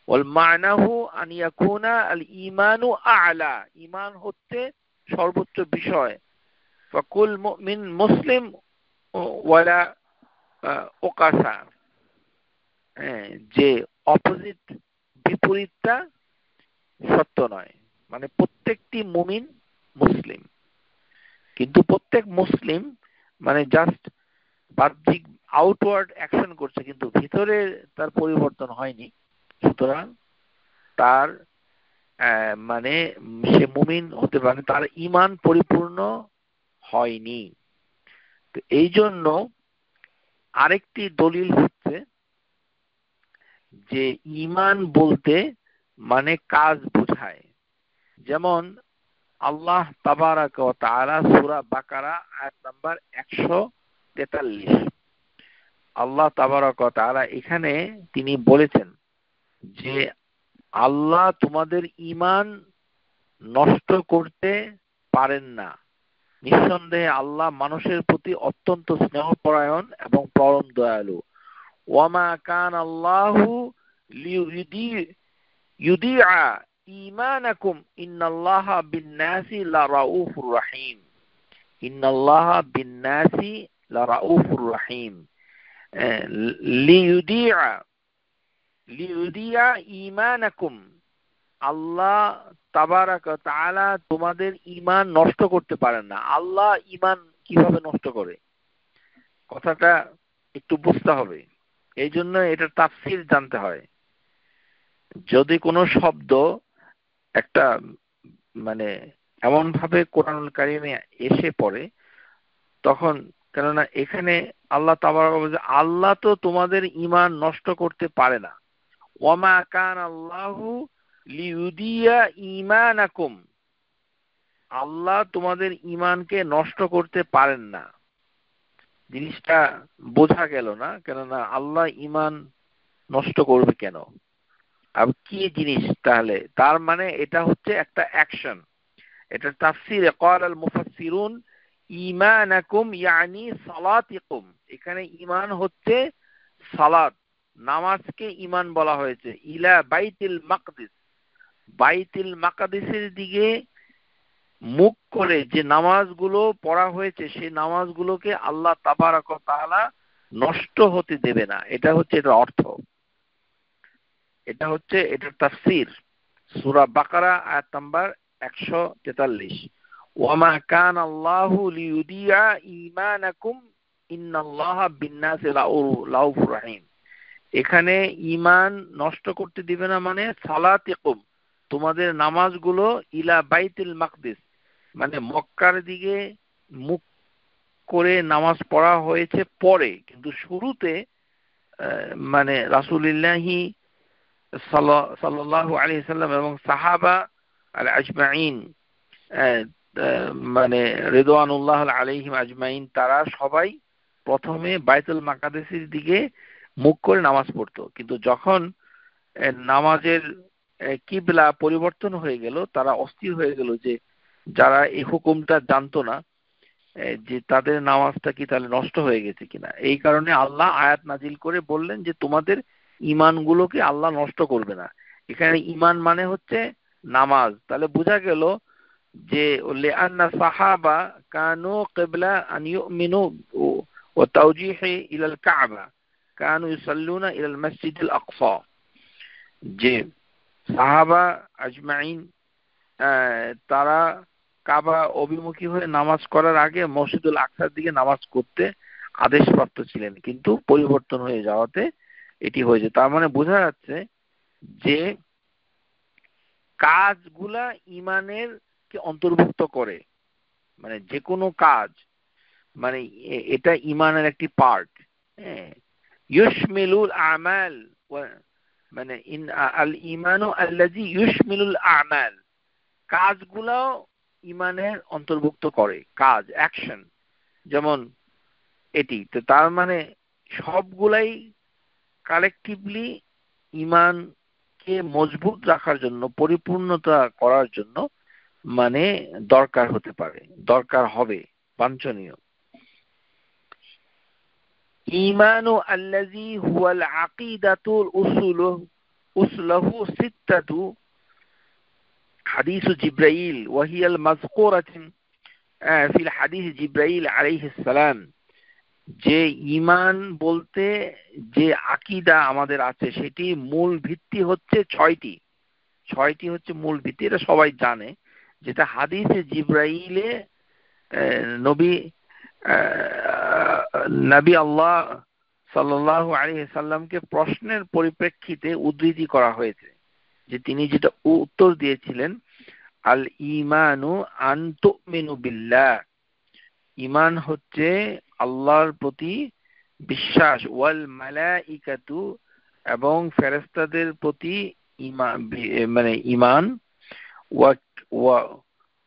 ওয়াল মা'নাহু আন ইয়াকুনা আল ঈমানু আ'লা, ঈমান হচ্ছে সর্বোচ্চ বিষয়। ফাকুল মুমিন মুসলিম ওয়ালা ওকাসা, যে অপোজিট বিপরীতটা সত্য নয়। মানে প্রত্যেকটি মুমিন মুসলিম, কিন্তু প্রত্যেক মুসলিম মানে জাস্ট বাহ্যিক আউটওয়ার্ড অ্যাকশন করছে, কিন্তু ভিতরে তার পরিবর্তন হয়নি। সুতরাং তার মানে সে মুমিন হতে পারে, তার ঈমান পরিপূর্ণ হয়নি। তো এই জন্য আরেকটি দলিল হচ্ছে যে ঈমান বলতে মানে কাজ বোঝায়। যেমন আল্লাহ তাবারাক ওয়া তাআলা সূরা বাকারা আয়াত নাম্বার 143, আল্লাহ তাবারাক ওয়া তাআলা এখানে তিনি বলেছেন যে আল্লাহ তোমাদের ঈমান নষ্ট করতে পারেন না। নিঃসন্দেহে আল্লাহ মানুষের প্রতি অত্যন্ত স্নেহপরায়ণ এবং পরম দয়ালু। ওয়ামা কান আল্লাহু লিইউদিআ ঈমানাকুম ইন্নাল্লাহা বিন-নাসি লারাউফুর রাহিম। ইন্নাল্লাহা বিন-নাসি লারাউফুর রাহিম। লিইউদিআ ঈমানাকুম, আল্লাহ তাবারাক ওয়া তাআলা তোমাদের ঈমান নষ্ট করতে পারেন না। আল্লাহ ঈমান কিভাবে নষ্ট করে, কথাটা একটু বুঝতে হবে। এই জন্য এটার তাফসীর জানতে হয়। যদি কোনো শব্দ একটা মানে এমন ভাবে কোরআনুল কারীমে এসে পড়ে, তখন কেননা এখানে আল্লাহ তাবারক বলেছে আল্লাহ তো তোমাদের ঈমান নষ্ট করতে পারে না। ওয়ামা কান আল্লাহু লিইউদিয়া ঈমানাকুম, আল্লাহ তোমাদের ঈমানকে নষ্ট করতে পারেন না। জিনিসটা বোঝা গেল না, কেননা আল্লাহ ঈমান নষ্ট করবে কেন? আর কি জিনিস তাহলে? তার মানে এটা হচ্ছে একটা অ্যাকশন। এটা তাফসীরে ক্বাল আল মুফাসসিরুন ঈমানাকুম ইয়ানি সালাতিকুম, এখানে ঈমান হচ্ছে সালাত, নামাজকে ঈমান বলা হয়েছে। ইলা বাইতুল মাকদিস, বাইতুল মাকদিসের দিকে মুখ করে যে নামাজগুলো পড়া হয়েছে সেই নামাজগুলোকে আল্লাহ তাবারক ওয়া তাআলা নষ্ট হতে দেবে না। এটা হচ্ছে এর অর্থ, এটা হচ্ছে এটার তাফসীর সূরা বাকারা আয়াত নাম্বার 143। ওয়ামা কান আল্লাহু লিইউদিআ ঈমানাকুম ইন্নাল্লাহা বিন-নাসি লাউফুর রাহিম। এখানে ঈমান নষ্ট করতে দিবে না মানে সালাতিকুম, তোমাদের নামাজগুলো ইলা বাইতুল মাকদিস, মানে মক্কার দিকে মুখ করে নামাজ পড়া হয়েছে পরে, কিন্তু শুরুতে মানে রাসূলুল্লাহি সাল্লাল্লাহু আলাইহি সাল্লাম এবং সাহাবা আল আজমাইন, মানে রিদওয়ানুল্লাহ আলাইহিম আজমাইন, তারা সবাই প্রথমে বাইতুল মাকাদিসের দিকে মুখ করে নামাজ পড়তো। কিন্তু যখন নামাজের কিবলা পরিবর্তন হয়ে গেল, তারা অস্থির হয়ে গেল যে যারা এই হুকুমটা জানতো না, যে তাদের নামাজটা কি তাহলে নষ্ট হয়ে গেছে কিনা। এই কারণে আল্লাহ আয়াত নাজিল করে বললেন যে তোমাদের ঈমানগুলোকে আল্লাহ নষ্ট করবে না। এখানে ঈমান মানে হচ্ছে নামাজ। তাহলে বোঝা গেল যে লিআন্না সাহাবা কানু ক্বিবলা আন ইউমিনু ওয়া তাওজিহি ইলাল কাবা কানু ইউসাল্লুনা ইলাল মসজিদিল আকসা, যে সাহাবা আজমাইন তারা কাবা অভিমুখী হয়ে নামাজ করার আগে মসজিদুল আকসার দিকে নামাজ করতে আদেশপ্রাপ্ত ছিলেন, কিন্তু পরিবর্তন হয়ে যাওয়াতে এটি হয়েছে। তার মানে বোঝা যাচ্ছে যে কাজগুলা ঈমানের কে অন্তর্ভুক্ত করে, মানে যে কোনো কাজ, মানে এটা ঈমানের একটি পার্ট। ইউশমিলুল আমাল, মানে আল ঈমানু আল্লাযী ইউশমিলুল আমাল, কাজগুলাও ঈমানের অন্তর্ভুক্ত করে, কাজ, অ্যাকশন। যেমন এটি তো, তার মানে সবগুলাই কালেকটিভলি ঈমানকে মজবুত রাখার জন্য, পরিপূর্ণতা করার জন্য মানে দরকার হতে পারে, দরকার হবে, বাঞ্ছনীয়। ঈমানু আল্লাযী হুয়াল আকিদাতুল উসুলুহু সিত্তাতু হাদিসু জিবরাইল ওয়া হিয়াল মাযকুরাতুন ফিল হাদিস জিবরাইল আলাইহিস সালাম। যে ঈমান বলতে যে আকীদা আমাদের আছে, সেটি মূল ভিত্তি হচ্ছে ছয়টি হচ্ছে মূল ভিত্তি। এটা সবাই জানে, যেটা হাদিসে জিবরাইলে নবী আল্লাহ সাল্লাল্লাহু আলাইহি সাল্লামকে প্রশ্নের পরিপ্রেক্ষিতে উদ্ধৃতি করা হয়েছে, যে তিনি যেটা উত্তর দিয়েছিলেন, আল ঈমানু আন তুমিনু বিল্লাহ, ঈমান হচ্ছে আল্লাহর প্রতি বিশ্বাস, ওয়াল মালাইকাতু, এবং ফেরেশতাদের প্রতি ঈমান, মানে ঈমান,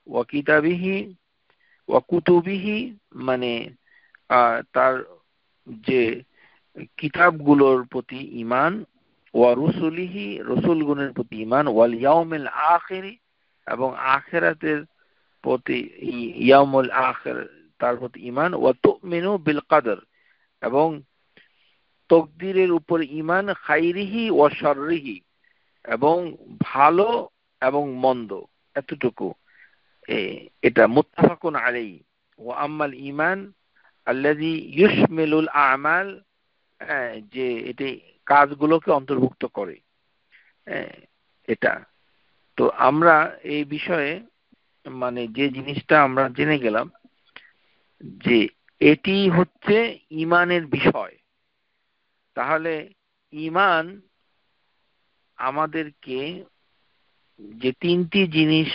ওয়া কিতাবিহি ওয়া কুতুবিহি, মানে তার যে কিতাবগুলোর প্রতি ঈমান, ওয়া রুসুলিহি, রসুলগণের প্রতি ঈমান, ওয়াল ইয়াউমিল আখির, এবং আখিরাতের প্রতি, ইয়াউমুল আখির, তার প্রতি ঈমান, ওয়া তুমিনু বিল কদর, এবং তকদিরের উপর ঈমান, খাইরিহি ওয়া শাররিহি, এবং ভালো এবং মন্দ, এতটুকু। এটা মুত্তাফাকুন আলাইহি। ওয়া আম্মাল ঈমান আল্লাযী ইউশমিলুল আমাল, যে এটি কাজগুলোকে অন্তর্ভুক্ত করে, এটা। তো আমরা এই বিষয়ে মানে যে জিনিসটা আমরা জেনে গেলাম, যে এটি হচ্ছে ঈমানের বিষয়। তাহলে ঈমান আমাদেরকে যে তিনটি জিনিস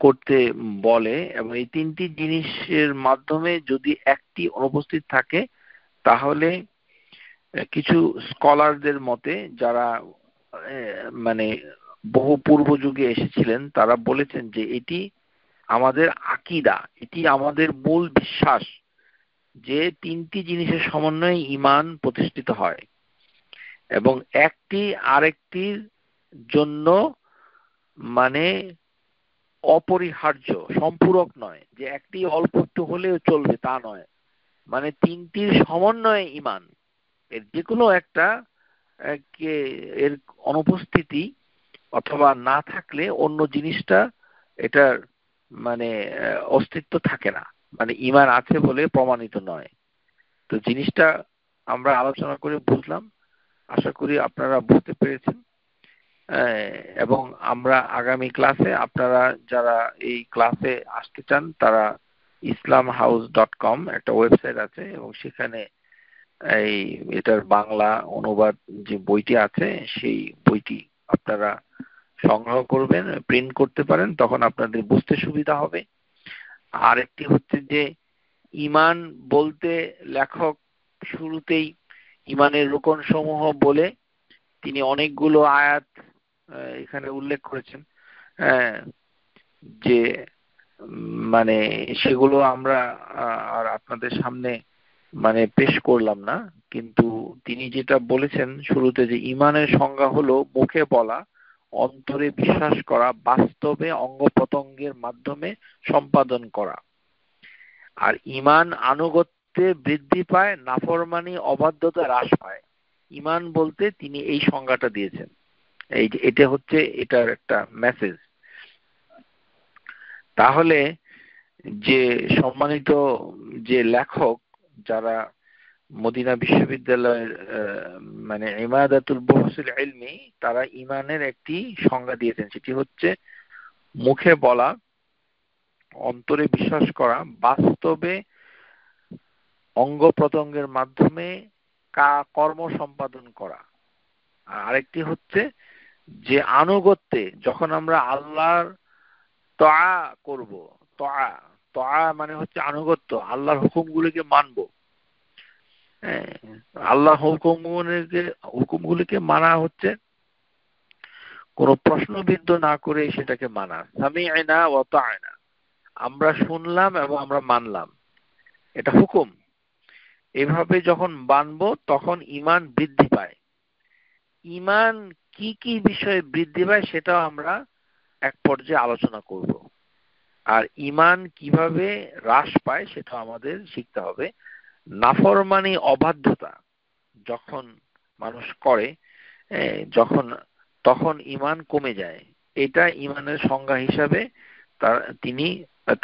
করতে বলে, এবং এই তিনটি জিনিসের মাধ্যমে যদি একটি অনুপস্থিত থাকে, তাহলে কিছু স্কলারদের মতে, যারা মানে বহু পূর্ব যুগে এসেছিলেন, তারা বলেছেন যে এটি আমাদের আকীদা, এটি আমাদের মূল বিশ্বাস, যে তিনটি জিনিসের সমন্বয়ে ঈমান প্রতিষ্ঠিত হয়, এবং একটি আরেকটির জন্য মানে অপরিহার্য, সম্পূরক নয়, যে একটি অল্প একটু হলেও চলবে তা নয়, মানে তিনটির সমন্বয়ে ঈমান। এর যে কোনো একটা এর অনুপস্থিতি অথবা না থাকলে অন্য জিনিসটা, এটার মানে অস্তিত্ব থাকে না, মানে ঈমান আছে বলে প্রমাণিত নয়। তো জিনিসটা আমরা আলোচনা করে বুঝলাম, আশা করি আপনারা বুঝতে পেরেছেন। এবং আমরা আগামী ক্লাসে, আপনারা যারা এই ক্লাসে আসতে চান, তারা islamhouse.com একটা ওয়েবসাইট আছে, এবং সেখানে এই এটার বাংলা অনুবাদ যে বইটি আছে, সেই বইটি আপনারা সংগ্রহ করবেন, প্রিন্ট করতে পারেন, তখন আপনাদের বুঝতে সুবিধা হবে। আর একটি হচ্ছে যে ঈমান বলতে লেখক শুরুতেই ইমানের রোকন সমূহ বলে তিনি অনেকগুলো আয়াত এখানে উল্লেখ করেছেন, যে মানে সেগুলো আমরা আর আপনাদের সামনে মানে পেশ করলাম না। কিন্তু তিনি যেটা বলেছেন শুরুতে, যে ইমানের সংজ্ঞা হলো মুখে বলা, অন্তরে বিশ্বাস করা, বাস্তবে অঙ্গ প্রত্যঙ্গের মাধ্যমে সম্পাদন করা। আর ইমান আনুগত্যে বৃদ্ধি পায়, নাফরমানি অবাধ্যতা হ্রাস পায়। ইমান বলতে তিনি এই সংজ্ঞাটা দিয়েছেন। এটা হচ্ছে এটার একটা মেসেজ। তাহলে যে সম্মানিত যে লেখক, যারা মদিনা বিশ্ববিদ্যালয়ের মানে ইমাদাতুল বুহুসুল ইলমি, তারা ইমানের একটি সংজ্ঞা দিয়েছেন, সেটি হচ্ছে মুখে বলা, অন্তরে বিশ্বাস করা, বাস্তবে অঙ্গ প্রত্যঙ্গের মাধ্যমে কর্ম সম্পাদন করা। আর আরেকটি হচ্ছে যে আনুগত্যে, যখন আমরা আল্লাহর তআ করব, তআ তআ মানে হচ্ছে আনুগত্য, আল্লাহর হুকুমগুলিকে মানব। আল্লাহ হুকুমগুলিকে মানা হচ্ছে কোন প্রশ্নবিদ্ধ না করে সেটাকে মানা। সামি'না ওয়া তা'না, আমরা শুনলাম এবং আমরা মানলাম, এটা হুকুম। এভাবে যখন মানব তখন ঈমান বৃদ্ধি পায়। ঈমান কি কি বিষয়ে বৃদ্ধি পায় সেটাও আমরা এক পর্যায়ে আলোচনা করব। আর ঈমান কিভাবে হ্রাস পায় সেটা আমাদের শিখতে হবে। নাফরমানি, অবাধ্যতা যখন মানুষ করে, তখন ঈমান কমে যায়। এটা ঈমানের সংজ্ঞা হিসাবে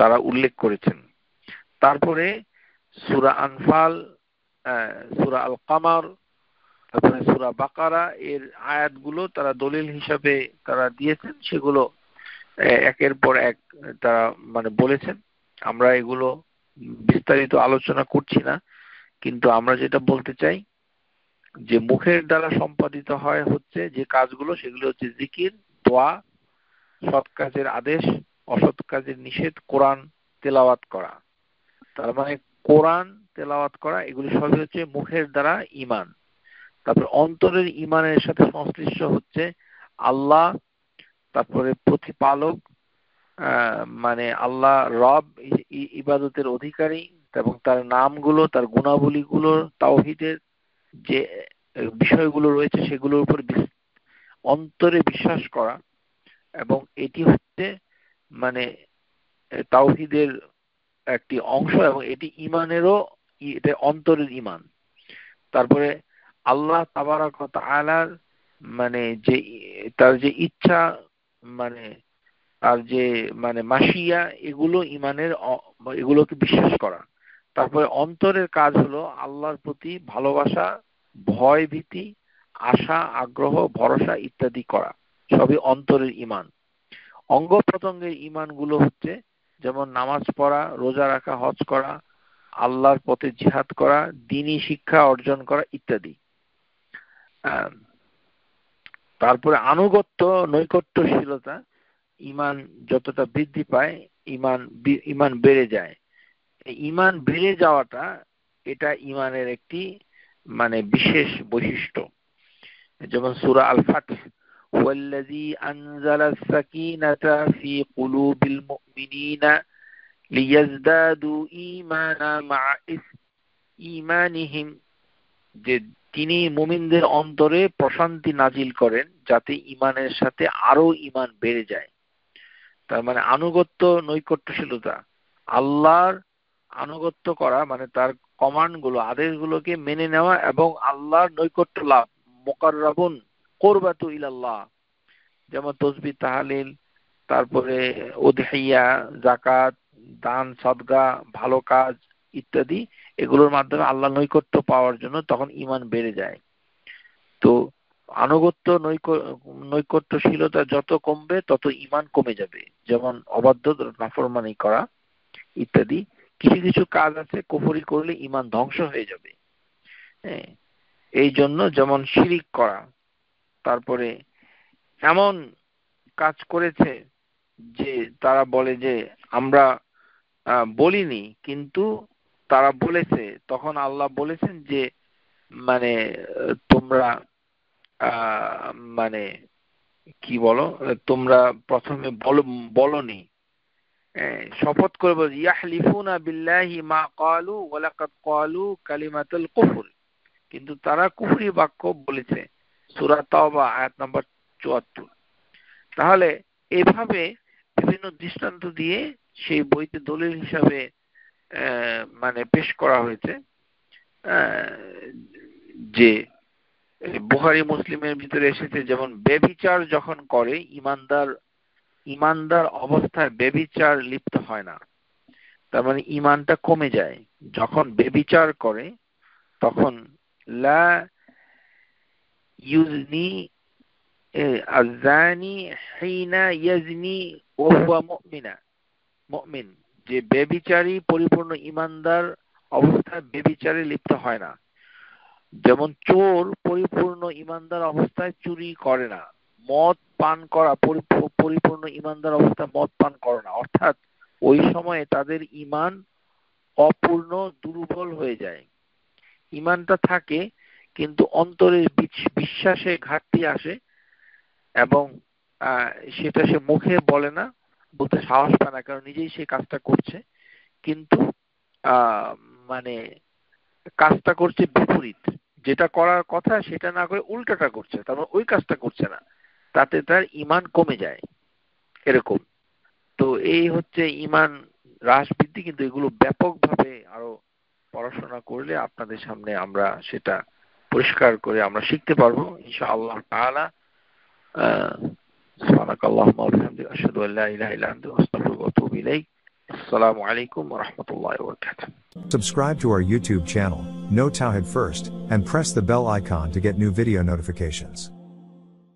তারা উল্লেখ করেছেন। তারপরে সূরা আনফাল, সূরা আল কামার, তারপরে সূরা বাকারা এর আয়াতগুলো তারা দলিল হিসাবে তারা দিয়েছেন। সেগুলো একের পর এক তারা মানে বলেছেন। আমরা এগুলো বিস্তারিত আলোচনা করছি না, কিন্তু আমরা যেটা বলতে চাই যে মুখের দ্বারা সম্পাদিত হয় হচ্ছে যে কাজগুলো, সেগুলো হচ্ছে জিকির, দোয়া, সৎ কাজের আদেশ, অসৎ কাজের নিষেধ, কোরআন তেলাওয়াত করা। তার মানে কোরআন তেলাওয়াত করা, এগুলি সবই হচ্ছে মুখের দ্বারা ঈমান। তারপর অন্তরের ঈমানের সাথে সংশ্লিষ্ট হচ্ছে আল্লাহ, তারপরে প্রতিপালক, মানে আল্লাহ রব, ইবাদতের অধিকারী, এবং তার নামগুলো, তার গুণাবলীগুলো, তাওহীদের যে বিষয়গুলো রয়েছে সেগুলোর উপর অন্তরে বিশ্বাস করা। এবং এটি হচ্ছে মানে তাওহীদের একটি অংশ, এবং এটি ঈমানেরও, এটা অন্তরের ঈমান। তারপরে আল্লাহ তাবারক ওয়া তাআলার মানে যে তার যে ইচ্ছা, মানে আর যে মানে মাশিয়া, এগুলো ঈমানের, এগুলোকে বিশ্বাস করা। তারপরে অন্তরের কাজ হলো আল্লাহর প্রতি ভালোবাসা, ভয় ভীতি, আশা আগ্রহ ভরসা ইত্যাদি করা, সবই অন্তরের ঈমান। অঙ্গ প্রত্যঙ্গের ঈমানগুলো হচ্ছে যেমন নামাজ পড়া, রোজা রাখা, হজ করা, আল্লাহর পথে জিহাদ করা, দ্বীনি শিক্ষা অর্জন করা ইত্যাদি। তারপরে আনুগত্য, নৈকট্যশীলতা, ঈমান যতটা বৃদ্ধি পায় ঈমান বেড়ে যায়। ঈমান বেড়ে যাওয়াটা এটা ঈমানের একটি মানে বিশেষ বৈশিষ্ট্য। যেমন সূরা আল ফাতহ, ওয়াল্লাযী আনজালাস সাকিনাতা ফি কুলুবিল মুমিনিনা লিয়াজদাদু ঈমানা মা'a ঈমানিহিম, যে তিনি মুমিনদের অন্তরে প্রশান্তি নাজিল করেন যাতে ঈমানের সাথে আরো ঈমান বেড়ে যায়। তার মানে আনুগত্য, নৈকট্যশীলতা, আল্লাহর আনুগত্য করা মানে তার কমান্ডগুলো, আদেশগুলোকে মেনে নেওয়া এবং আল্লাহর নৈকট্য লাভ। মুকাররাবুন কুরবাতু ইলাল্লাহ, যেমন তাসবিহ, তাহলিল, তারপরে উযহিয়া, যাকাত, দান, সদকা, ভালো কাজ ইত্যাদি, এগুলোর মাধ্যমে আল্লাহর নৈকট্য পাওয়ার জন্য তখন ঈমান বেড়ে যায়। তো আনুগত্য, নৈকট্যশীলতা যত কমবে তত ঈমান কমে যাবে। যেমন অবাধ্য, নাফরমানি করা ইত্যাদি। কিছু কিছু কাজ আছে কুফরি করলে ঈমান ধ্বংস হয়ে যাবে। এই জন্য যেমন শিরিক করা, তারপরে এমন কাজ করেছে যে তারা বলে যে আমরা বলিনি, কিন্তু তারা বলেছে, তখন আল্লাহ বলেছেন যে মানে তোমরা মানে কি বলো, তোমরা প্রথমে বলনি, শপথ করে বল, ইয়াহলিফুনা বিল্লাহি মা ক্বালু ওয়া লাকাদ ক্বালু কালিমাতুল কুফর, কিন্তু তারা কুফরি বাক্য বলেছে। সূরা তাওবা আয়াত নম্বর ৭৪। তাহলে এভাবে বিভিন্ন দৃষ্টান্ত দিয়ে সেই বইতে দলিল হিসাবে মানে পেশ করা হয়েছে যে বুখারী মুসলিমের ভিতরে এসেছে, যেমন ব্যভিচার যখন করে ইমানদার অবস্থায় ব্যভিচার লিপ্ত হয় না, তার মানে ইমানটা কমে যায়। যখন ব্যভিচার করে তখন লা ইউজনি আযানি হিনা ইয়াজনি ওয়া হুয়া মুমিন, যে ব্যভিচারী পরিপূর্ণ ইমানদার অবস্থায় ব্যভিচারে লিপ্ত হয় না। যেমন চোর পরিপূর্ণ ইমানদার অবস্থায় চুরি করে না, মদ পান করা পরিপূর্ণ ইমানদার অবস্থায় মদ পান করে না, অর্থাৎ ওই সময়ে তাদের ঈমান অপূর্ণ, দুর্বল হয়ে যায়। ঈমানটা থাকে কিন্তু অন্তরের বিশ্বাসে ঘাটতি আসে, এবং সেটা সে মুখে বলে না, বলতে সাহস পায় না, কারণ নিজেই সে কাজটা করছে, কিন্তু মানে কাজটা করছে বিপরীত, যেটা করার কথা সেটা না করে উল্টাটা করছে, তারপর ওই কাজটা করছে না, তাতে তার ঈমান কমে যায় এরকম। তো এই হচ্ছে ঈমান হ্রাস বৃদ্ধি, কিন্তু এগুলো ব্যাপকভাবে আরো পড়াশোনা করলে আপনাদের সামনে আমরা সেটা পরিষ্কার করে আমরা শিখতে পারবো ইনশাআল্লাহ তাআলা। সুবহানাকাল্লাহুম্মা ওয়া বিহামদিকা আশহাদু আল্লা ইলাহা ইল্লা আনতা আস্তাগফিরুকা ওয়া আতুবু ইলাইক। আসসালামু আলাইকুম ওয়া রাহমাতুল্লাহি ওয়া বারাকাতুহু। Subscribe to our YouTube channel, Know Tawhid First, and press the bell icon to get new video notifications.